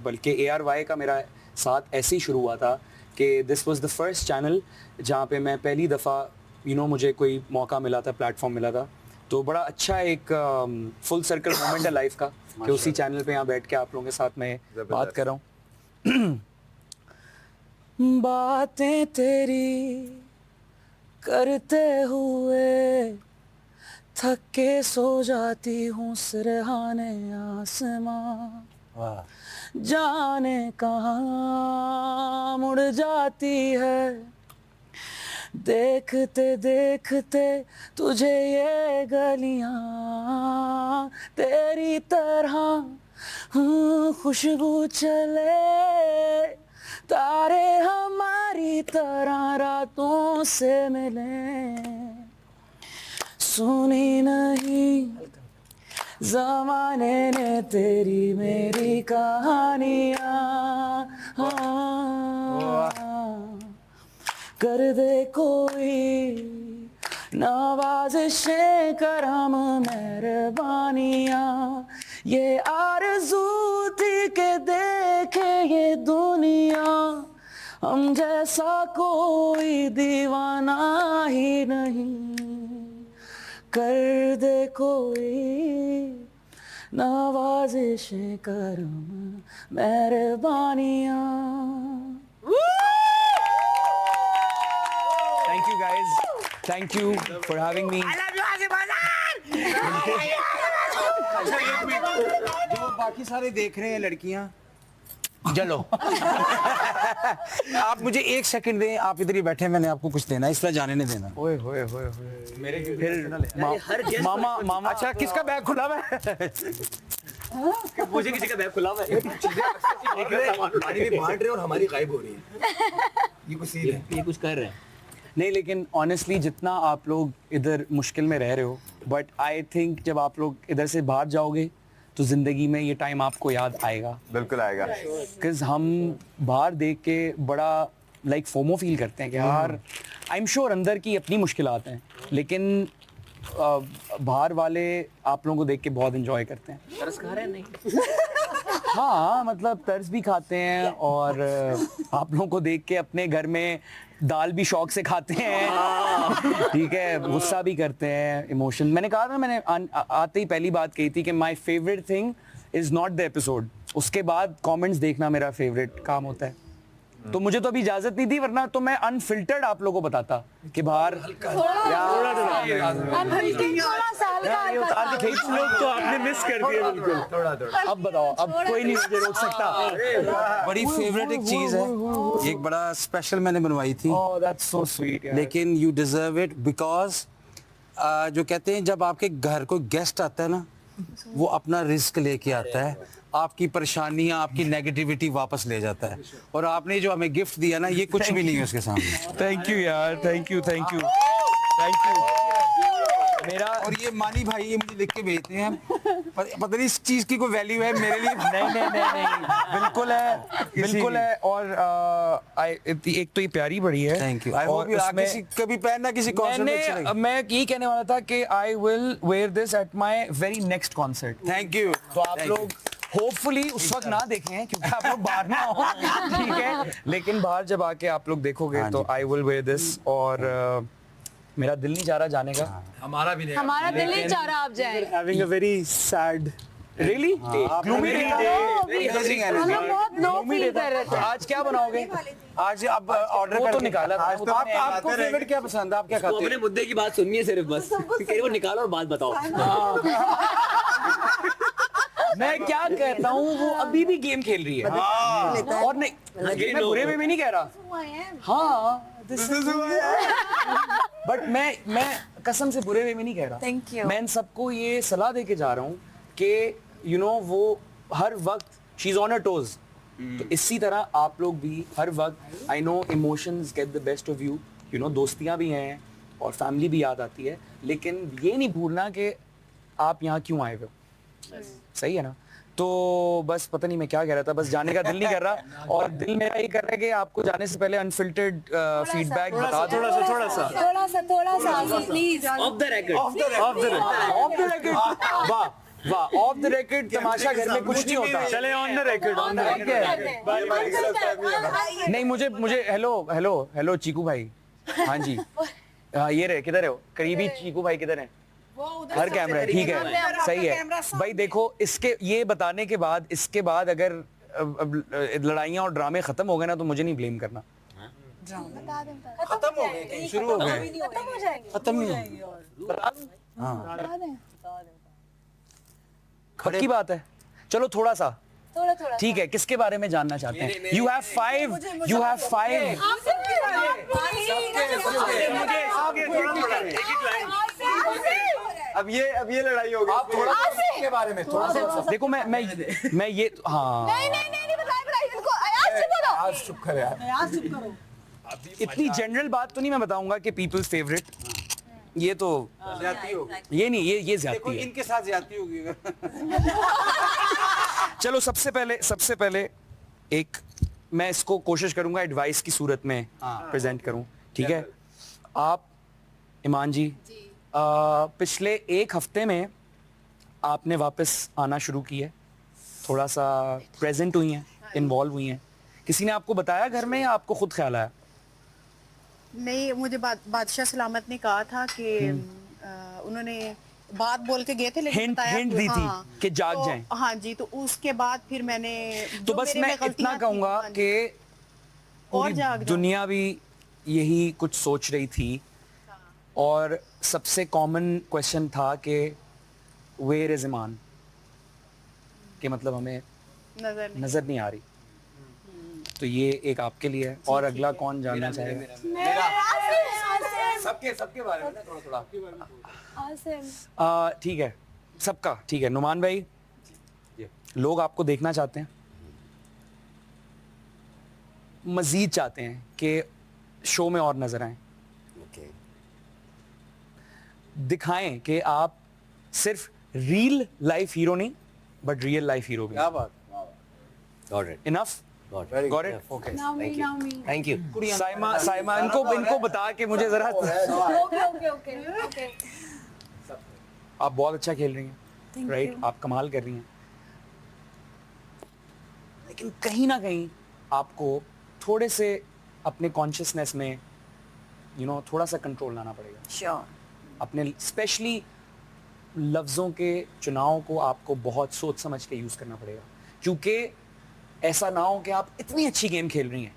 बल्कि ARY का मेरा साथ ऐसे ही शुरू हुआ था कि this was the first channel जहाँ पे मैं पहली दफ़ा मुझे कोई मौका मिला था, प्लेटफॉर्म मिला था। तो बड़ा अच्छा एक फुल सर्कल मोमेंट है लाइफ का कि उसी चैनल पे यहाँ बैठ के आप लोगों के साथ मैं बात कर रहा हूँ। बातें तेरी करते हुए थक के सो जाती हूँ सिरहाने आसमां, जाने कहाँ मुड़ जाती है देखते देखते तुझे ये गलियां, तेरी तरह खुशबू चले तारे हमारी तरह रातों से मिले, सुनी नहीं ज़माने ने तेरी मेरी कहानियाँ, कर दे कोई नवाज़िशें करम मेहरबानियाँ, ये आरज़ू थी के देखे ये दुनिया, हम जैसा कोई दीवाना ही नहीं, कर दे कोई नवाज़िशें करम मेहरबानियाँ। Thank you guys. Thank you for having me. I love you, Asim जो बाकी सारे देख रहे हैं लड़कियां, चलो आप मुझे 1 सेकंड दें, आप इधर ही बैठे, मैंने आपको कुछ देना है, इसलिए जाने नहीं देना। ओए होए होए मेरे फिर मामा अच्छा किसका बैग खुला हुआ है? मुझे किसी का बैग खुला हुआ है। हमारी भी बांट रहे और हमारी गायब हो रही है। ये कुछ सीन है, ये कुछ कर रहे हैं। नहीं लेकिन ऑनेस्टली जितना आप लोग इधर मुश्किल में रह रहे हो, बट आई थिंक जब आप लोग इधर से बाहर जाओगे तो ज़िंदगी में ये टाइम आपको याद आएगा। बिल्कुल आएगा। बिकॉज हम बाहर देख के बड़ा लाइक फोमो फील करते हैं कि यार आई एम श्योर अंदर की अपनी मुश्किलात हैं, लेकिन बाहर वाले आप लोगों को देख के बहुत एंजॉय करते हैं। तरस खा रहे हैं नहीं? हाँ मतलब तर्स भी खाते हैं और आप लोगों को देख के अपने घर में दाल भी शौक से खाते हैं, ठीक है, गुस्सा भी करते हैं, इमोशन। मैंने कहा था, मैंने आते ही पहली बात कही थी कि my favourite thing is not the episode, उसके बाद कमेंट्स देखना मेरा फेवरेट काम होता है। तो मुझे तो अभी इजाजत नहीं थी, वरना तो मैं अनफिल्टर्ड आप लोगों को बताता कि बाहर लोग तो आपने मिस कर दिया बिल्कुल। अब बताओ, अब कोई नहीं मुझे रोक सकता। बड़ी फेवरेट एक चीज है, एक बड़ा स्पेशल मैंने बनवाई थी। that's so sweet, यार। लेकिन यू डिजर्व इट बिकॉज जो कहते हैं जब आपके घर कोई गेस्ट आता है ना, वो अपना रिस्क लेके आता है, आपकी परेशानियां, आपकी नेगेटिविटी वापस ले जाता है, और आपने जो हमें गिफ्ट दिया ना, ये कुछ भी नहीं है उसके सामने। थैंक यू यार, thank you thank you thank you. मेरा और ये मानी भाई ये मुझे लिख के भेजते हैं, पता नहीं इस चीज की कोई वैल्यू है मेरे लिए। नहीं बिल्कुल है, बिल्कुल है। और एक तो ये प्यारी बड़ी है। Thank you. आई होप किसी कभी पहनना किसी कॉन्सर्ट में चलेगी। मैं यही कहने वाला था कि I will where this at my very next concert. Thank you. तो आप लोग होपफुली उस वक्त ना देखें क्योंकि आप लोग बाहर ना हो, ठीक है, लेकिन बाहर जब आके आप लोग देखोगे तो आई विल वेयर दिस। और मेरा दिल नहीं चाह रहा जाने का। हमारा भी नहीं। हमारा दिल नहीं चाह रहा आप जाएं। Having a very sad Really? Gloomy day? हम लोग बहुत लो फील कर रहे थे। आज क्या बनाओगे? आज अब ऑर्डर वो कर तो निकाला था। आपको फेवरेट क्या पसंद है, आप क्या खाते अपने हैं? मुद्दे की बात सुननी है सिर्फ बस, वो निकालो और बात बताओ। मैं क्या कहता हूँ, वो अभी भी गेम खेल रही है। और नहीं, मैं बुरे में भी नहीं कह रहा। हाँ, बट मैं कसम से बुरे में नहीं कह रहा। Thank you. मैं इन सबको ये सलाह दे के जा रहा हूँ कि वो हर वक्त she is on her toes. तो इसी तरह आप लोग भी हर वक्त, I know emotions get the best of you, दोस्तियाँ भी हैं और फैमिली भी याद आती है, लेकिन ये नहीं भूलना कि आप यहाँ क्यों आए हुए हो। सही है ना? तो बस पता नहीं मैं क्या कह रहा था, बस जाने का दिल नहीं कर रहा, और दिल मेरा ये कर रहा है कि आपको जाने से पहले अनफिल्टर्ड फीडबैक बता दो। थोड़ा सा please. Of the record. Of the record. वाह वाह, ऑफ द रिकॉर्ड तमाशा घर में कुछ नहीं होता। चले ऑन द रिकॉर्ड। नहीं मुझे हेलो चीकू भाई। हाँ जी, ये रहे, किधर है वो करीबी चीकू भाई, किधर है? हर कैमरा है, ठीक है, सही है भाई। देखो इसके ये बताने के बाद, इसके बाद अगर लड़ाइयाँ और ड्रामे खत्म हो गए ना, तो मुझे नहीं ब्लेम करना। खत्म हो गए, शुरू हो गए, खत्म नहीं होंगे। पक्की बात है। चलो थोड़ा सा, ठीक है, किसके बारे में जानना चाहते हैं? You have five. अब ये लड़ाई होगी। आप थोड़ा के बारे में थोड़ा सा देखो। मैं ये हाँ आज चुप कर यार। इतनी जनरल बात तो नहीं मैं बताऊंगा कि पीपल्स फेवरेट, ये तो ज्यादती होगी। ये नहीं, ये ज्यादती है। इनके साथ ज्यादती होगी। चलो सबसे पहले एक मैं इसको कोशिश करूंगा एडवाइस की सूरत में प्रेजेंट करूं, ठीक है? आप ईमान जी, पिछले एक हफ्ते में आपने वापस आना शुरू किया है, थोड़ा सा प्रेजेंट हुई हैं, इन्वॉल्व हुई हैं। किसी ने आपको बताया घर में या आपको खुद ख्याल आया? नहीं, मुझे बादशाह सलामत ने कहा था कि उन्होंने बात बोल के गए थे, लेकिन हिंट दी थी कि जाग जाएं। हाँ जी, तो उसके बाद फिर मैंने तो बस मैं इतना कहूंगा कि पूरी दुनिया भी यही कुछ सोच रही थी, और सबसे कॉमन क्वेश्चन था कि वेयर इज ईमान, कि मतलब हमें नजर नहीं आ रही। तो ये एक आपके लिए है, और अगला कौन जानना चाहेगा? सबके बारे में थोड़ा ठीक है, सबका ठीक है। नुमान भाई, लोग आपको देखना चाहते हैं, मजीद चाहते हैं कि शो में और नजर आए, दिखाएं कि आप सिर्फ रियल लाइफ हीरो नहीं बट रियल लाइफ हीरो भी। क्या बात। Got it. Enough Got got it okay Now me, now me. Thank you. Saima इनको बता के मुझे जरा ओके आप बहुत अच्छा खेल रही हैं राइट आप कमाल कर रही हैं लेकिन कहीं ना कहीं आपको थोड़े से अपने कॉन्शियसनेस में थोड़ा सा कंट्रोल लाना पड़ेगा श्योर अपने स्पेशली लफ्ज़ों के चुनाव को आपको बहुत सोच समझ के यूज़ करना पड़ेगा क्योंकि ऐसा ना हो कि आप इतनी अच्छी गेम खेल रही हैं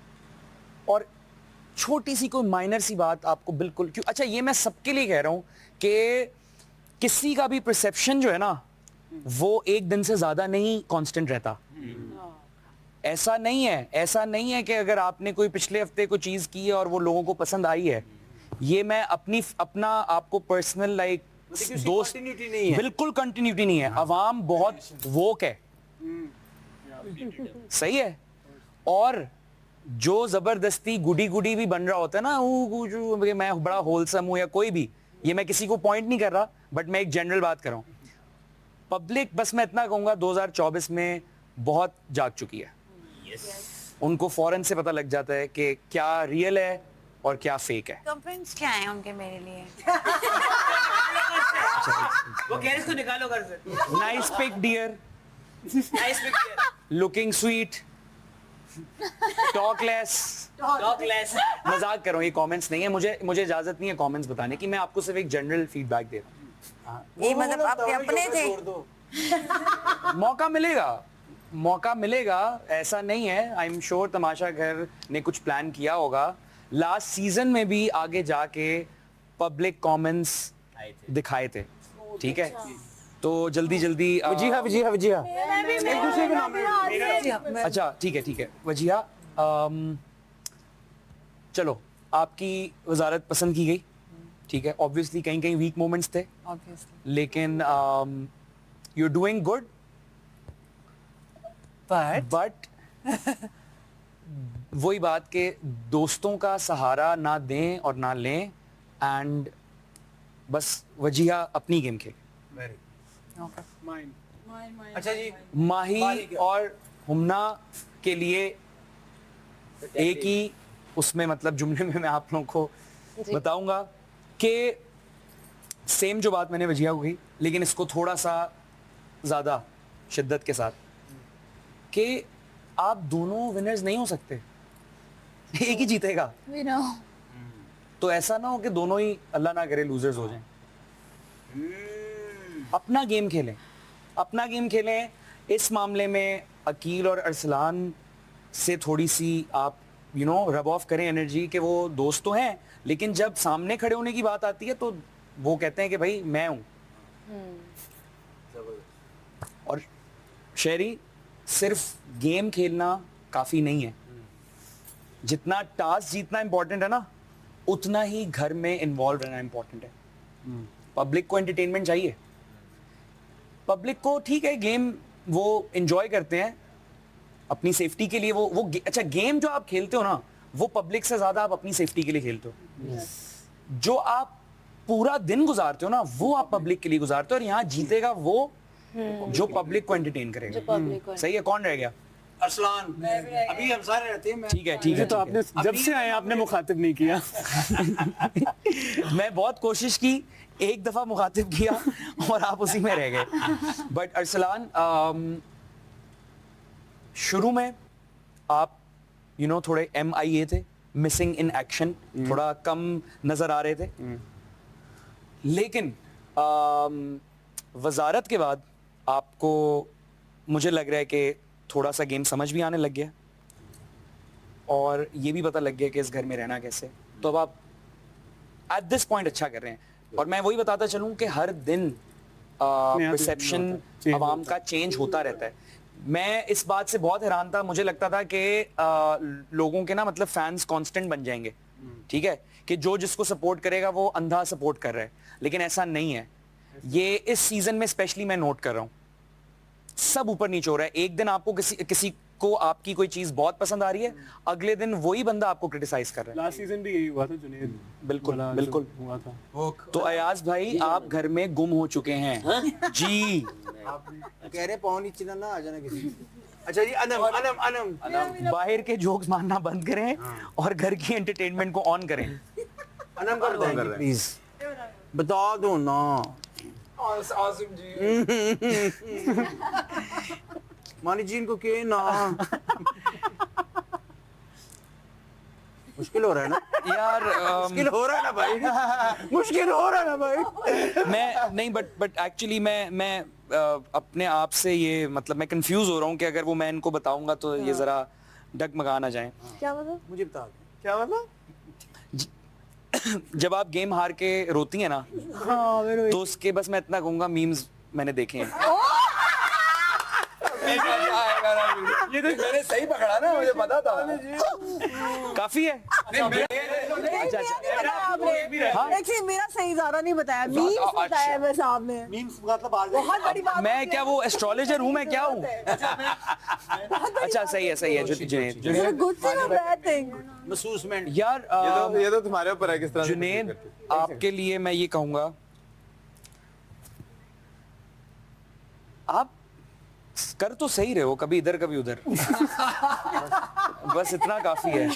और छोटी सी कोई माइनर सी बात आपको बिल्कुल क्यों अच्छा ये मैं सबके लिए कह रहा हूं कि किसी का भी परसेप्शन जो है ना वो एक दिन से ज्यादा नहीं कांस्टेंट रहता ऐसा नहीं है कि अगर आपने कोई पिछले हफ्ते कोई चीज की है और वो लोगों को पसंद आई है ये मैं अपना आपको पर्सनल लाइक दोस्त नहीं है बिल्कुल कंटिन्यूटी नहीं है अवाम बहुत वोक है सही है और जो जबरदस्ती गुडी भी बन रहा होता है ना मैं बड़ा होलसम हूं या कोई भी ये मैं किसी को पॉइंट नहीं कर रहा बट मैं एक जनरल बात कर रहा हूं पब्लिक बस मैं इतना कहूंगा 2024 में बहुत जाग चुकी है उनको फौरन से पता लग जाता है कि क्या रियल है और क्या फेक है कंप्लेंट्स क्या है उनके मेरे लिए वो कह रहे इसको निकालो घर से। Nice pic dear nice pic looking sweet टॉकलेस मजाक कर रहा हूँ ये कमेंट्स नहीं है मुझे इजाजत नहीं है कमेंट्स बताने की मैं आपको सिर्फ एक जनरल फीडबैक दे रहा हूँ ये मतलब आपके अपने थे मौका मिलेगा ऐसा नहीं है आई एम श्योर तमाशा घर ने कुछ प्लान किया होगा लास्ट सीजन में भी आगे जाके पब्लिक कमेंट्स दिखाए थे ठीक है तो जल्दी वजीहा एक दूसरे के नाम अच्छा ठीक है वजीहा चलो आपकी वजारत पसंद की गई ठीक है ऑब्वियसली कहीं वीक मोमेंट्स थे लेकिन you are doing good but वही बात के दोस्तों का सहारा ना दें और ना लें एंड बस वजीहा अपनी गेम खेले अच्छा जी माही और हुमना के लिए एक ही उसमें मतलब जुमले में मैं आप लोगों को बताऊंगा कि सेम जो बात मैंने वजीहा को कही लेकिन इसको थोड़ा सा ज्यादा शिद्दत के साथ कि आप दोनों विनर्स नहीं हो सकते एक ही जीतेगा तो ऐसा ना हो कि दोनों ही अल्लाह ना करे लूजर्स हो जाएं अपना गेम खेलें इस मामले में अकील और अरसलान से थोड़ी सी आप रब ऑफ करें एनर्जी कि वो दोस्त तो हैं लेकिन जब सामने खड़े होने की बात आती है तो वो कहते हैं कि भाई मैं हूं और शेरी सिर्फ गेम खेलना काफी नहीं है जितना टास्क जीतना इंपॉर्टेंट है ना उतना ही घर में इन्वॉल्व रहना इंपॉर्टेंट है पब्लिक को एंटरटेनमेंट चाहिए पब्लिक को ठीक है गेम वो एंजॉय करते हैं अपनी सेफ्टी के लिए वो अच्छा गेम जो आप खेलते हो ना वो पब्लिक से ज्यादा आप अपनी सेफ्टी के लिए खेलते हो जो आप पूरा दिन गुजारते हो ना वो आप पब्लिक के लिए गुजारते हो और यहाँ जीतेगा वो जो पब्लिक को एंटरटेन करेगा सही है कौन रह गया अरसलान अभी हम सारे रहते हैं ठीक है तो आपने जब से आए आपने मुखातिब नहीं किया मैं बहुत कोशिश की एक दफा मुखातिब किया और आप उसी में रह गए बट अरसलान शुरू में आप थोड़े MIA थे मिसिंग इन एक्शन थोड़ा कम नजर आ रहे थे लेकिन वजारत के बाद आपको मुझे लग रहा है कि थोड़ा सा गेम समझ भी आने लग गया और ये भी पता लग गया कि इस घर में रहना कैसे तो अब आप एट दिस पॉइंट अच्छा कर रहे हैं और मैं वही बताता चलूं कि हर दिन परसेप्शन आवाम का चेंज होता रहता है मैं इस बात से बहुत हैरान था मुझे लगता था कि लोगों के ना मतलब फैंस कांस्टेंट बन जाएंगे ठीक है कि जो जिसको सपोर्ट करेगा वो अंधा सपोर्ट कर रहा है लेकिन ऐसा नहीं है ये इस सीजन में स्पेशली मैं नोट कर रहा हूं सब ऊपर नीचे हो रहा है एक दिन आपको किसी उसको आपकी कोई चीज बहुत पसंद आ रही है, अगले दिन वही बंदा आपको क्रिटिसाइज कर रहा है। लास्ट सीजन भी यही हुआ था जुनेद, बिल्कुल वाला जो बिल्कुल हुआ था। तो अयाज भाई आप घर में गुम हो चुके हैं जी। कह रहे पौन नीचे ना आ जाना किसी। अच्छा जी, अनम अनम अनम अनम बाहर के जोक्स मारना बंद करें और घर की एंटरटेनमेंट को ऑन करें। अनम कर दो प्लीज, बता दो ना। आसिम जी मानी जी इनको के ना मुश्किल हो रहा है ना यार मुश्किल हो रहा है ना भाई, मुश्किल हो रहा है ना भाई। मैं नहीं बट एक्चुअली मैं अपने आप से ये मतलब मैं कंफ्यूज हो रहा हूँ कि अगर वो मैं इनको बताऊंगा तो ये जरा डगमगा ना जाए। क्या मतलब? मुझे बता दो क्या मतलब? जब आप गेम हार के रोती है ना तो उसके बस मैं इतना कहूंगा मीम्स मैंने देखे हैं। ये तो मैंने सही पकड़ा ना, मुझे पता था। काफी है। एक्चुअली मेरा सही ज्यादा नहीं बताया, मीम्स बताया बस आपने। मीम्स मतलब बहुत बड़ी बात। मैं क्या वो एस्ट्रोलॉजर हूँ, मैं क्या हूँ? अच्छा सही है जुनेद। गुड थिंग और बैड थिंग? महसूसमेंट यार ये तो तुम्हारे ऊपर है किस तरह से जुनेद, आपके लिए मैं ये कहूंगा आप कर तो सही रहे हो, कभी इधर कभी उधर बस इतना काफी है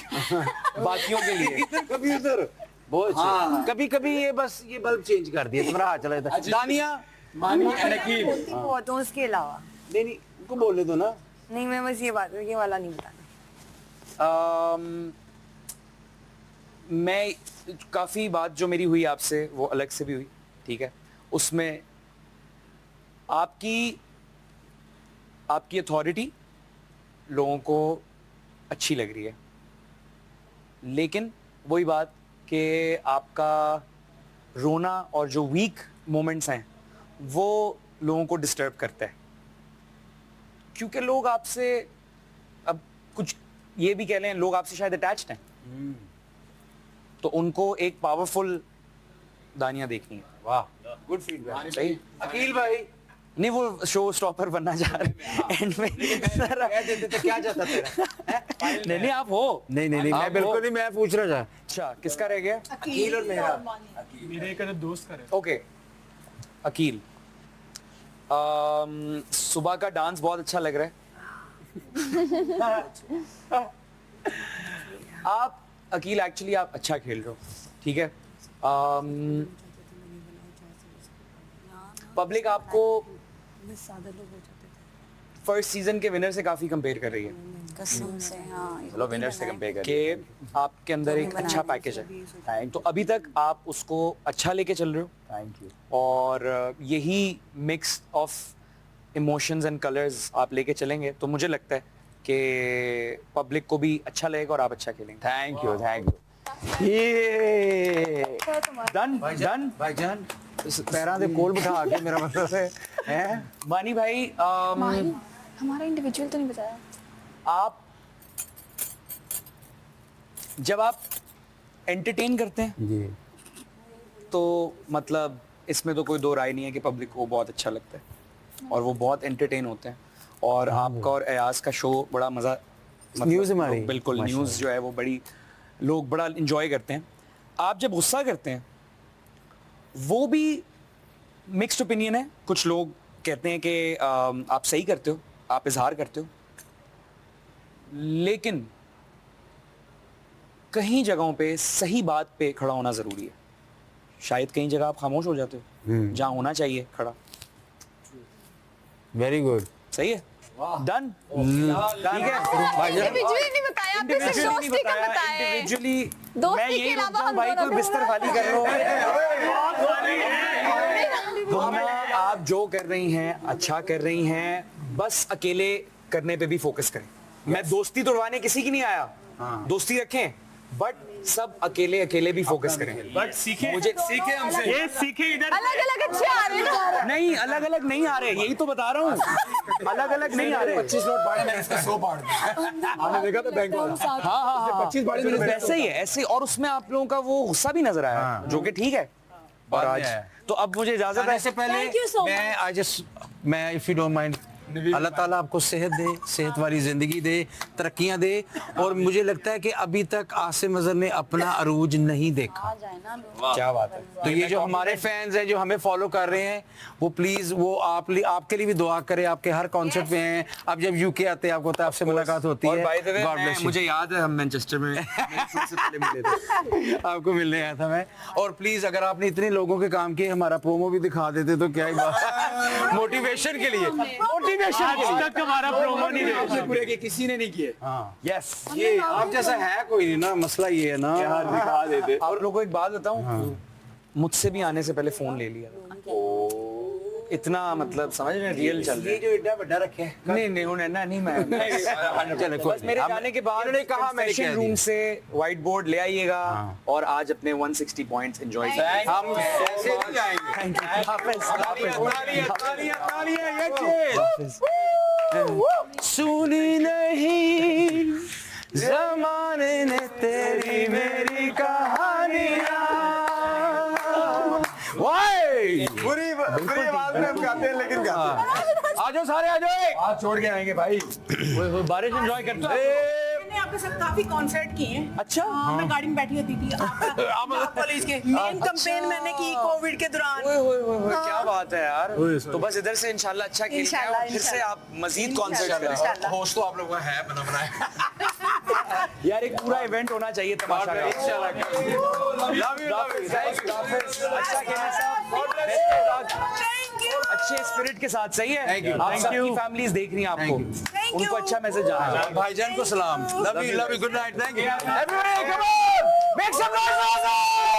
बाकियों के लिए। कभी उधर बहुत हाँ। कभी कभी ये बस ये बल्ब चेंज कर दिया, तुम्हारा हाथ चला जाता। दानिया मानी एंड अकील बहुत हूँ उसके अलावा। नहीं उनको बोलने दो ना। नहीं मैं बस ये वाला नहीं बताना। मैं काफी बात जो मेरी हुई आपसे वो अलग से भी हुई, ठीक है, उसमें आपकी अथॉरिटी लोगों को अच्छी लग रही है, लेकिन वही बात कि आपका रोना और जो वीक मोमेंट्स हैं वो लोगों को डिस्टर्ब करता है, क्योंकि लोग आपसे अब कुछ ये भी कह लें, लोग आपसे शायद अटैच्ड हैं, तो उनको एक पावरफुल दानिया देखनी है। वाह गुड फीडबैक। सही अकील भाई नहीं वो शो स्टॉपर बनना चाह रहे एंड में कह देते तो क्या जाता तेरा? नहीं आप हो। नहीं मैं बिल्कुल नहीं, मैं पूछ रहा था। अच्छा किसका रह गया? अकील और मेरा। मेरे एक दोस्त का रहे। ओके अकील, सुबह का डांस बहुत अच्छा लग रहा है। आप अकील एक्चुअली आप अच्छा खेल रहे हो, ठीक है। पब्लिक आपको फर्स्ट सीजन के विनर से काफी कंपेयर कर रही है। कसम से हाँ। चलो विनर से कंपेयर कर के आपके अंदर एक अच्छा पैकेज है, तो अभी तक आप उसको अच्छा लेके चल रहे हो। Thank you. और यही mix of emotions and colours आप लेके चलेंगे तो मुझे लगता है कि पब्लिक को भी अच्छा लगेगा और आप अच्छा खेलेंगे। थैंक यू डन भाईजान इस पैरां दे कोल बिठा के मेरा मतलब है मानी भाई हमारा इंडिविजुअल तो नहीं बताया। आप जब आप एंटरटेन करते हैं जी तो मतलब इसमें तो कोई दो राय नहीं है कि पब्लिक को बहुत अच्छा लगता है और वो बहुत एंटरटेन होते हैं, और आपका और अयाज का शो बड़ा मज़ा न्यूज़ हमारी बिल्कुल न्यूज़ जो है वो बड़ी लोग बड़ा इंजॉय करते हैं। आप जब गुस्सा करते हैं वो भी मिक्स्ड ओपिनियन है, कुछ लोग कहते हैं कि आप सही करते हो, आप इजहार करते हो, लेकिन कहीं जगहों पे सही बात पे खड़ा होना ज़रूरी है। शायद कहीं जगह आप खामोश हो जाते हो जहाँ होना चाहिए खड़ा। वेरी गुड सही है डन ठीक है। इंडिविजुअली नहीं बताया आपने, सिर्फ दोस्ती का बताया है। इंडिविजुअली मैं दोस्ती यही के रुक अलावा जाऊं भाई, कोई बिस्तर खाली कर लो। दोनों आप जो कर रही हैं अच्छा कर रही हैं, बस अकेले करने पे भी फोकस करें। मैं दोस्ती तोड़वाने किसी की नहीं आया, दोस्ती रखें बट सब अकेले अकेले भी फोकस करें। बट सीखे मुझे सीखे हमसे, ये सीखे इधर अलग-अलग अच्छे आ रहे हैं ना। नहीं अलग अलग नहीं आ रहे, यही तो बता रहा हूँ, अलग अलग नहीं आ रहे। 25 नोट पाड़े मैंने इसका 100 पाड़ दिया। आपने देखा था बैंक वाला? हाँ 25 पाड़े मैंने वैसे ही है ऐसे, और उसमें आप लोगों का वो गुस्सा भी नजर आया जो कि ठीक है। और आज तो अब मुझे इजाजत है। से पहले Thank you so मैं आई जस्ट मैं इफ यू डोंट माइंड अल्लाह ताला आपको सेहत दे, सेहत वाली ज़िंदगी दे, तरक्कियां दे। और मुझे लगता है कि अभी तक आसिम अजहर ने अपना अरूज नहीं देखा। क्या बात है। तो ये जो हमारे फैंस हैं जो हमें फॉलो कर रहे हैं, वो प्लीज वो आपके लिए भी दुआ करें। आपके हर कॉन्सर्ट में हैं, अब जब यूके आते हैं आपको आपसे मुलाकात होती है। God bless you। मुझे याद है हम मैनचेस्टर में मेरे शो से पहले मिले थे। आपको मिलने आया था मैं। और प्लीज अगर आपने इतने लोगों के काम किए, हमारा प्रोमो भी दिखा देते तो क्या ही बात। मोटिवेशन के लिए, मोटिवेशन के लिए। तक हमारा प्रोमो नहीं देखा पूरे के किसी ने नहीं किए। यस, ये आप जैसा है कोई नहीं ना, मसला ये है ना। दिखा देते। आप लोगों को एक बात बताऊं, मुझसे भी आने से पहले फोन ले लिया। इतना मतलब समझ रहे हैं, रियल चल रहा है। ये जो इतना बड़ा रखे है। नहीं उन्हें ना नहीं मैं बस मेरे जाने के बाद उन्होंने कहा मैंने सेशन रूम से व्हाइट बोर्ड ले आइएगा और आज अपने 160 पॉइंट्स एंजॉय करें। हम ऐसे नहीं जाएंगे। सुनी नहीं ज़माने ने तेरी मेरी कहानियाँ। पूरी आवाज में हम गाते हैं, लेकिन गाते हैं। आ जाओ सारे, आ जाओ। हाथ छोड़ के आएंगे भाई। बारिश एंजॉय करते हैं। मैंने आपके साथ काफी कॉन्सर्ट किए हैं। अच्छा। मैं गाड़ी में बैठी होती थी पुलिस के मेन कैंपेन मैंने की कोविड के दौरान। क्या बात है यार। तो बस इधर से इंशाल्लाह अच्छा खेलते हैं और फिर से आप मजीद कॉन्सर्ट करें। होस्ट तो आप लोगों का है बना बनाया। यार एक पूरा इवेंट होना चाहिए तमाशा का। अच्छा खेलना साहब, अच्छे स्पिरिट के साथ। सही है। आप सबकी फैमिलीज देख रही हैं आपको, उनको अच्छा मैसेज जाना है। भाईजान को सलाम। Love you good night. Thank you Everybody, come on! Make some noise!